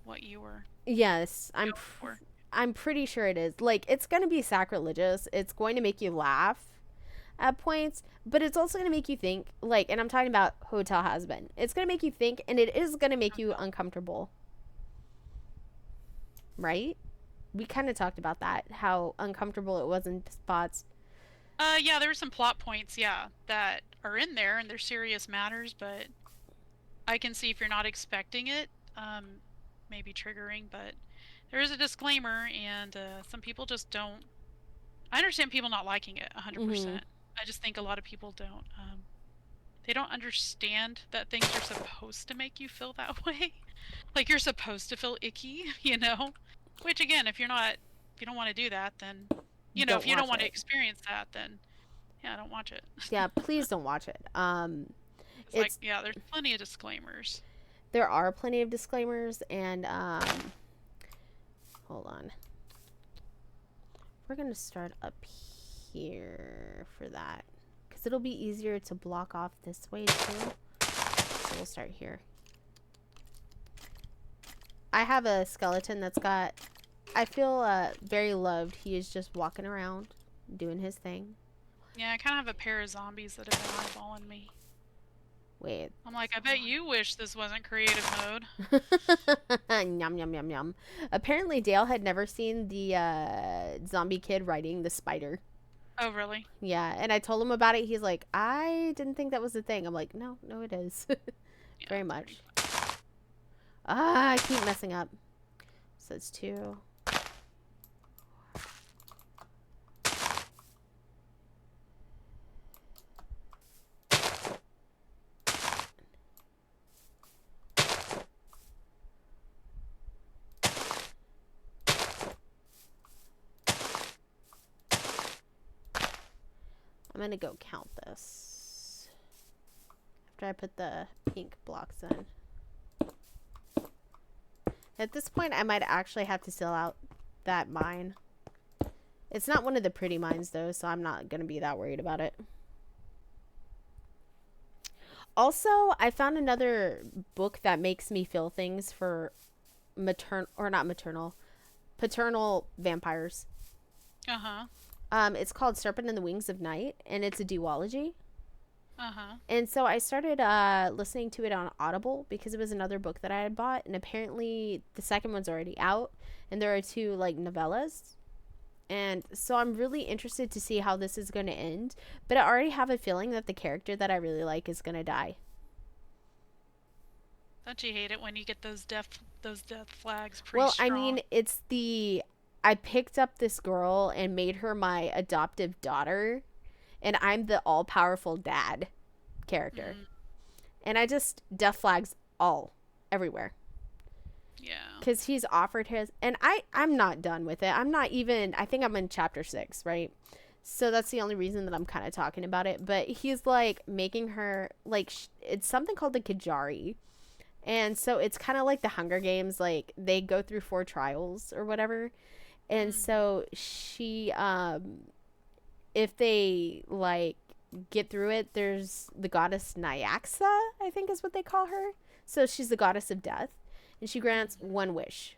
what you were. Yes, going for. I'm pretty sure it is. Like, it's going to be sacrilegious. It's going to make you laugh. at points, but it's also going to make you think, like, and I'm talking about Hotel Has-Been. It's going to make you think, and it is going to make you uncomfortable. Right? We kind of talked about that, how uncomfortable it was in spots. Yeah, there were some plot points, that are in there, and they're serious matters, but I can see if you're not expecting it, maybe triggering, but there is a disclaimer, and some people just don't. I understand people not liking it 100%. I just think a lot of people don't. They don't understand that things are supposed to make you feel that way. Like you're supposed to feel icky, you know? Which again, if you don't want to do that, then if you don't want to experience that, then yeah, don't watch it. Yeah, please don't watch it. It's like, there's plenty of disclaimers. There are plenty of disclaimers, and hold on. We're gonna start up here for that, because it'll be easier to block off this way too. So we'll start here. I have a skeleton that's got, I feel very loved. He is just walking around, doing his thing. Yeah, I kind of have a pair of zombies that have been eyeballing me. Wait. I'm like, I bet you wish this wasn't creative mode. Yum, yum, yum, yum. Apparently, Dale had never seen the zombie kid riding the spider. Oh, really? Yeah, and I told him about it. He's like, I didn't think that was a thing. I'm like, no, it is. Very much. I keep messing up. So it's 2. I'm gonna go count this after I put the pink blocks in. At this point, I might actually have to seal out that mine. It's not one of the pretty mines, though, so I'm not gonna be that worried about it. Also, I found another book that makes me feel things for paternal vampires. Uh-huh. It's called Serpent in the Wings of Night, and it's a duology. Uh-huh. And so I started listening to it on Audible because it was another book that I had bought, and apparently the second one's already out, and there are 2 like novellas. And so I'm really interested to see how this is going to end, but I already have a feeling that the character that I really like is going to die. Don't you hate it when you get those death flags pretty Well, strong? I mean, I picked up this girl and made her my adoptive daughter, and I'm the all-powerful dad character. And I just death flags everywhere. Yeah. Because he's offered his, and I'm not done with it. I think I'm in chapter 6, right? So that's the only reason that I'm kind of talking about it. But he's like making her, like, it's something called the Kajari. And so it's kind of like the Hunger Games, like they go through 4 trials or whatever. And so she, if they like get through it, there's the goddess Nyaxa, I think is what they call her. So she's the goddess of death, and she grants 1 wish.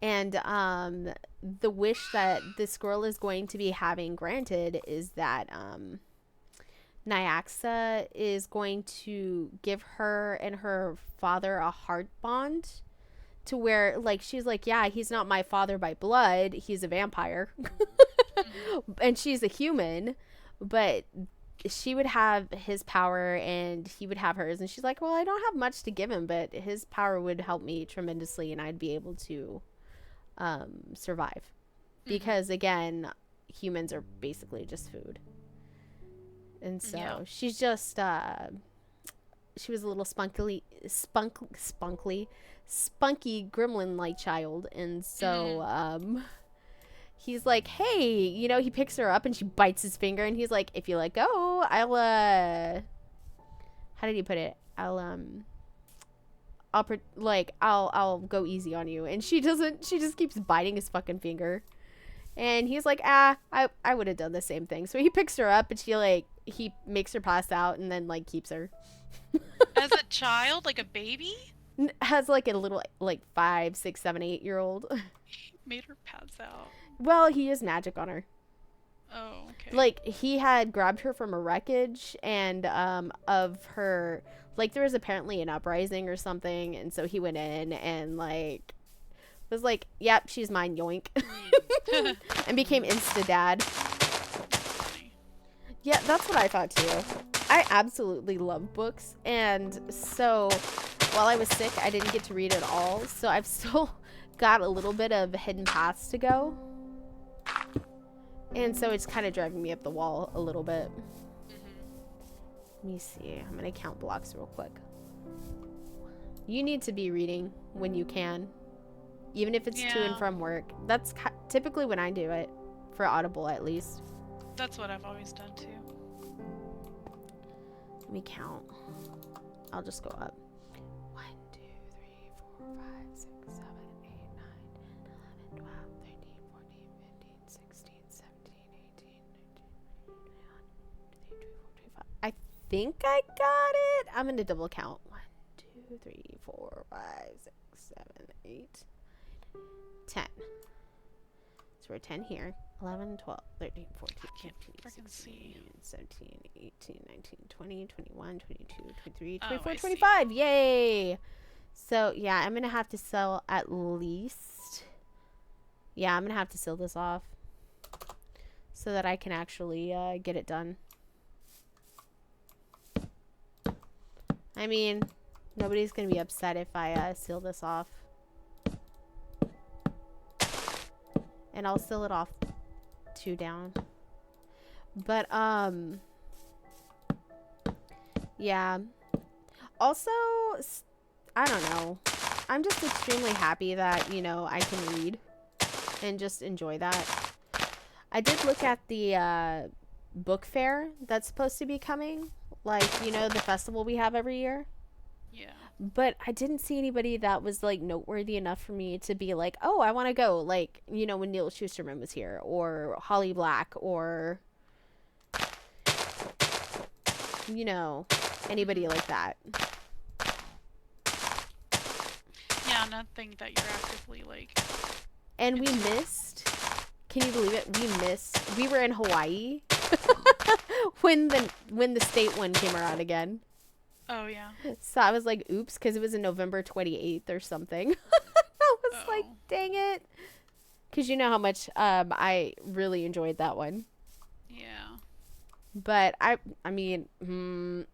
And the wish that this girl is going to be having granted is that Nyaxa is going to give her and her father a heart bond, to where, like, she's like, yeah, he's not my father by blood, he's a vampire. And she's a human, but she would have his power and he would have hers. And she's like, well, I don't have much to give him, but his power would help me tremendously, and I'd be able to survive. Because, again, humans are basically just food. And so she's just, she was a little spunky gremlin-like child. And so, he's like, hey, he picks her up and she bites his finger, and he's like, if you let go, I'll, how did he put it? I'll go easy on you. And she just keeps biting his fucking finger. And he's like, I would have done the same thing. So he picks her up and he makes her pass out and then, like, keeps her. As a child, like a baby? Has, like, a little, like, 5, 6, 7, 8-year-old. Made her pass out. Well, he used magic on her. Oh, okay. Okay. Like, he had grabbed her from a wreckage and of her, like, there was apparently an uprising or something, and so he went in and, like, was like, yep, she's mine, yoink. And became insta-dad. Funny. Yeah, that's what I thought too. I absolutely love books, and so while I was sick, I didn't get to read it all, so I've still got a little bit of hidden paths to go. And so it's kind of driving me up the wall a little bit. Let me see. I'm going to count blocks real quick. You need to be reading when you can, even if it's to and Yeah. from work. That's typically when I do it, for Audible at least. That's what I've always done too. Let me count. I'll just go up. 1, 2, 3, 4, 5, 6, 7, 8, 9, 10, 11, 12, 13, 14, 15, 16, 17, 18, 19, 20, 21, 22, 23, 24, 25. I think I got it. I'm going to double count. 1, 2, 3, 4, 5, 6, 7, 8, 10. So we're 10 here. 11, 12, 13, 14, Can't 15, frickin' 16, see. 17, 18, 19, 20, 21, 22, 23, Oh, 24, I see. 25. Yay! So, yeah, I'm going to have to sell at least... Yeah, I'm going to have to sell this off so that I can actually get it done. I mean, nobody's going to be upset if I seal this off. And I'll seal it off 2 down. But, yeah. Also, I don't know. I'm just extremely happy that, you know, I can read and just enjoy that. I did look at the book fair that's supposed to be coming. Like, you know, the festival we have every year. Yeah. But I didn't see anybody that was, like, noteworthy enough for me to be like, oh, I want to go. Like, you know, when Neil Schusterman was here. Or Holly Black. Or, you know, anybody like that. Yeah, nothing that you're actively like. And we missed. Can you believe it? We were in Hawaii when the state one came around again. Oh yeah. So I was like, oops, because it was in November 28th or something. I was like, Oh. dang it. Because you know how much I really enjoyed that one. Yeah. But I mean, Who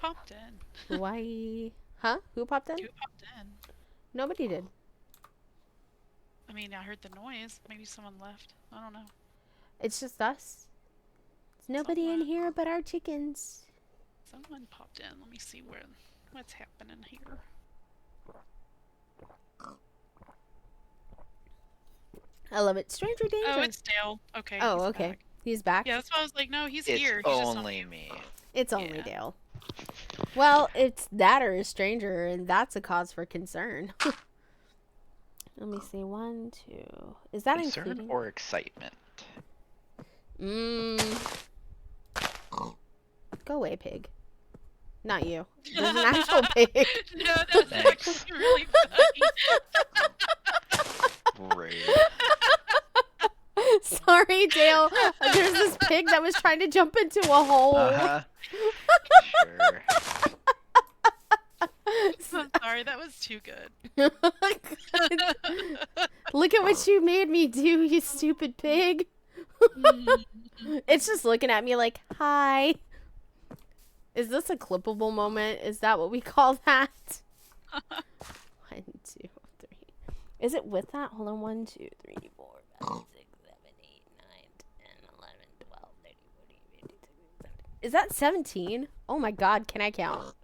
popped in? Hawaii. Huh? Who popped in? Who popped in? Nobody did. I mean, I heard the noise. Maybe someone left. I don't know. It's just us. There's nobody in Someone- here but our chickens. Someone popped in. Let me see what's happening here. I love it. Stranger danger. Oh, it's Dale. Okay. Oh, he's okay. back. He's back. Yeah, that's why I was like, no, he's It's here. He's just not only here. me. It's only Yeah. Dale. Well, it's that or a stranger, and that's a cause for concern. Let me see. 1, 2. Is that Concern including? or excitement? Go away, pig. Not you. There's an actual pig. No, that's Thanks. actually really funny. Rude. Sorry, Dale. There's this pig that was trying to jump into a hole. Uh-huh. Sure. I'm sorry, that was too good. Look at what you made me do, you stupid pig. It's just looking at me like, hi. Is this a clippable moment? Is that what we call that? 1, 2, 3. Is it with that? Hold on. 1, 2, 3, 4, 5, 6, 7, 8, 9, 10, 11, 12, 13, 14, 15, 16, 17. Is that 17? Oh my god, can I count?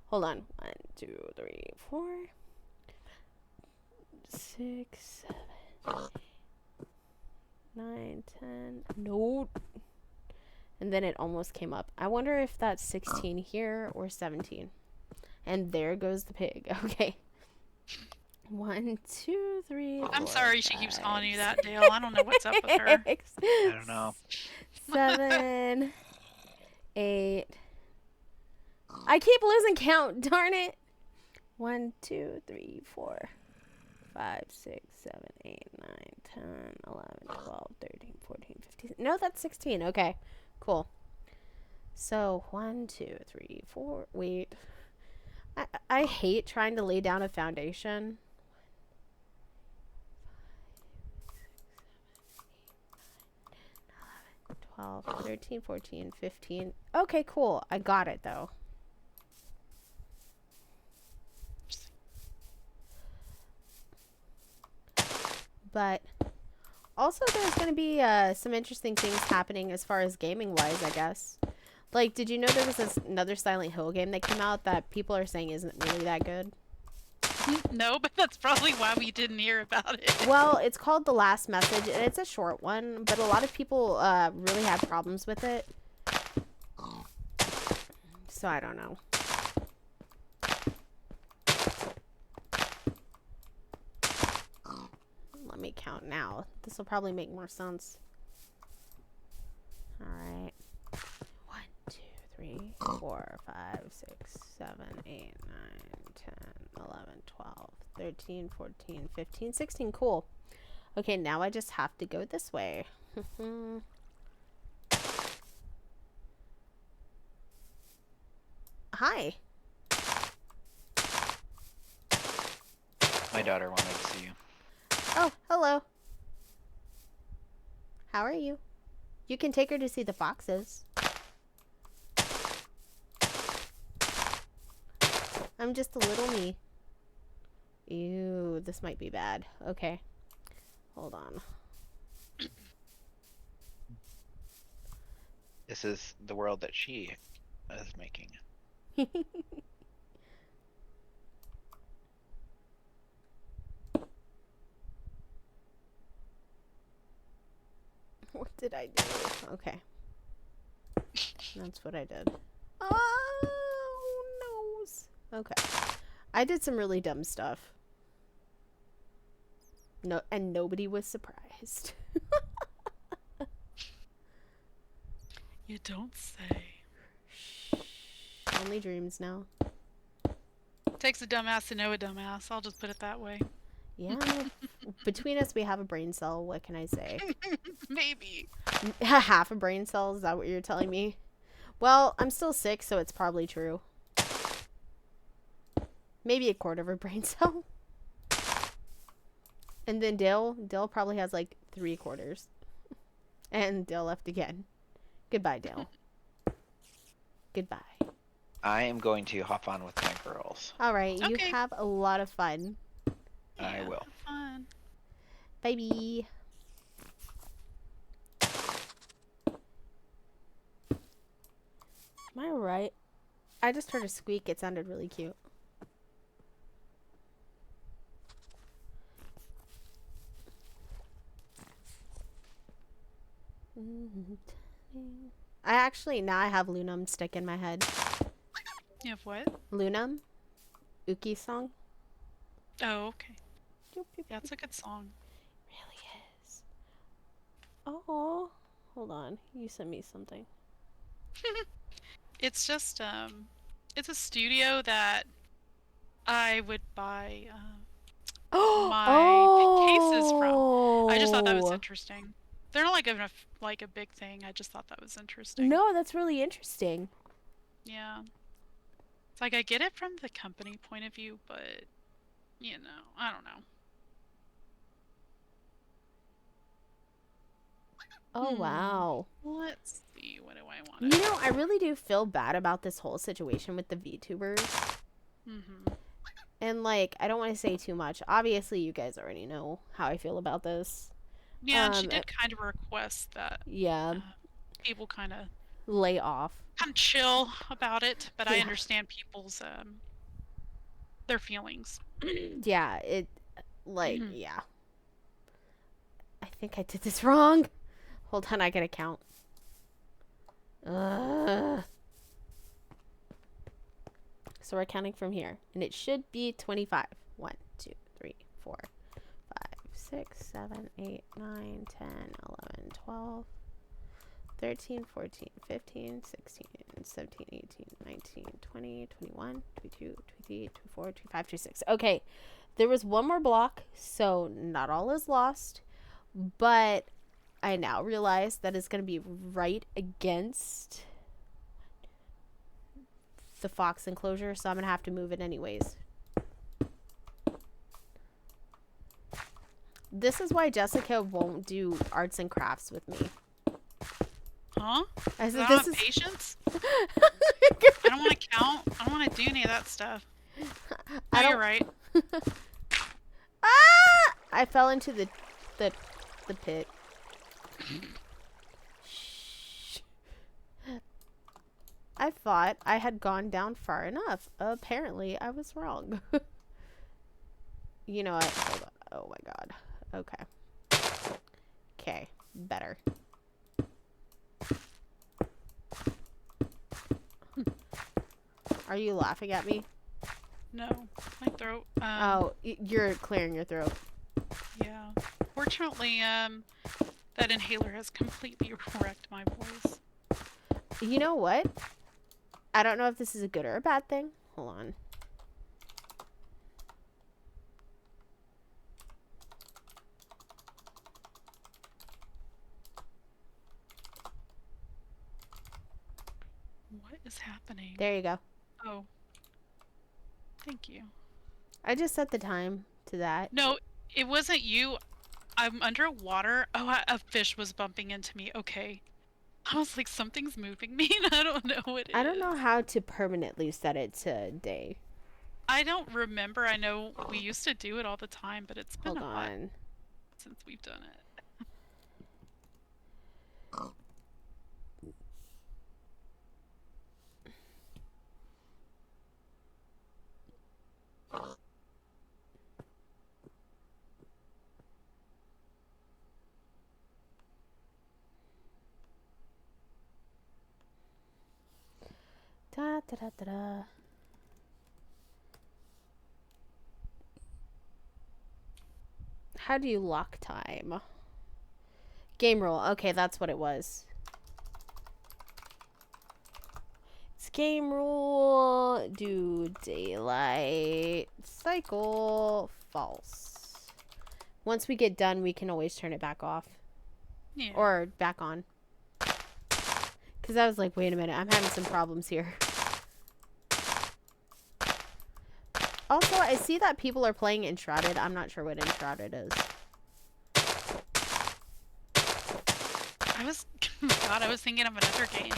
Hold on. 1, 2, 3, 4, 6, 7, 9, 10. No. And then it almost came up. I wonder if that's 16 here or 17. And there goes the pig. Okay. 1, 2, 3. I'm 4, sorry she keeps 5, calling you that, Dale. I don't know what's up with her. 6, I don't know. 7, 8. I keep losing count. Darn it. 1, 2, 3, 4, 5, 6, 7, 8, 9, 10, 11, 12, 13, 14, 15. No, that's 16. Okay, cool. So 1, 2, 3, 4. Wait. I hate trying to lay down a foundation. 12, 13, 14, 15. Okay, cool. I got it though. But also there's going to be some interesting things happening as far as gaming wise, I guess. Like, did you know there was another Silent Hill game that came out that people are saying isn't really that good? No, but that's probably why we didn't hear about it. Well, it's called The Last Message, and it's a short one, but a lot of people really had problems with it. So I don't know. Let me count now. This will probably make more sense. Alright. 1, 2, 3, 4, 5, 6, 7, 8, 9, 10, 11, 12, 13, 14, 15, 16. Cool. Okay, now I just have to go this way. Hi. My daughter wanted to see you. Oh, hello. How are you? You can take her to see the foxes. I'm just a little me. Ew, this might be bad. Okay. Hold on. This is the world that she is making. What did I do? Okay. That's what I did. Oh, nose. Okay. I did some really dumb stuff. No, and nobody was surprised. You don't say. Shh. Only dreams now. Takes a dumbass to know a dumbass. I'll just put it that way. Yeah. Between us, we have a brain cell. What can I say? Maybe. Half a brain cell? Is that what you're telling me? Well, I'm still 6, so it's probably true. Maybe a quarter of a brain cell. And then Dale probably has like 3/4. And Dale left again. Goodbye, Dale. Goodbye. I am going to hop on with my girls. All right, you Okay. have a lot of fun. I Yeah, will. Fun. Bye. Am I right? I just heard a squeak. It sounded really cute. Now I have Lunam stick in my head. You have what? Lunam? Uki's song? Oh, okay. Yeah, it's a good song. Really is. Oh, hold on. You sent me something. It's just it's a studio that I would buy my cases from. I just thought that was interesting. They're not like a big thing. I just thought that was interesting. No, that's really interesting. Yeah. It's like I get it from the company point of view, but you know, I don't know. Oh, wow. Let's see. What do I want? You know, I really do feel bad about this whole situation with the VTubers. Mm-hmm. And, like, I don't want to say too much. Obviously, you guys already know how I feel about this. Yeah, and she did kind of request that Yeah. people kind of Lay off. chill about it, but I Yeah. understand people's their feelings. Yeah, it, like, Mhm. yeah. I think I did this wrong. Hold on, I gotta count. So we're counting from here. And it should be 25. 1, 2, 3, 4, 5, 6, 7, 8, 9, 10, 11, 12, 13, 14, 15, 16, 17, 18, 19, 20, 21, 22, 23, 24, 25, 26. Okay, there was one more block, so not all is lost. But I now realize that is going to be right against the fox enclosure, so I'm going to have to move it anyways. This is why Jessica won't do arts and crafts with me. Huh? I I said, don't this have is patience. I don't want to count. I don't want to do any of that stuff. I No, don't. you're right. Ah! I fell into the pit. Shh. I thought I had gone down far enough. Apparently, I was wrong. You know what? Hold on. Oh my god. Okay. Okay. Better. Are you laughing at me? No, my throat. Oh, you're clearing your throat. Yeah. Fortunately, that inhaler has completely wrecked my voice. You know what? I don't know if this is a good or a bad thing. Hold on. What is happening? There you go. Oh. Thank you. I just set the time to that. No, it wasn't you. I'm underwater. Oh, a fish was bumping into me. Okay. I was like, something's moving me, and I don't know what it is. I don't know how to permanently set it to day. I don't remember. I know we used to do it all the time, but it's been Hold a while on. since we've done it. Da, da, da, da, da. How do you lock time? Game rule. Okay, that's what it was. It's game rule. Do daylight. Cycle. False. Once we get done, we can always turn it back off. Yeah. Or back on. Because I was like, wait a minute. I'm having some problems here. Also, I see that people are playing Enshrouded. I'm not sure what Enshrouded is. God, I was thinking of another game.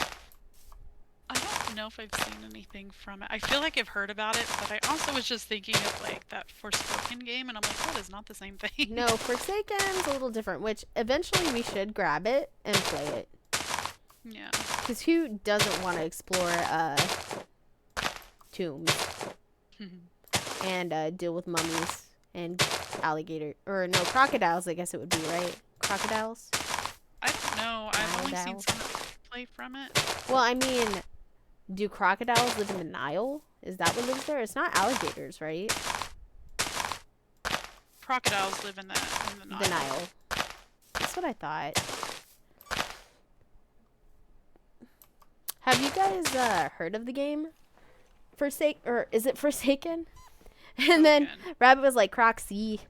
I don't know if I've seen anything from it. I feel like I've heard about it, but I also was just thinking of like that Forspoken game, and I'm like, that is not the same thing. No, Forsaken's a little different, which eventually we should grab it and play it. Yeah. Because who doesn't want to explore tombs and deal with mummies and alligator, or no, crocodiles, I guess it would be, right? Crocodiles? I don't know. I've only seen Crocodiles. some play from it. Well, I mean, do crocodiles live in the Nile? Is that what lives there? It's not alligators, right? Crocodiles live in the Nile. The Nile. That's what I thought. Have you guys heard of the game? Or is it Forsaken? And then Rabbit was like, Croxy.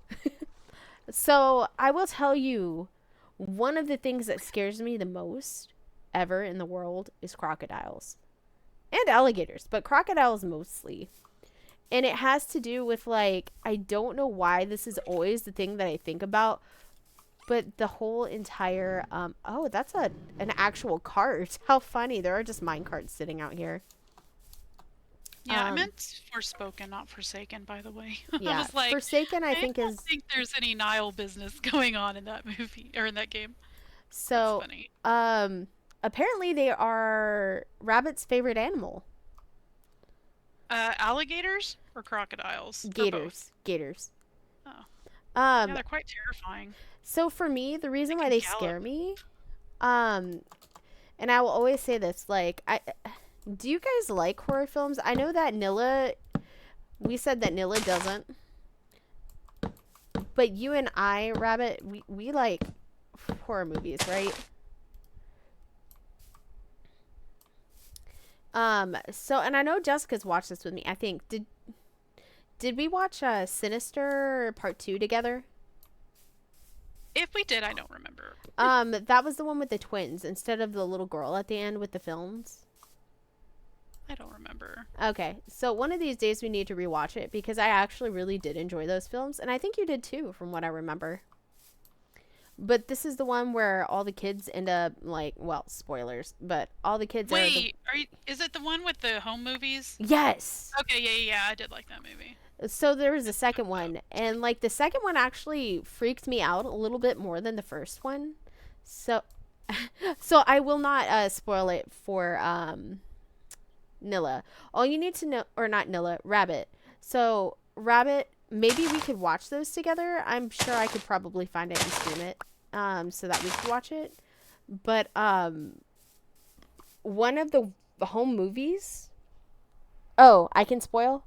So I will tell you, one of the things that scares me the most ever in the world is crocodiles. And alligators, but crocodiles mostly. And it has to do with, like, I don't know why this is always the thing that I think about, but the whole entire, oh, that's an actual cart. How funny. There are just mine carts sitting out here. Yeah, I meant Forspoken, not Forsaken, by the way. Yeah, I was like, Forsaken, I think don't think there's any Nile business going on in that movie, or in that game. So, That's funny. Apparently they are Rabbit's favorite animal. Alligators or crocodiles? Or Gators. Gators. Oh. Yeah, they're quite terrifying. So for me, the reason why can they gallop. scare me, and I will always say this, like, do you guys like horror films? I know that Nilla, we said that Nilla doesn't, but you and I, Rabbit, we like horror movies, right? So, and I know Jessica's watched this with me. I think, did we watch Sinister Part 2 together? If we did, I don't remember. That was the one with the twins instead of the little girl at the end with the films. I don't remember. Okay, so one of these days we need to rewatch it because I actually really did enjoy those films, and I think you did too, from what I remember. But this is the one where all the kids end up like, well, spoilers, but all the kids Wait, is it the one with the home movies? Yes. Okay, yeah, I did like that movie. So there was a second one, and like the second one actually freaked me out a little bit more than the first one. So, so I will not spoil it for Nilla. All you need to know, or not Nilla, Rabbit. So Rabbit, maybe we could watch those together. I'm sure I could probably find it and stream it, so that we could watch it. But one of the home movies. Oh, I can spoil.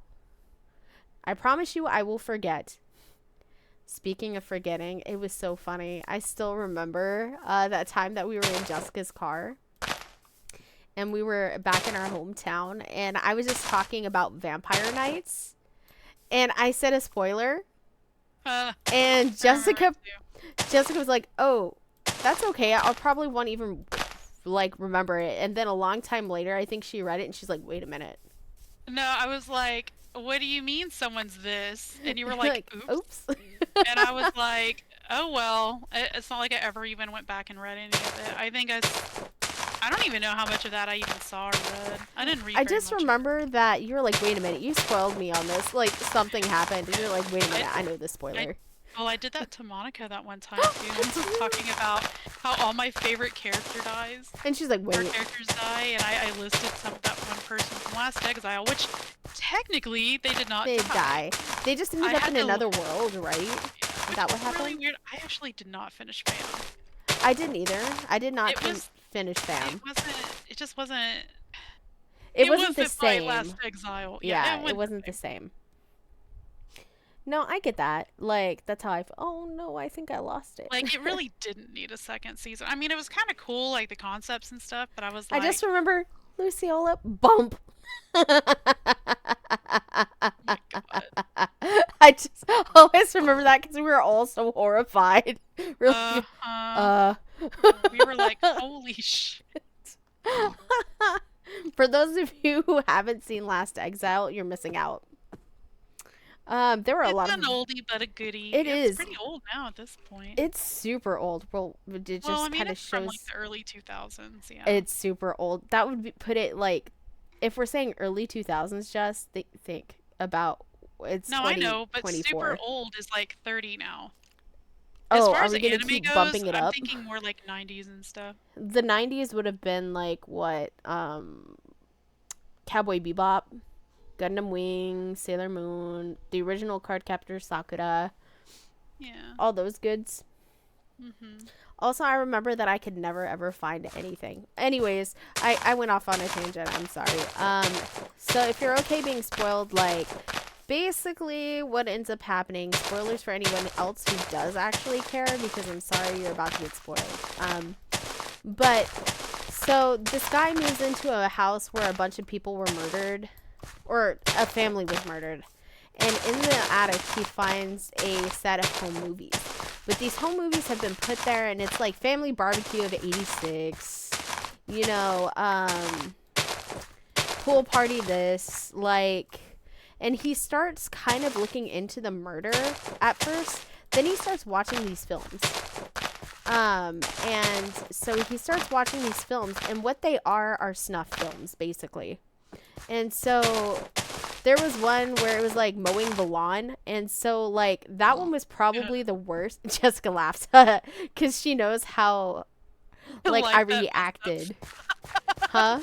I promise you, I will forget. Speaking of forgetting, it was so funny. I still remember that time that we were in Jessica's car. And we were back in our hometown, and I was just talking about Vampire Nights, and I said a spoiler, and Jessica was like, "Oh, that's okay. I'll probably won't even like remember it." And then a long time later, I think she read it, and she's like, "Wait a minute." No, I was like, "What do you mean someo's this?" And you were like, "Oops." And I was like, "Oh well." It's not like I ever even went back and read any of it. I don't even know how much of that I even saw or read. I didn't read. I just remember that you were like, "Wait a minute, you spoiled me on this." Like something happened, and you're like, "Wait a minute, I know the spoiler." I did that to Monica that one time too. I was talking about how all my favorite character dies. And she's like, "Wait." Characters die, and I listed that one person from Last Exile, which technically they did not die. They just ended up in another world, right? Is that what happened? Really weird. I actually did not finish FAM. I didn't either. I did not finish FAM. It just wasn't. It wasn't the same. Last Exile. Yeah, it wasn't the same. No, I get that. Like, that's how I feel. Oh no, I think I lost it. Like, it really didn't need a second season. I mean, it was kind of cool, like the concepts and stuff, but I was like, I just remember Luciola bump. Oh my God. I just always remember that because we were all so horrified. We were like, holy shit. For those of you who haven't seen Last Exile, you're missing out. There were a lot of. It's an oldie but a goodie. It's pretty old now at this point. It's super old. Well, it just kind of shows. From like the early 2000s. Yeah. It's super old. That would put it like, if we're saying early 2000s, just think about it's. No, 20, I know, but 24. super old is like 30 now. As far are as we gonna keep bumping it up? I'm thinking more like 90s and stuff. The 90s would have been like what? Cowboy Bebop, Gundam Wing, Sailor Moon, the original Cardcaptor Sakura. Yeah. All those goods. Mhm. Also, I remember that I could never ever find anything. Anyways, I went off on a tangent. I'm sorry. So if you're okay being spoiled, like, basically what ends up happening, spoilers for anyone else who does actually care, because I'm sorry you're about to get spoiled. But so this guy moves into a house where a bunch of people were murdered, or a family was murdered. And in the attic, he finds a set of home movies. But these home movies have been put there, and it's like Family Barbecue of '86, you know, Pool Party this, like, and he starts kind of looking into the murder at first. Then he starts watching these films. And so he starts watching these films, and what they are snuff films, basically. And so there was one where it was like mowing the lawn, and so like that one was probably the worst. Jessica laughs because she knows how like I reacted. Huh?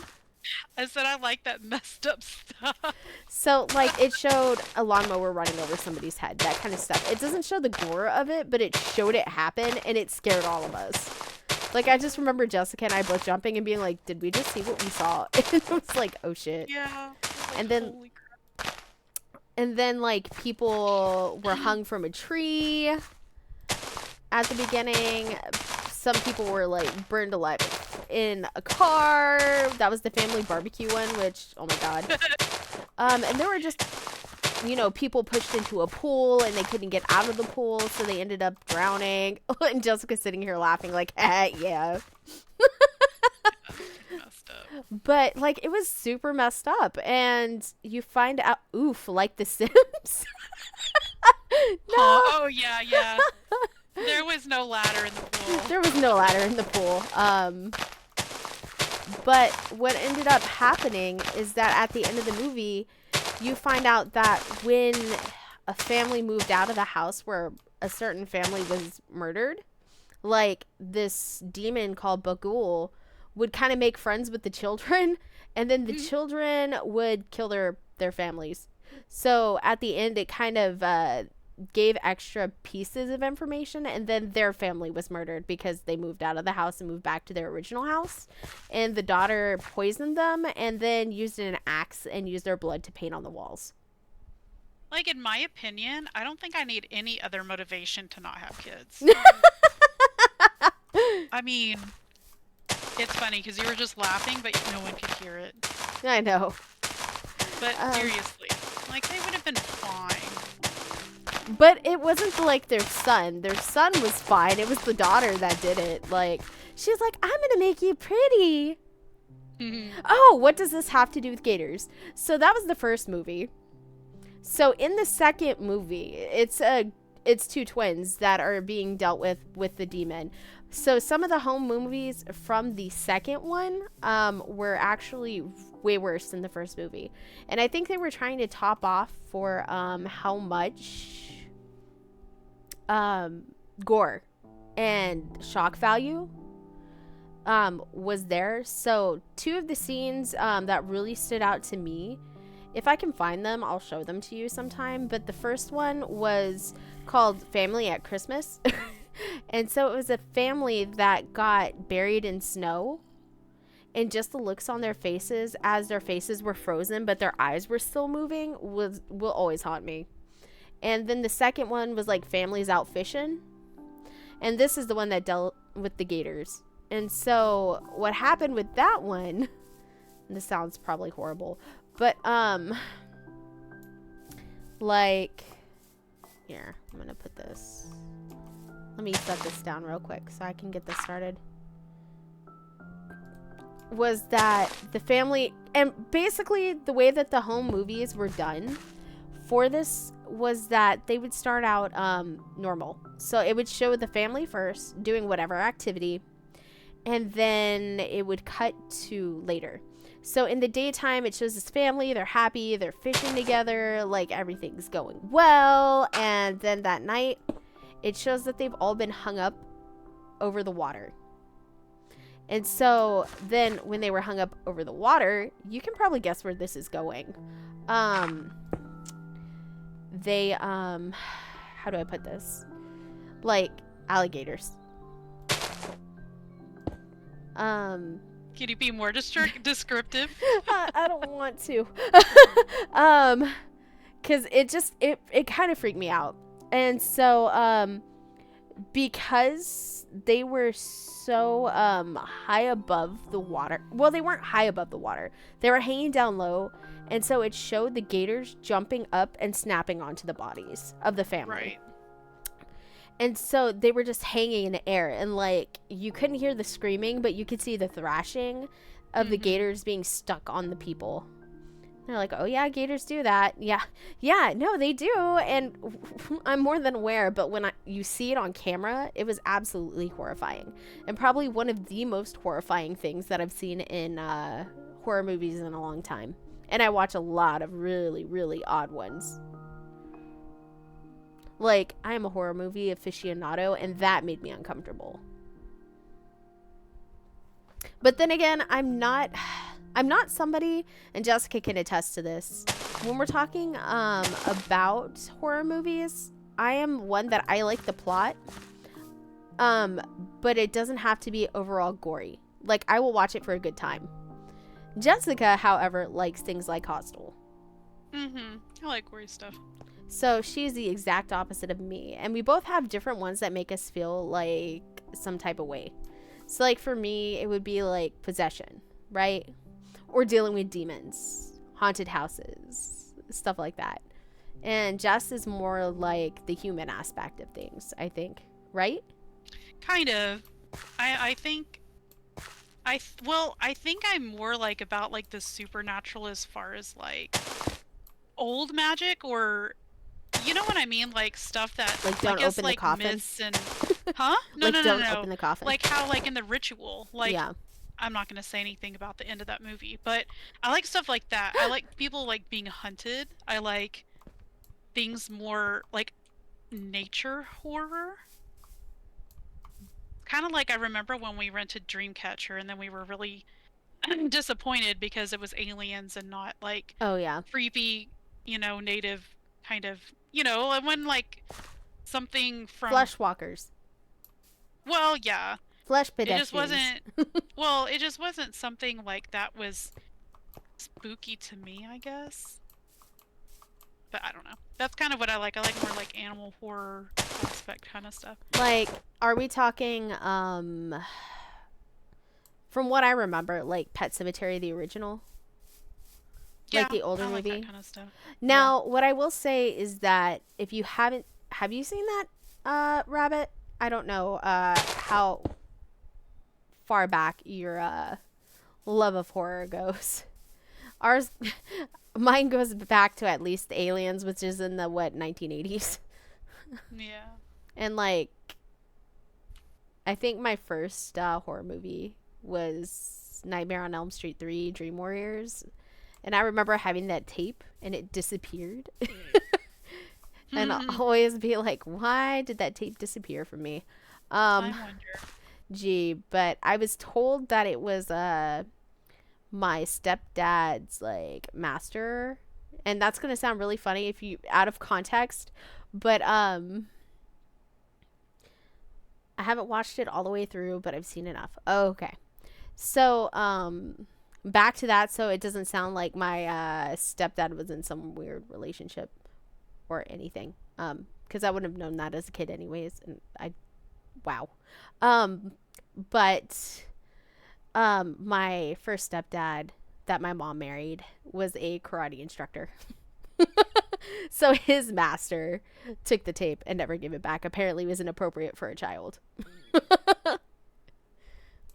I said I like that messed up stuff. So like it showed a lawnmower running over somebody's head, that kind of stuff. It doesn't show the gore of it, but it showed it happen, and it scared all of us. Like, I just remember Jessica and I both jumping and being like, did we just see what we saw? And it was like, oh shit. Yeah. Like, and then like people were hung from a tree at the beginning. Some people were like burned alive in a car. That was the Family Barbecue one, which, oh my god. And there were just you know, people pushed into a pool and they couldn't get out of the pool, so they ended up drowning. And Jessica's sitting here laughing like, yeah. Messed up. But, like, it was super messed up. And you find out, oof, like The Sims. No. Oh, yeah. There was no ladder in the pool. There was no ladder in the pool. But what ended up happening is that at the end of the movie, you find out that when a family moved out of the house where a certain family was murdered, like, this demon called Bagul would kind of make friends with the children, and then the children would kill their families. So at the end, it kind of gave extra pieces of information, and then their family was murdered because they moved out of the house and moved back to their original house, and the daughter poisoned them and then used an axe and used their blood to paint on the walls. Like, in my opinion, I don't think I need any other motivation to not have kids. I mean, it's funny because you were just laughing, but no one could hear it. I know. But seriously, like, they would have been fine. But it wasn't like their son. Their son was fine. It was the daughter that did it. Like, she's like, I'm gonna make you pretty. Oh, what does this have to do with gators? So that was the first movie. So in the second movie, it's two twins that are being dealt with the demon. So some of the home movies from the second one were actually way worse than the first movie. And I think they were trying to top off for how much gore and shock value was there. So two of the scenes that really stood out to me, if I can find them, I'll show them to you sometime. But the first one was called Family at Christmas. And so it was a family that got buried in snow, and just the looks on their faces as their faces were frozen but their eyes were still moving will always haunt me. And then the second one was like Families Out Fishing, and this is the one that dealt with the gators. And so what happened with that one, and this sounds probably horrible, but like, here, I'm gonna put this, let me set this down real quick so I can get this started. Was that the family, and basically the way that the home movies were done for this was that they would start out normal. So it would show the family first doing whatever activity, and then it would cut to later. So in the daytime, it shows this family, they're happy, they're fishing together, like everything's going well. And then that night, it shows that they've all been hung up over the water. And so then when they were hung up over the water, you can probably guess where this is going. They, how do I put this? Like, alligators. Can you be more descriptive? I don't want to. Because it kind of freaked me out. And so, because they were so high above the water. Well, they weren't high above the water. They were hanging down low. And so it showed the gators jumping up and snapping onto the bodies of the family. Right. And so they were just hanging in the air. And, like, you couldn't hear the screaming, but you could see the thrashing of the gators being stuck on the people. They're like, oh, yeah, gators do that. Yeah, no, they do. And I'm more than aware, but when you see it on camera, it was absolutely horrifying. And probably one of the most horrifying things that I've seen in horror movies in a long time. And I watch a lot of really, really odd ones. Like, I am a horror movie aficionado, and that made me uncomfortable. But then again, I'm not somebody, and Jessica can attest to this, when we're talking about horror movies, I am one that I like the plot, but it doesn't have to be overall gory. Like, I will watch it for a good time. Jessica, however, likes things like Hostel. I like gory stuff. So she's the exact opposite of me, and we both have different ones that make us feel like some type of way. So, like, for me, it would be like possession, right? Or dealing with demons, haunted houses, stuff like that. And Jess is more like the human aspect of things, I think. Right? Kind of. I think I think I'm more like about like the supernatural as far as like old magic, or you know what I mean, like stuff that Like, don't I guess open the like coffin? myths and huh? No, Like, no, no, don't no, no. open the coffin. Like how like in the Ritual, like yeah. I'm not gonna say anything about the end of that movie, but I like stuff like that. I like people like being hunted. I like things more like nature horror. Kind of like I remember when we rented Dreamcatcher and then we were really disappointed because it was aliens and not like Oh, yeah. creepy, native kind of, and when like something from Fleshwalkers. well, yeah, Flesh it just pedestrians. it just wasn't something like that was spooky to me, I guess. But I don't know. That's kind of what I like. I like more like animal horror aspect kind of stuff. Like, are we talking, from what I remember, like Pet Sematary, the original? Yeah, Like the older I like movie? that kind of stuff. Now, what I will say is that if you have you seen that, Rabbit? I don't know, how far back your, love of horror goes. Mine goes back to at least Aliens, which is in the, 1980s? Yeah. And, like, I think my first horror movie was Nightmare on Elm Street 3, Dream Warriors. And I remember having that tape, and it disappeared. And I'll always be like, why did that tape disappear from me? I wonder. Gee, but I was told that it was my stepdad's, like, master. And that's going to sound really funny if you out of context. But I haven't watched it all the way through, but I've seen enough. Oh, okay. So, back to that, so it doesn't sound like my stepdad was in some weird relationship or anything. Because I wouldn't have known that as a kid anyways. And wow. But my first stepdad that my mom married was a karate instructor. So his master took the tape and never gave it back. Apparently it was inappropriate for a child.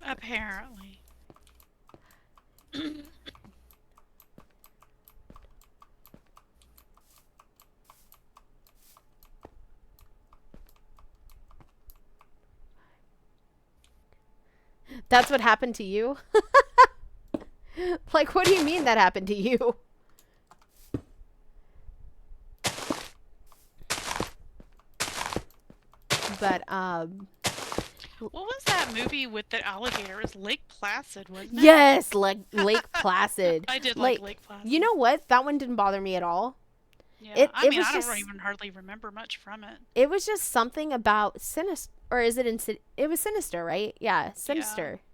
Apparently. That's what happened to you? Like, what do you mean that happened to you? But, What was that movie with the alligator? It was Lake Placid, wasn't it? yes, like Lake Placid. I did like Lake Placid. You know what? That one didn't bother me at all. Yeah, I mean, I don't even hardly remember much from it. It was just something about Sinister, or is it it was Sinister, right? Yeah, Sinister. Yeah.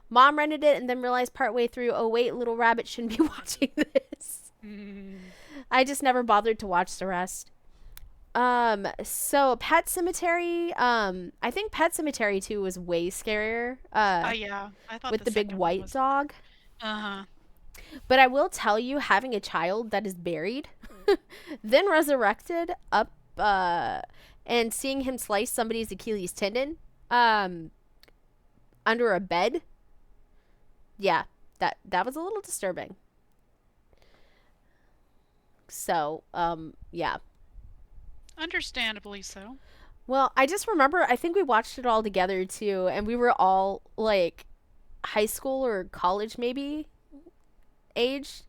Mom rented it and then realized partway through, oh wait, little rabbit shouldn't be watching this. I just never bothered to watch the rest. So Pet Sematary, I think Pet Sematary 2 was way scarier. Yeah, I thought with the big white dog. Uh-huh. But I will tell you, having a child that is buried, then resurrected up, and seeing him slice somebody's Achilles tendon, under a bed. Yeah, that was a little disturbing. So, yeah. Understandably so. Well, I just remember, I think we watched it all together too, and we were all like high school or college maybe age.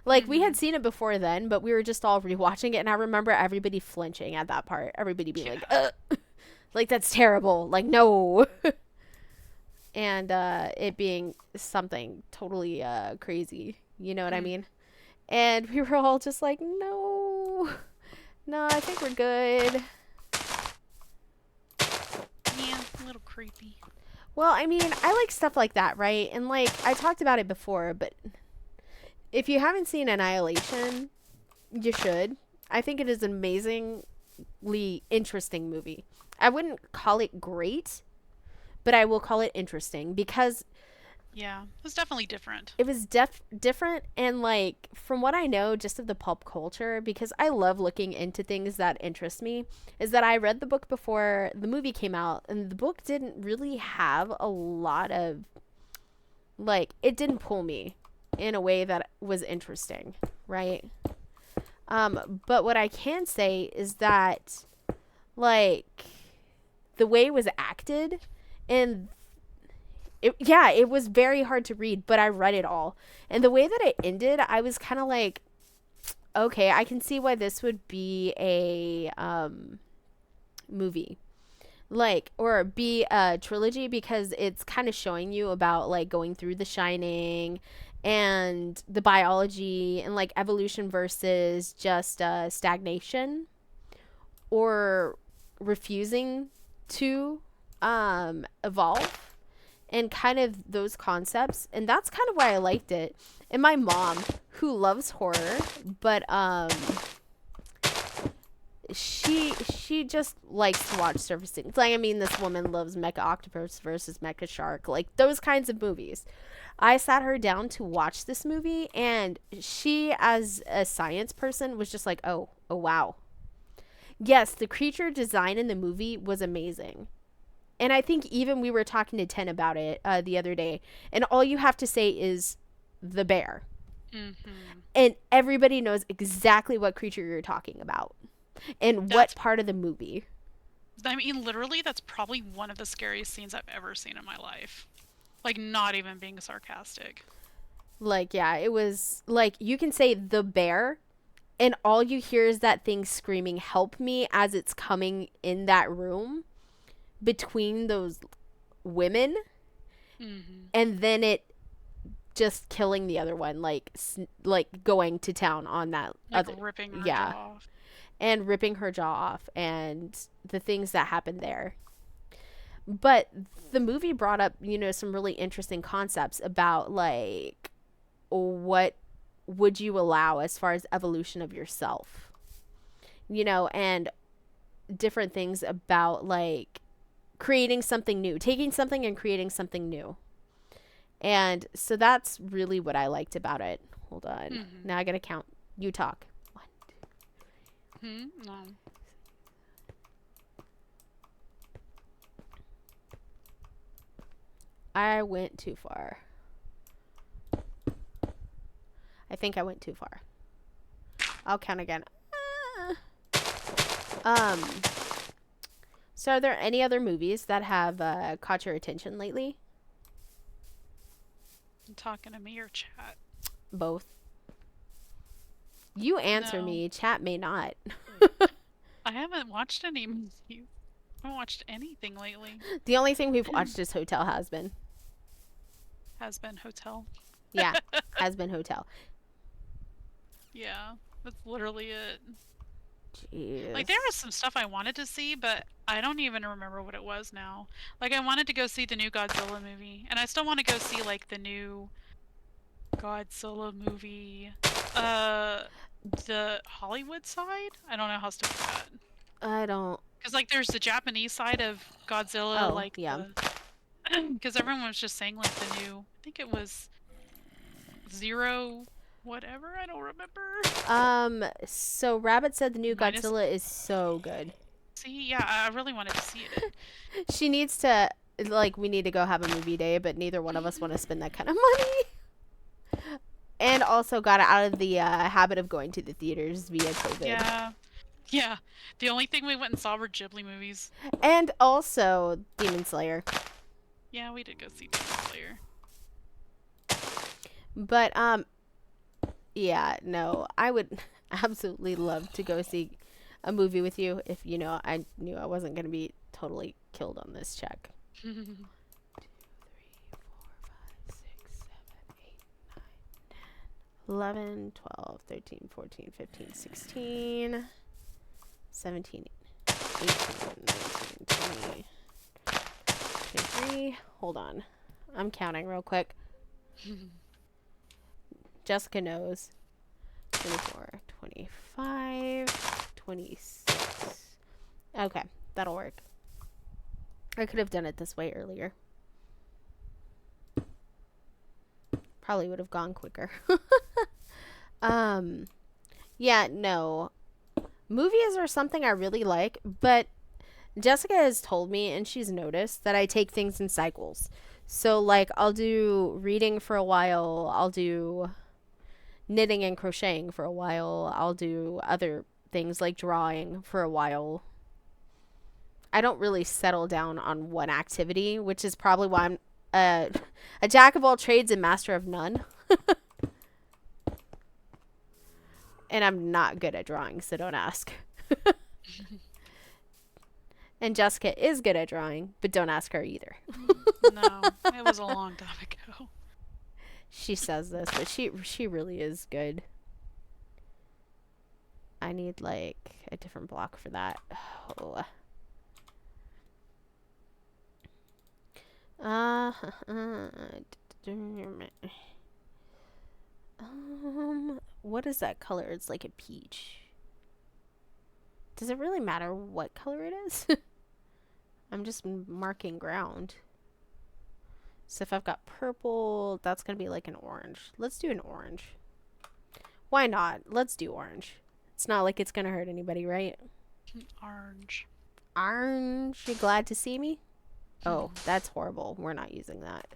Like, we had seen it before then, but we were just all rewatching it, and I remember everybody flinching at that part. Everybody being like, ugh. Like, that's terrible. Like, no. And it being something totally crazy. You know what I mean? And we were all just like, no. No, I think we're good. Yeah, a little creepy. Well, I mean, I like stuff like that, right? And, like, I talked about it before, but if you haven't seen Annihilation, you should. I think it is an amazingly interesting movie. I wouldn't call it great, but I will call it interesting because Yeah, it was definitely different. It was different, and like from what I know just of the pulp culture, because I love looking into things that interest me, is that I read the book before the movie came out, and the book didn't really have a lot of, like, it didn't pull me in a way that was interesting, right? But what I can say is that, like, the way it was acted, and it was very hard to read, but I read it all. And the way that it ended, I was kind of like, okay, I can see why this would be a movie. Like, or be a trilogy, because it's kind of showing you about, like, going through The Shining and the biology and, like, evolution versus just stagnation or refusing to evolve, and kind of those concepts. And that's kind of why I liked it. And my mom, who loves horror, but she just likes to watch surface things. Like, I mean, this woman loves Mecha Octopus versus Mecha Shark, like those kinds of movies. I sat her down to watch this movie, and she, as a science person, was just like, oh wow. Yes, the creature design in the movie was amazing. And I think even we were talking to Ten about it the other day, and all you have to say is the bear. Mm-hmm. And everybody knows exactly what creature you're talking about and what part of the movie. I mean, literally, that's probably one of the scariest scenes I've ever seen in my life. Like, not even being sarcastic. Like, yeah, it was like, you can say the bear, and all you hear is that thing screaming, "Help me," as it's coming in that room between those women. Mm-hmm. And then it just killing the other one, like going to town on that, Like, other, ripping her yeah, jaw off. and ripping her jaw off, and the things that happened there. But the movie brought up, some really interesting concepts about, like, what would you allow as far as evolution of yourself, and different things about, like, creating something new, taking something and creating something new. And so that's really what I liked about it. Hold on. Mm-hmm. Now I gotta count. You talk. 1, 2. No. I went too far. I think I went too far. I'll count again. So are there any other movies that have caught your attention lately? You talking to me or chat? Both. You answer No. me. Chat may not. I haven't watched any movies. I haven't watched anything lately. The only thing we've watched is Hotel Has Been. Has been Hotel. Yeah, Has Been Hotel. Yeah, that's literally it. Jeez. Like, there was some stuff I wanted to see, but I don't even remember what it was now. Like, I wanted to go see the new Godzilla movie, and I still want to go see, like, the new Godzilla movie. The Hollywood side? I don't know how to do that. I don't. Because, like, there's the Japanese side of Godzilla, Oh, like, yeah. Because everyone was just saying, like, the new... I think it was Zero... whatever, I don't remember. So Rabbit said the new Minus- Godzilla is so good. See, yeah, I really wanted to see it. She needs to, like, we need to go have a movie day, but neither one of us want to spend that kind of money. And also got out of the habit of going to the theaters via COVID. Yeah. Yeah. The only thing we went and saw were Ghibli movies. And also Demon Slayer. Yeah, we did go see Demon Slayer. But, yeah, no, I would absolutely love to go see a movie with you if, I knew I wasn't going to be totally killed on this check. 2, 3, 4, 5, 6, 7, 8, 9, 10, 11, 12, 13, 14, 15, 16, 17, 18, 19, 20, 23. Hold on. I'm counting real quick. Jessica knows. 24, 25, 26. Okay, that'll work. I could have done it this way earlier. Probably would have gone quicker. Yeah, no. Movies are something I really like, but Jessica has told me, and she's noticed, that I take things in cycles. So, like, I'll do reading for a while, I'll do knitting and crocheting for a while, I'll do other things like drawing for a while. I don't really settle down on one activity, which is probably why I'm a jack of all trades and master of none. And I'm not good at drawing, so don't ask. And Jessica is good at drawing, but don't ask her either. No, it was a long time ago. She says this, but she really is good. I need, like, a different block for that. Oh. What is that color? It's like a peach. Does it really matter what color it is? I'm just marking ground. So if I've got purple, that's gonna be like an orange. Let's do an orange. Why not? Let's do orange. It's not like it's gonna hurt anybody, right? Orange. Orange, you glad to see me? Oh, that's horrible. We're not using that.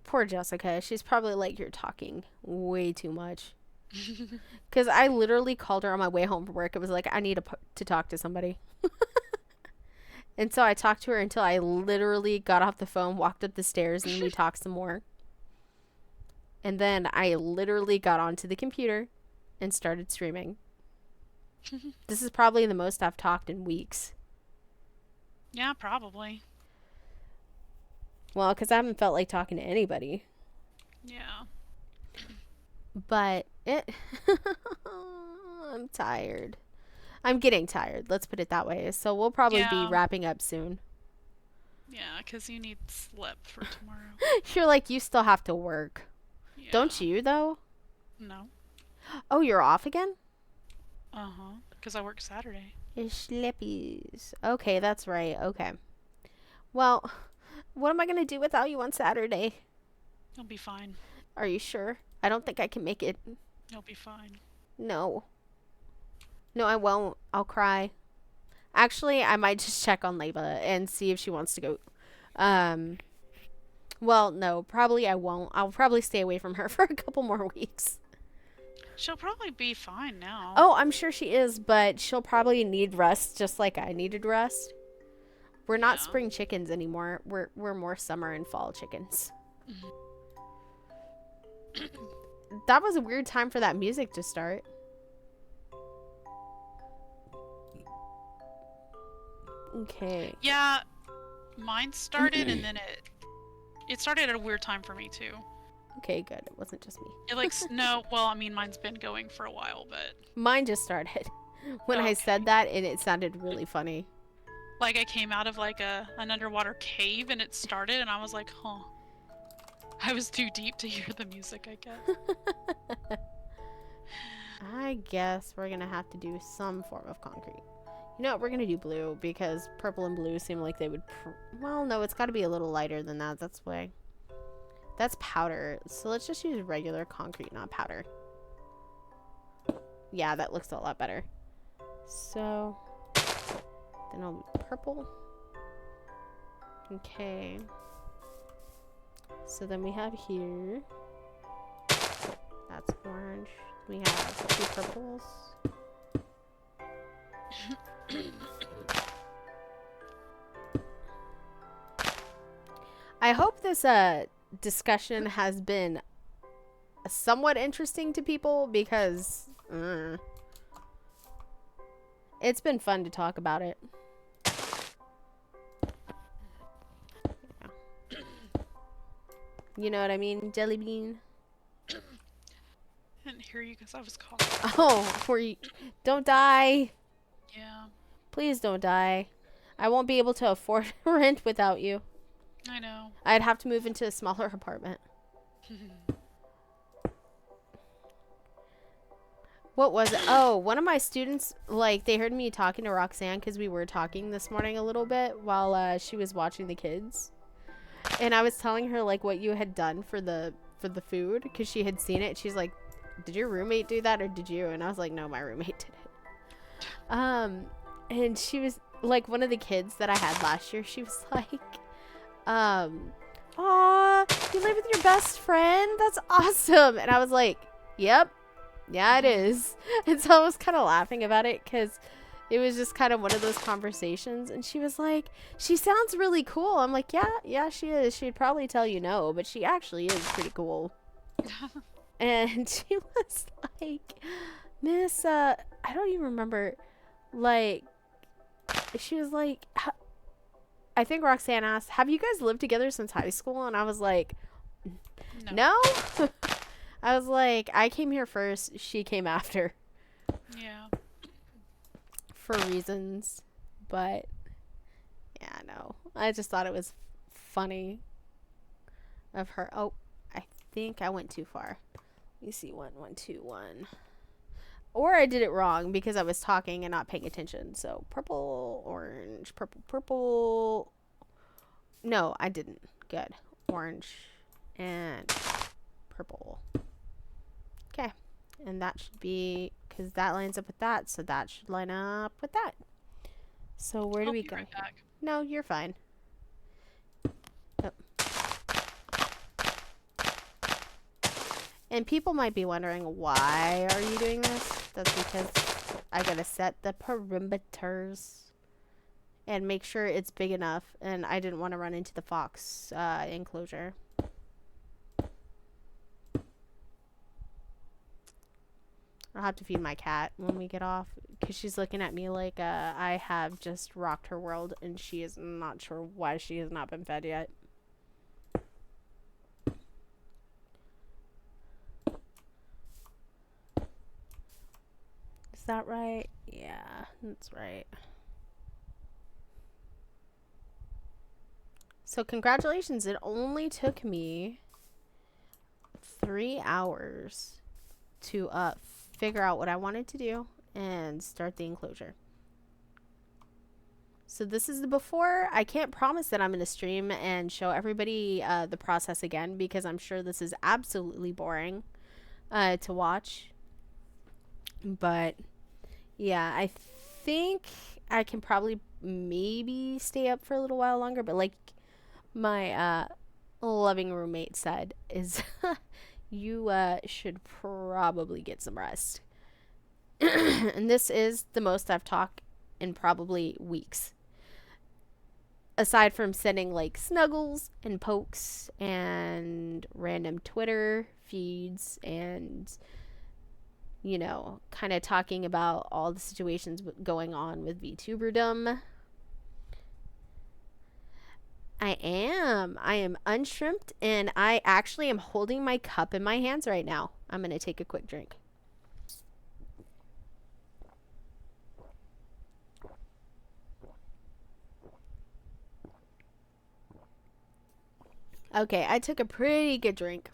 Poor Jessica. She's probably like, you're talking way too much. Because I literally called her on my way home from work. It was like, I need to talk to somebody. And so I talked to her until I literally got off the phone, walked up the stairs, and we talked some more. And then I literally got onto the computer and started streaming. This is probably the most I've talked in weeks. Yeah, probably. Well, because I haven't felt like talking to anybody. Yeah. But I'm tired. I'm getting tired. Let's put it that way. So we'll probably be wrapping up soon. Yeah, because you need sleep for tomorrow. You're like, you still have to work. Yeah. Don't you, though? No. Oh, you're off again? Uh-huh. Because I work Saturday. Slippies. Okay, that's right. Okay. Well, what am I going to do without you on Saturday? You'll be fine. Are you sure? I don't think I can make it. You'll be fine. No. No, I won't. I'll cry. Actually, I might just check on Leva and see if she wants to go. Well, no, probably I won't. I'll probably stay away from her for a couple more weeks. She'll probably be fine now. Oh, I'm sure she is, but she'll probably need rest just like I needed rest. We're not spring chickens anymore. We're more summer and fall chickens. That was a weird time for that music to start. Okay. Yeah, mine started and then it started at a weird time for me too. Okay, good. It wasn't just me. It like no, well, I mean mine's been going for a while, but Mine just started when I said that, and it sounded really funny. Like I came out of like an underwater cave and it started and I was like, huh. I was too deep to hear the music, I guess. I guess we're gonna have to do some form of concrete. You know what? We're gonna do blue because purple and blue seem like they would. Well, no, it's got to be a little lighter than that. That's why. That's powder. So let's just use regular concrete, not powder. Yeah, that looks a lot better. So then I'll do purple. Okay. So then we have here. That's orange. We have 2 purples. I hope this discussion has been somewhat interesting to people because it's been fun to talk about it. You know what I mean, Jelly Bean? I didn't hear you because I was coughing. Oh, don't die. Yeah. Please don't die. I won't be able to afford rent without you. I know. I'd have to move into a smaller apartment. What was it? Oh, one of my students, like, they heard me talking to Roxanne because we were talking this morning a little bit while she was watching the kids. And I was telling her, like, what you had done for the food because she had seen it. She's like, did your roommate do that or did you? And I was like, no, my roommate did it. And she was, like, one of the kids that I had last year, she was like, aw, you live with your best friend? That's awesome. And I was like, yep. Yeah, it is. And so I was kind of laughing about it because it was just kind of one of those conversations. And she was like, she sounds really cool. I'm like, yeah, she is. She'd probably tell you no, but she actually is pretty cool. And she was like, Miss, I don't even remember, like, she was like, I think Roxanne asked, have you guys lived together since high school? And I was like, no? I was like, I came here first. She came after. Yeah. For reasons. But, yeah, no. I just thought it was funny of her. Oh, I think I went too far. Let me see. 1, 1, 2, 1. Or I did it wrong because I was talking and not paying attention. So, purple, orange, purple, purple. No, I didn't. Good. Orange and purple. Okay, and that should be, because that lines up with that, so that should line up with that. So where do we go? Right back. No, you're fine. Oh. And people might be wondering, why are you doing this? That's because I gotta set the perimeters and make sure it's big enough, and I didn't want to run into the fox enclosure. I'll have to feed my cat when we get off because she's looking at me like I have just rocked her world and she is not sure why she has not been fed yet. Is that right? Yeah, that's right. So congratulations. It only took me 3 hours to figure out what I wanted to do and start the enclosure. So this is the before. I can't promise that I'm going to stream and show everybody the process again because I'm sure this is absolutely boring to watch. But yeah, I think I can probably maybe stay up for a little while longer. But like my loving roommate said is you should probably get some rest. And this is the most I've talked in probably weeks. Aside from sending like snuggles and pokes and random Twitter feeds and, you know, kind of talking about all the situations going on with VTuberdom. I am unshrimped, and I actually am holding my cup in my hands right now. I'm going to take a quick drink. Okay, I took a pretty good drink.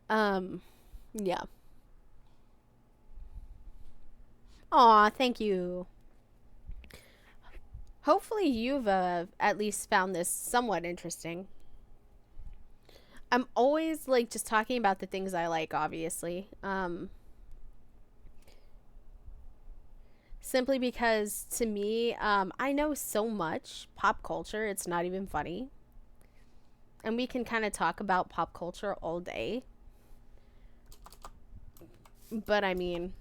Yeah. Aw, thank you. Hopefully you've at least found this somewhat interesting. I'm always like just talking about the things I like, obviously. Simply because to me, I know so much pop culture, it's not even funny. And we can kind of talk about pop culture all day. But I mean,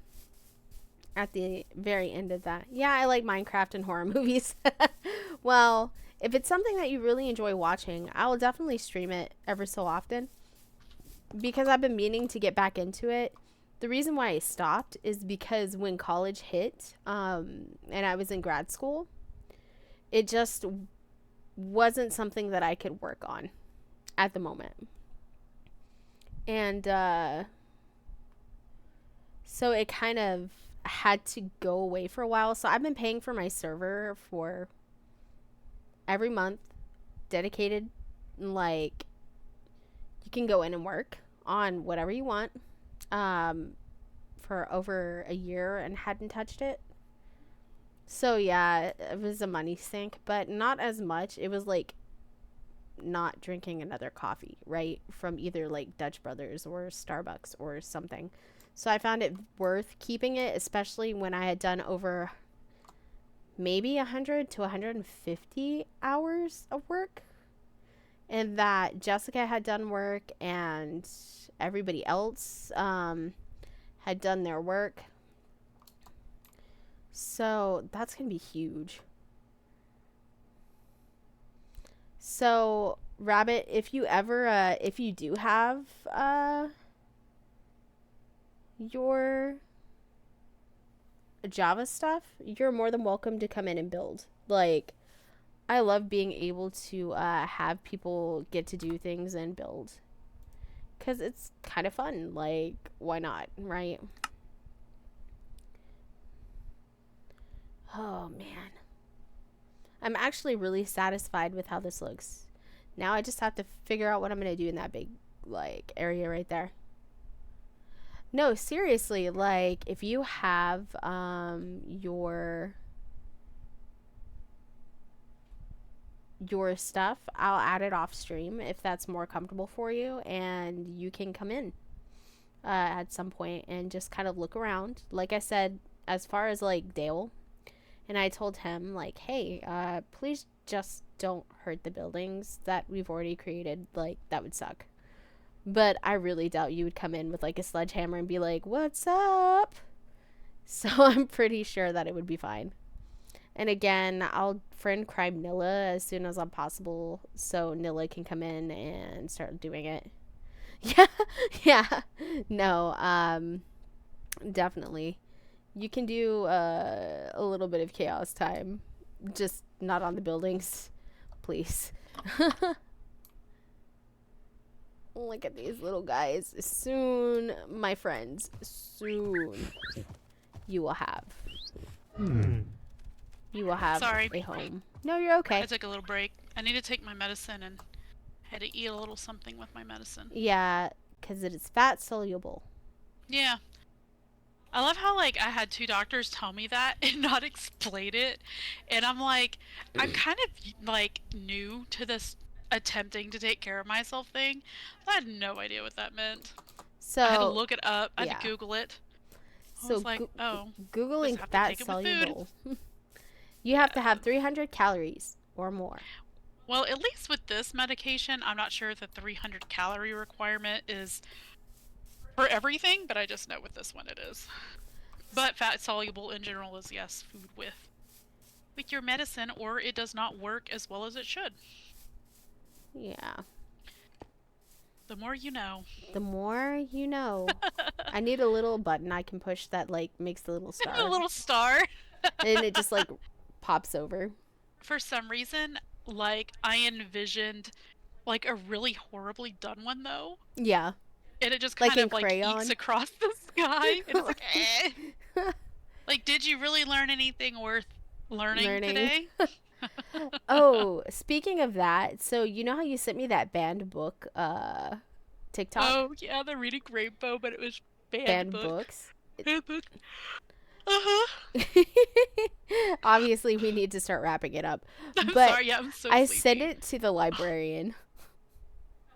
at the very end of that, yeah, I like Minecraft and horror movies. Well, if it's something that you really enjoy watching, I will definitely stream it ever so often because I've been meaning to get back into it. The reason why I stopped is because when college hit, and I was in grad school, it just wasn't something that I could work on at the moment. And so it kind of had to go away for a while. So I've been paying for my server for every month, dedicated, like you can go in and work on whatever you want for over a year and hadn't touched it. So yeah, it was a money sink, but not as much. It was like not drinking another coffee, right? From either like Dutch Brothers or Starbucks or something. So I found it worth keeping it, especially when I had done over maybe 100 to 150 hours of work. And that Jessica had done work and everybody else had done their work. So that's going to be huge. So, Rabbit, if you ever, if you do have your Java stuff, you're more than welcome to come in and build. Like, I love being able to have people get to do things and build. Because it's kind of fun. Like, why not, right? Oh, man. I'm actually really satisfied with how this looks. Now I just have to figure out what I'm going to do in that big, like, area right there. No, seriously, like, if you have your stuff, I'll add it off stream if that's more comfortable for you, and you can come in at some point and just kind of look around. Like I said, as far as, like, Dale, and I told him, like, hey, please just don't hurt the buildings that we've already created. Like, that would suck. But I really doubt you would come in with, like, a sledgehammer and be like, what's up? So I'm pretty sure that it would be fine. And again, I'll friend crime Nilla as soon as I'm possible so Nilla can come in and start doing it. Yeah. No, definitely. You can do a little bit of chaos time. Just not on the buildings. Please. Look at these little guys. Soon, my friends, soon you will have. You will have Sorry. a home. No, you're okay. I took a little break. I need to take my medicine and had to eat a little something with my medicine. Yeah, because it is fat soluble. Yeah. I love how, like, I had 2 doctors tell me that and not explain it. And I'm like, I'm kind of, like, new to this attempting to take care of myself thing. I had no idea what that meant. So I had to look it up. I had yeah. to Google it. I So was like, oh. Googling just have to fat take it with food. soluble. You have to have 300 calories or more. Well, at least with this medication, I'm not sure if the 300 calorie requirement is for everything, but I just know with this one it is. But fat soluble in general is, yes, food with your medicine, or it does not work as well as it should. Yeah. The more you know. The more you know. I need a little button I can push that, like, makes the little star. A little star. And it just, like, pops over. For some reason, like, I envisioned, like, a really horribly done one, though. Yeah. And it just Like kind in of, like, crayon? eeks across the sky. And it's like, eh. Like, did you really learn anything worth learning. Today? Oh, speaking of that, so you know how you sent me that banned book TikTok? Oh, yeah, the Reading Rainbow, but it was Banned books. Banned book. Uh-huh. Obviously, we need to start wrapping it up. I'm But sorry, yeah, I'm so I sleepy. sent it to the librarian.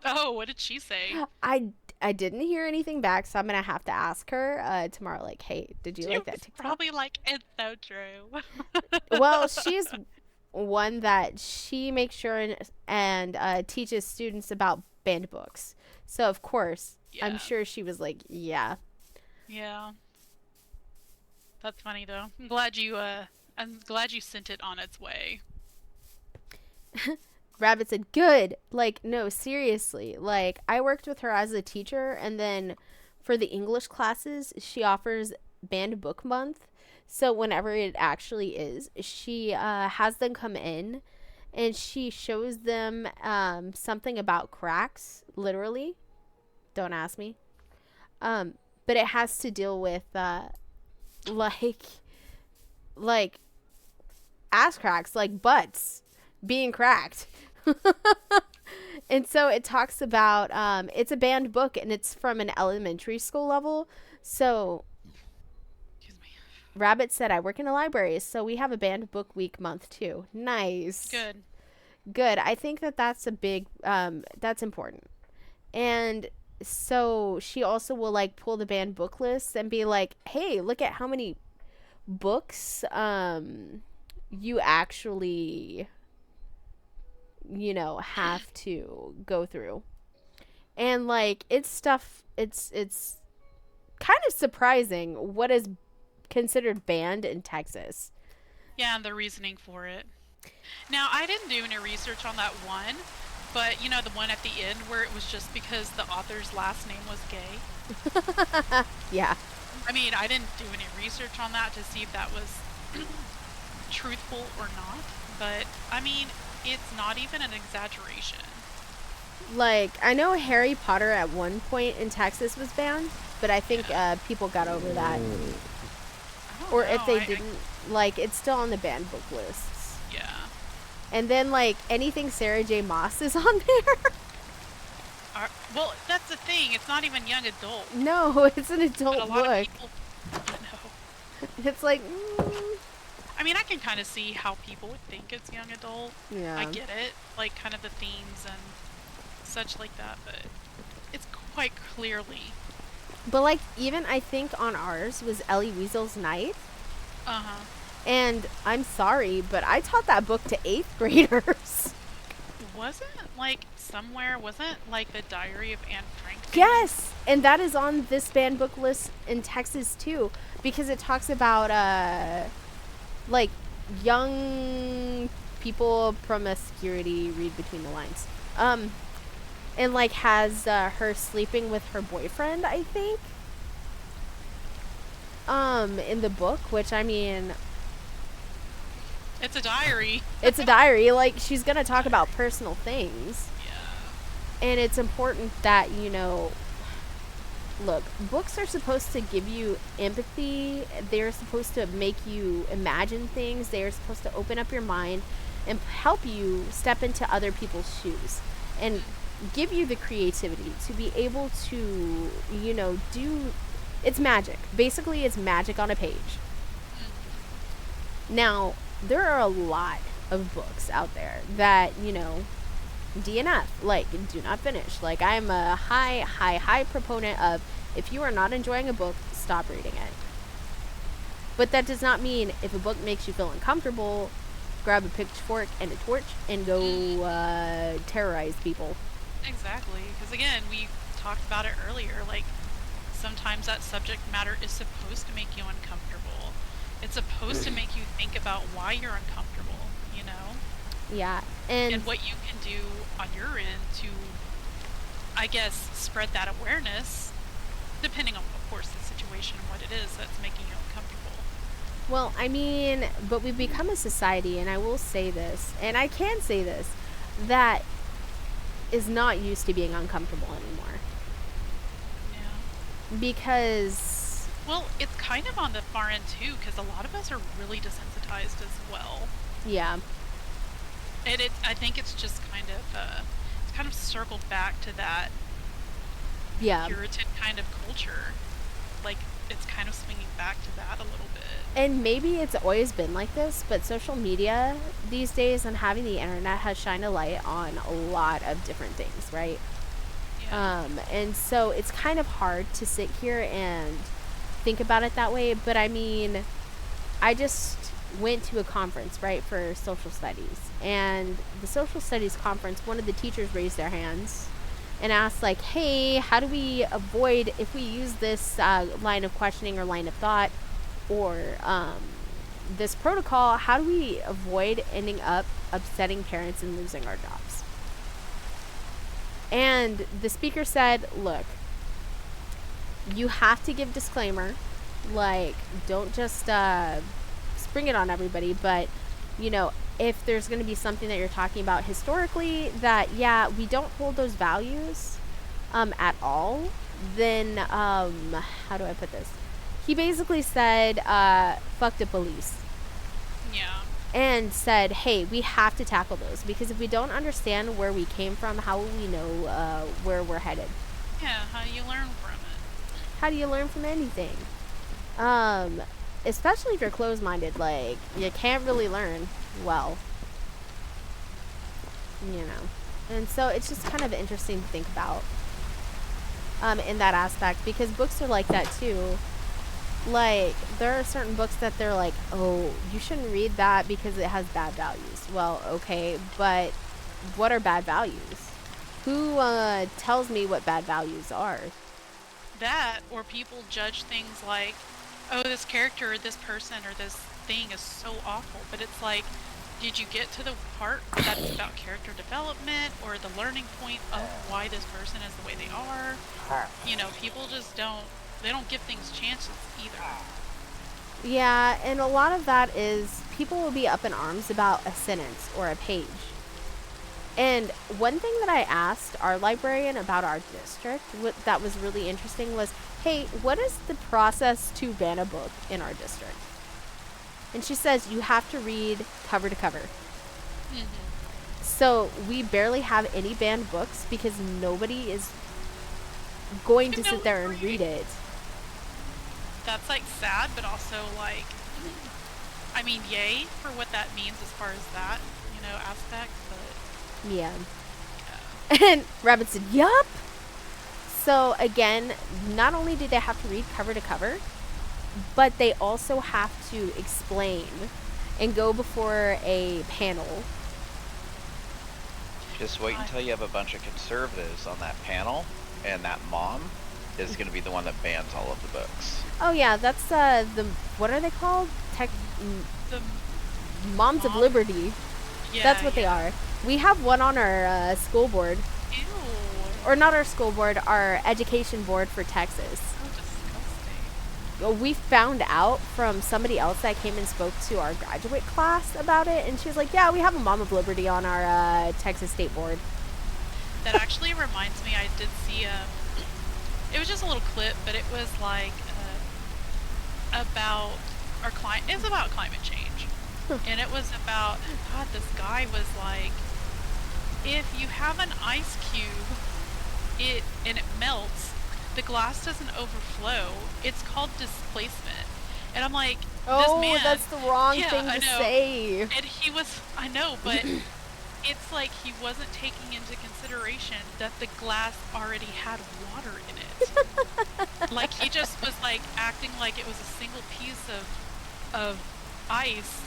Oh, what did she say? I didn't hear anything back, so I'm gonna have to ask her tomorrow. Like, hey, did you like that TikTok? Probably like, it's so true. Well, she's one that she makes sure and teaches students about banned books. So of course, Yeah. I'm sure she was like, yeah. Yeah. That's funny though. I'm glad you sent it on its way. Rabbit said, good. Like, no, seriously. Like, I worked with her as a teacher, and then for the English classes, she offers banned book month. So whenever it actually is, she has them come in, and she shows them something about cracks, literally. Don't ask me. But it has to deal with, like ass cracks, like butts being cracked. And so it talks about it's a banned book, and it's from an elementary school level, so Rabbit said, I work in a library, so we have a banned book week month too. Nice. Good. I think that that's a big, that's important. And so she also will like pull the banned book lists and be like, hey, look at how many books you actually, you know, have to go through. And like it's stuff, it's kind of surprising what is considered banned in Texas. Yeah, and the reasoning for it. Now, I didn't do any research on that one, but you know, the one at the end where it was just because the author's last name was gay. Yeah. I mean, I didn't do any research on that to see if that was truthful or not, but I mean, it's not even an exaggeration. Like, I know Harry Potter at one point in Texas was banned, but I think people got over that. Or if they didn't, like, it's still on the banned book lists. Yeah. And then, like, anything Sarah J. Maas is on there. Well, that's the thing. It's not even young adult. No, it's an adult But a lot book. of people, I know. It's like, I mean, I can kind of see how people would think it's young adult. yeah. I get it. Like, kind of the themes and such like that, but it's quite clearly. But, like, even I think on ours was Ellie Weasel's Night. Uh-huh. And I'm sorry, but I taught that book to 8th graders. Wasn't, like, somewhere, wasn't, like, the Diary of Anne Frank? Yes! And that is on this banned book list in Texas, too. Because it talks about, like, young people promiscuity, read between the lines. And, like, has her sleeping with her boyfriend, I think. In the book, which, I mean... It's a diary. It's a diary. Like, she's gonna talk about personal things. Yeah. And it's important that, you know... Look, books are supposed to give you empathy. They're supposed to make you imagine things. They are supposed to open up your mind and help you step into other people's shoes. And give you the creativity to be able to, you know, do... It's magic. Basically, it's magic on a page. Now, there are a lot of books out there that, you know, DNF, like, do not finish. Like, I'm a high proponent of, if you are not enjoying a book, stop reading it. But that does not mean if a book makes you feel uncomfortable, grab a pitchfork and a torch and go terrorize people. Exactly. Because, again, we talked about it earlier. Like, sometimes that subject matter is supposed to make you uncomfortable. It's supposed to make you think about why you're uncomfortable, you know? Yeah. And what you can do on your end to, I guess, spread that awareness, depending on, of course, the situation and what it is that's making you uncomfortable. Well, I mean, but we've become a society, and I will say this, and I can say this, that is not used to being uncomfortable anymore. Yeah. Because... Well, it's kind of on the far end, too, because a lot of us are really desensitized as well. Yeah. And I think it's just kind of circled back to that Puritan kind of culture. Like, it's kind of swinging back to that a little bit. And maybe it's always been like this, but social media these days and having the internet has shined a light on a lot of different things, right? Yeah. And so it's kind of hard to sit here and think about it that way, but I mean, I just went to a conference, right, for social studies, and the social studies conference, one of the teachers raised their hands and asked, like, hey, how do we avoid, if we use this line of questioning or line of thought or this protocol, how do we avoid ending up upsetting parents and losing our jobs? And the speaker said, look, you have to give disclaimer, like, don't just spring it on everybody, but, you know, if there's going to be something that you're talking about historically that, yeah, we don't hold those values at all, then, how do I put this? He basically said, fuck the police. Yeah. And said, hey, we have to tackle those, because if we don't understand where we came from, how will we know where we're headed? Yeah, how do you learn from it? How do you learn from anything? especially if you're closed-minded, like, you can't really learn well. You know. And so it's just kind of interesting to think about in that aspect, because books are like that too. Like, there are certain books that they're like, oh, you shouldn't read that because it has bad values. Well, okay, but what are bad values? Who tells me what bad values are? That, or people judge things like, oh, this character or this person or this thing is so awful, but it's like, did you get to the part that's about character development or the learning point of why this person is the way they are? You know, people just they don't give things chances either. Yeah, and a lot of that is people will be up in arms about a sentence or a page. And one thing that I asked our librarian about our district, that was really interesting, was, hey, what is the process to ban a book in our district? And she says you have to read cover to cover. Mm-hmm. So we barely have any banned books because nobody is going to sit there and read it. That's like sad, but also like, I mean, yay for what that means as far as that, you know, aspect, but yeah. And Rabbit said, yup. So again, not only do they have to read cover to cover, but they also have to explain and go before a panel. Just wait until you have a bunch of conservatives on that panel, and that mom is going to be the one that bans all of the books. Oh yeah, that's the, what are they called? the Moms of Liberty. Yeah, That's what they are. We have one on our school board. Ew. Or not our school board, our education board for Texas. So disgusting. We found out from somebody else that came and spoke to our graduate class about it, and she was like, yeah, we have a Mom of Liberty on our Texas State board. That actually reminds me, I did see it was just a little clip, but it was like about our climate. It's about climate change. And it was about, God, this guy was like, if you have an ice cube, and it melts, the glass doesn't overflow. It's called displacement. And I'm like, Oh, this man, that's the wrong yeah, thing I to know. say. And he was, I know, but it's like he wasn't taking into consideration that the glass already had water in it. Like, he just was like acting like it was a single piece of ice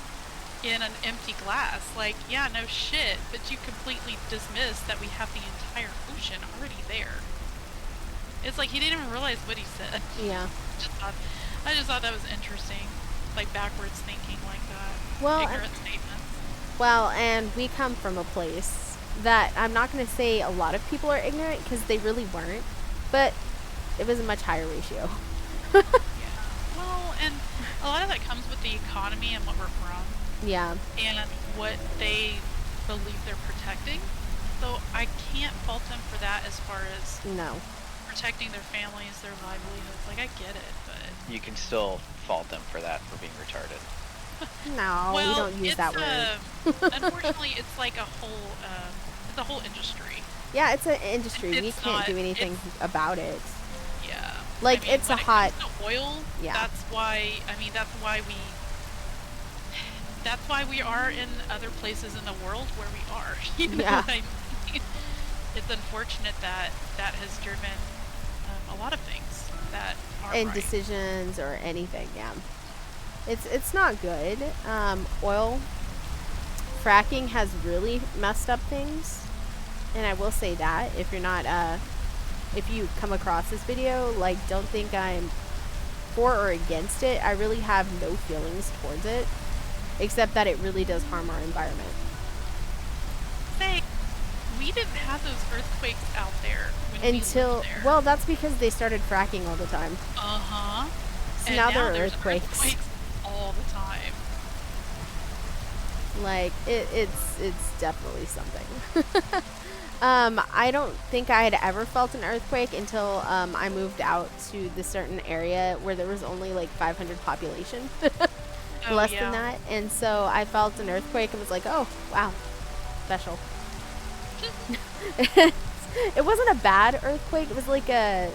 in an empty glass. Like, yeah, no shit, but you completely dismiss that we have the entire ocean already there. It's like he didn't even realize what he said. Yeah. I just thought that was interesting, like backwards thinking like that. Well, ignorant statements. Well, and we come from a place that I'm not going to say a lot of people are ignorant, because they really weren't, but it was a much higher ratio. Yeah. Well, and a lot of that comes with the economy and what we're from. Yeah. And what they believe they're protecting. So I can't fault them for that as far as No. protecting their families, their livelihoods. Like, I get it, but... You can still fault them for that, for being retarded. No, we don't use that word. Unfortunately, it's like it's a whole industry. Yeah, it's an industry. We It's can't not- do anything about it. Yeah. Like, I mean, it's a when it hot... comes to oil, Yeah. that's why we are in other places in the world where we are. You know Yeah. what I mean? It's unfortunate that that has driven a lot of things that are And right. decisions or anything, yeah. It's not good. Oil fracking has really messed up things, and I will say that if you're not if you come across this video, like, don't think I'm for or against it. I really have no feelings towards it, except that it really does harm our environment. Say, we didn't have those earthquakes out there when we Until, lived there. well, that's because they started fracking all the time. Uh-huh. So And now there are there's earthquakes. all the time. Like, it's definitely something. I don't think I had ever felt an earthquake until I moved out to the certain area where there was only like 500 population. Oh, Less yeah. than that. And so I felt an earthquake and was like, oh, wow, special. It wasn't a bad earthquake. It was like a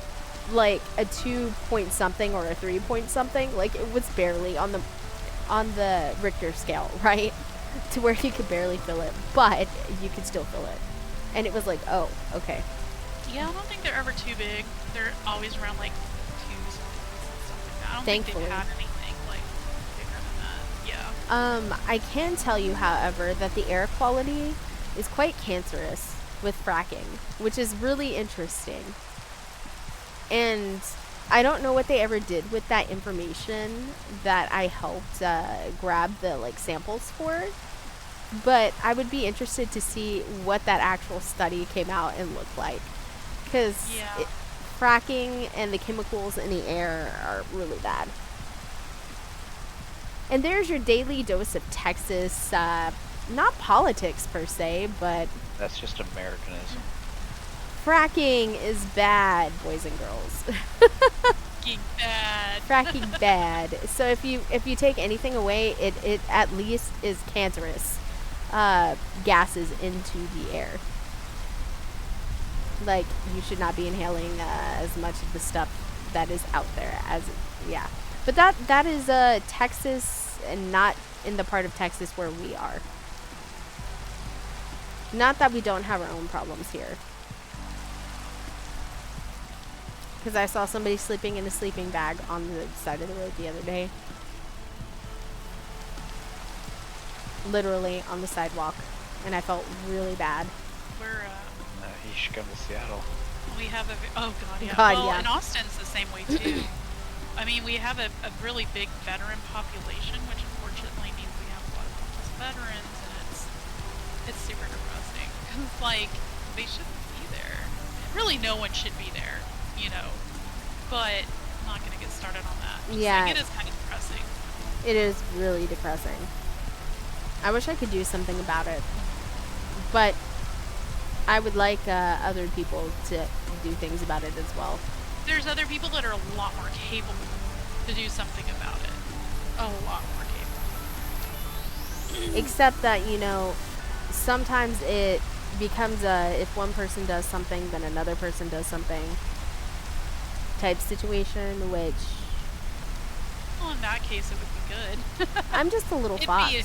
like a 2 point something or a 3 point something. Like it was barely on the Richter scale, right? To where you could barely feel it, but you could still feel it. And it was like, oh, okay. Yeah, I don't think they're ever too big. They're always around like 2s and stuff like that. I don't Thankfully. think they've had anything like bigger than that. Yeah. I can tell you, however, that the air quality is quite cancerous with fracking, which is really interesting. And I don't know what they ever did with that information that I helped grab the like samples for, but I would be interested to see what that actual study came out and looked like, because Yeah. fracking and the chemicals in the air are really bad. And there's your daily dose of Texas, not politics per se, but That's just Americanism. fracking is bad, boys and girls. Fucking bad. Fracking bad. So if you take anything away, it at least is cancerous gases into the air. Like, you should not be inhaling as much of the stuff that is out there as, yeah. But that is Texas, and not in the part of Texas where we are. Not that we don't have our own problems here. Because I saw somebody sleeping in a sleeping bag on the side of the road the other day. Literally on the sidewalk. And I felt really bad. We're You should come to Seattle. we have a oh god yeah. God, well, yeah. and Austin's the same way too. I mean, we have a really big veteran population, which unfortunately means we have a lot of homeless veterans, and it's super depressing. 'Cause, like, they shouldn't be there. Really, no one should be there, you know. But I'm not gonna get started on that. Just Yeah. saying, it is kind of depressing. It is really depressing. I wish I could do something about it. But I would like other people to do things about it as well. There's other people that are a lot more capable to do something about it. A lot more capable. Except that, you know, sometimes it becomes a if one person does something, then another person does something type situation, which Well, in that case, it would be good. I'm just a little It'd fox. be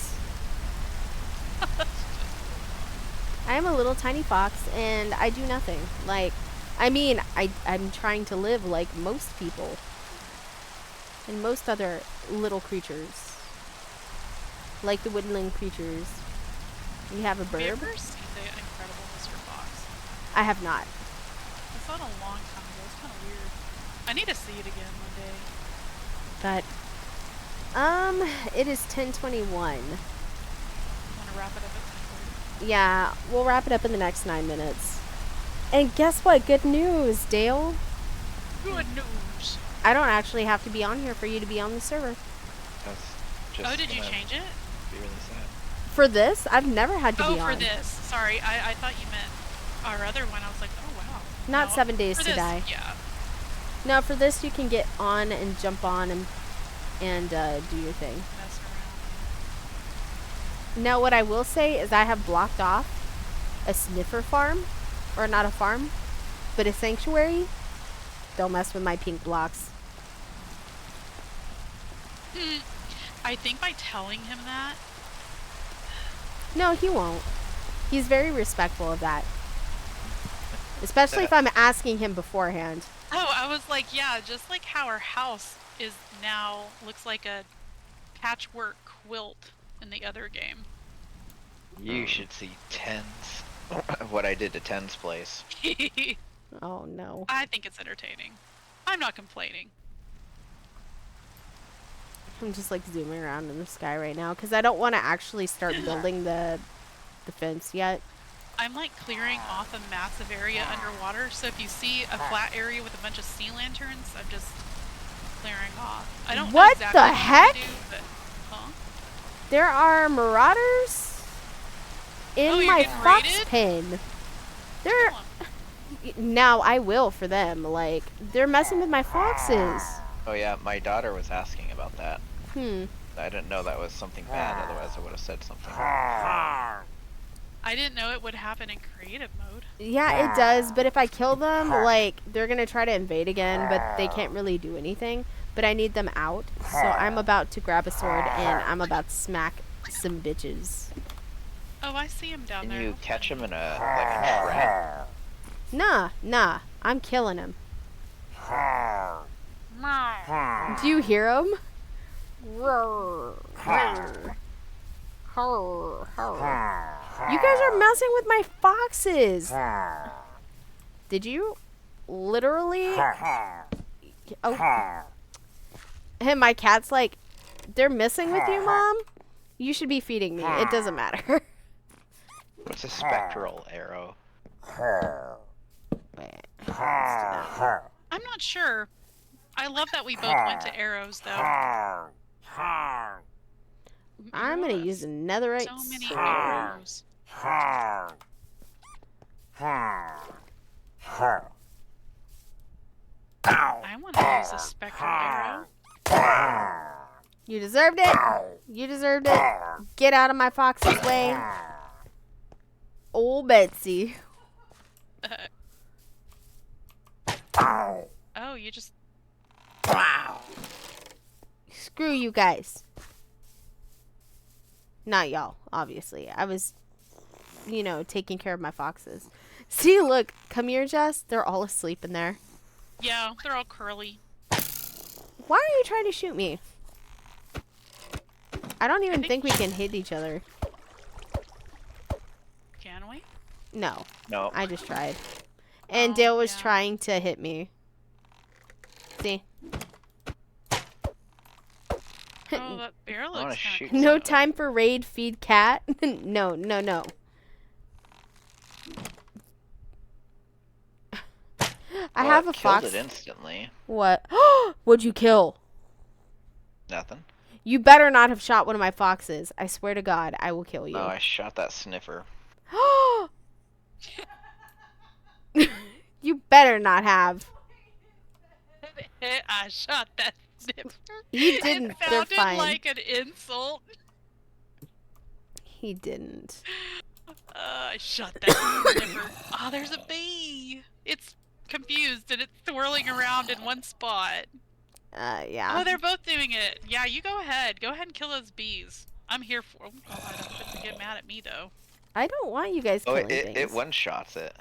I am a little tiny fox, and I do nothing. Like, I mean, I'm trying to live like most people and most other little creatures, like the woodland creatures. You have a Have you bird? ever seen The Incredible Mr. Fox? I have not. I saw it a long time ago. It's kind of weird. I need to see it again one day. But it is 10:21. Want to wrap it up at 9:30? Yeah, we'll wrap it up in the next 9 minutes. And guess what? Good news, Dale. Good news. I don't actually have to be on here for you to be on the server. That's just Oh, did you gonna change it? Be really sad. For this, I've never had to Oh, be on. for this. Sorry, I thought you meant our other one. I was like, oh wow. Not No, 7 days for to this, die. Yeah. No, for this you can get on and jump on and do your thing. Mess around. Now, what I will say is I have blocked off a sniffer farm, or not a farm, but a sanctuary. Don't mess with my pink blocks. I think by telling him that, No, he won't. He's very respectful of that. Especially if I'm asking him beforehand. oh, I was like, yeah, just like how our house is now looks like a patchwork quilt in the other game. You should see Tens. What I did to Tens' place. Oh, no. I think it's entertaining. I'm not complaining. I'm just like zooming around in the sky right now because I don't want to actually start building the fence yet. I'm like clearing off a massive area underwater, so if you see a flat area with a bunch of sea lanterns, I'm just clearing off. I don't know What exactly the what heck? to do, but, huh? There are marauders in Oh, you're my getting fox raided? pen. They're Kill 'em. now I will for them. Like, they're messing with my foxes. Oh yeah, my daughter was asking about that. Hmm. I didn't know that was something bad, otherwise I would have said something. I didn't know it would happen in creative mode. Yeah, it does, but if I kill them, like, they're gonna try to invade again, but they can't really do anything. But I need them out, so I'm about to grab a sword, and I'm about to smack some bitches. Oh, I see him down Can there. you catch him in a trap? Nah, I'm killing him. Meow. Do you hear him? You guys are messing with my foxes. Did you literally? Oh. And my cat's like, they're messing with you, Mom? You should be feeding me. It doesn't matter. What's a spectral arrow? Wait. I'm not sure. I love that we both went to arrows, though. I'm gonna use a netherite so many sword. arrows. I want to use a spectral arrow. You deserved it. You deserved it. Get out of my fox's way. Old Betsy. Oh, you just... Screw you guys. Not y'all, obviously. I was, you know, taking care of my foxes. See, look. Come here, Jess. They're all asleep in there. Yeah, they're all curly. Why are you trying to shoot me? I don't even think think we can hit each other. Can we? No, No. I just tried. And Oh, Dale was yeah. trying to hit me. See? Oh, that bear wanna looks kind shoot of cool. No time for raid, feed cat. No. I have a killed fox. it instantly. What? What'd you kill? Nothing. You better not have shot one of my foxes. I swear to God, I will kill you. No, I shot that sniffer. You better not have. I shot that sniffer. He didn't. It They're sounded fine. like an insult. He didn't. I shot that sniffer. Oh, there's a bee. It's confused and it's swirling around in one spot. Yeah. Oh, they're both doing it. Yeah, you go ahead. Go ahead and kill those bees. I'm here for. Oh God, I don't want them to get mad at me though. I don't want you guys Oh, killing it things. one-shots it.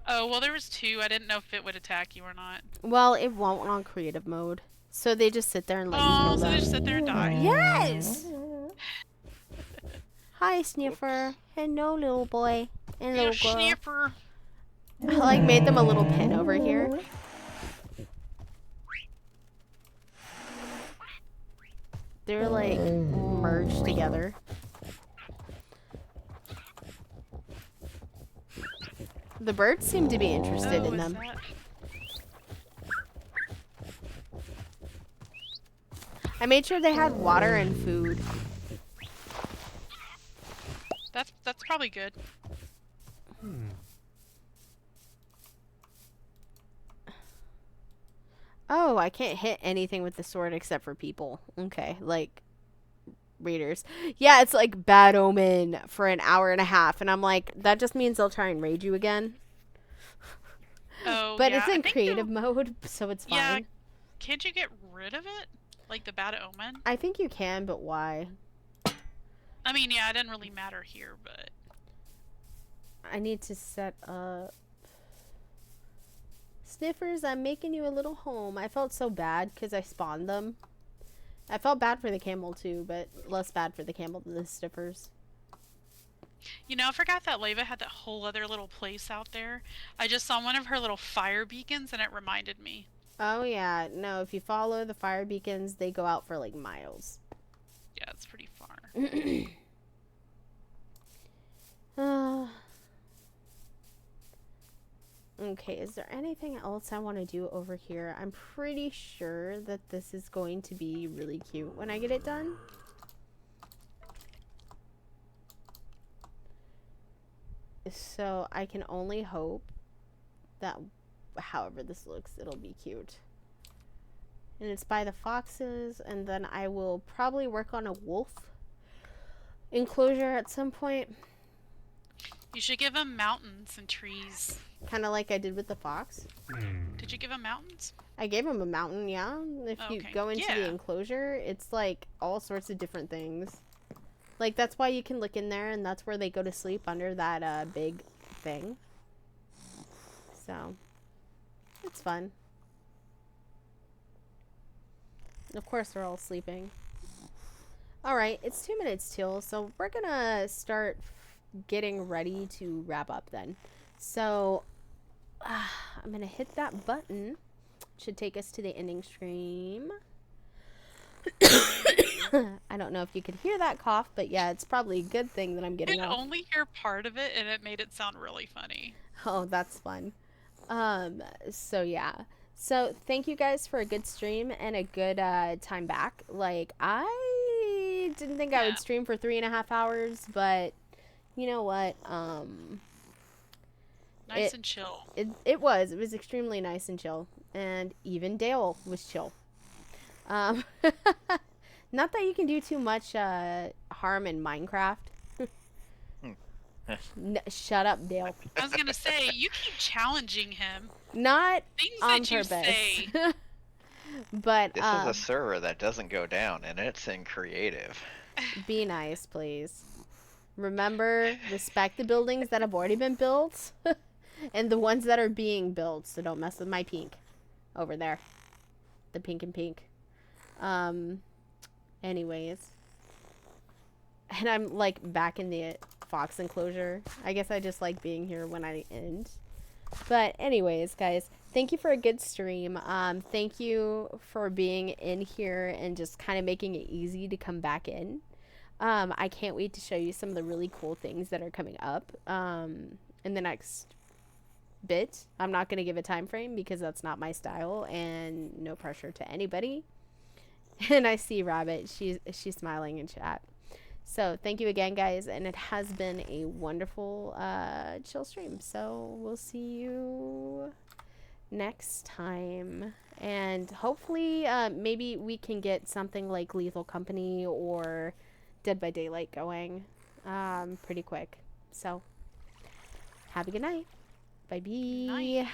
Oh well, there was two. I didn't know if it would attack you or not. Well, it won't on creative mode. So they just sit there and let you Oh, kill so they them. just sit there and die. Yes! Hi, Sniffer. Hello, little boy. And You little girl. sniffer. I like made them a little pen over here. They're like merged together. The birds seem to be interested in is them. that- I made sure they had water and food. That's probably good. Oh, I can't hit anything with the sword except for people. Okay, like raiders. Yeah, it's like bad omen for an hour and a half, and I'm like, that just means they'll try and raid you again. Oh, But yeah, it's I in think creative you'll- mode, so it's fine. Yeah, can't you get rid of it? Like the bad omen? I think you can, but why? I mean, yeah, it didn't really matter here, but I need to set up. Sniffers, I'm making you a little home. I felt so bad because I spawned them. I felt bad for the camel too, but less bad for the camel than the sniffers. you know, I forgot that Leva had that whole other little place out there. I just saw one of her little fire beacons and it reminded me. Oh yeah, no, if you follow the fire beacons, they go out for like miles. Yeah, it's pretty far. Okay, is there anything else I want to do over here? I'm pretty sure that this is going to be really cute when I get it done. So I can only hope that however this looks, it'll be cute. And it's by the foxes, and then I will probably work on a wolf enclosure at some point. You should give him mountains and trees. Kind of like I did with the fox. Did you give him mountains? I gave him a mountain, yeah. If you Okay. go into the Yeah. enclosure, it's like all sorts of different things. Like, that's why you can look in there, and that's where they go to sleep, under that big thing. So, it's fun. Of course, they're all sleeping. Alright, it's 2 minutes till, so we're gonna start getting ready to wrap up then. So, I'm gonna hit that button. Should take us to the ending screen. I don't know if you could hear that cough, but yeah, it's probably a good thing that I'm I getting could off. only hear part of it, and it made it sound really funny. Oh, that's fun. So yeah. So thank you guys for a good stream and a good time back. Like, I didn't think I would Yeah. stream for 3.5 hours, but you know what? Nice and chill. It was extremely nice and chill, and even Dale was chill. Not that you can do too much harm in Minecraft. Shut up, Dale. I was gonna say, you keep challenging him. Not Things on that you purpose. say. But This is a server that doesn't go down, and it's in creative. be nice, please. Remember, respect the buildings that have already been built and the ones that are being built. So don't mess with my pink over there. The pink and pink. Anyways. And I'm like back in the fox enclosure. I guess I just like being here when I end. But anyways, guys, thank you for a good stream. Thank you for being in here and just kind of making it easy to come back in. I can't wait to show you some of the really cool things that are coming up in the next bit. I'm not going to give a time frame because that's not my style, and no pressure to anybody. And I see Rabbit. She's smiling in chat. So thank you again, guys, and it has been a wonderful chill stream. So we'll see you next time, and hopefully maybe we can get something like Lethal Company or Dead by Daylight going pretty quick. So have a good night. Bye bye. Night.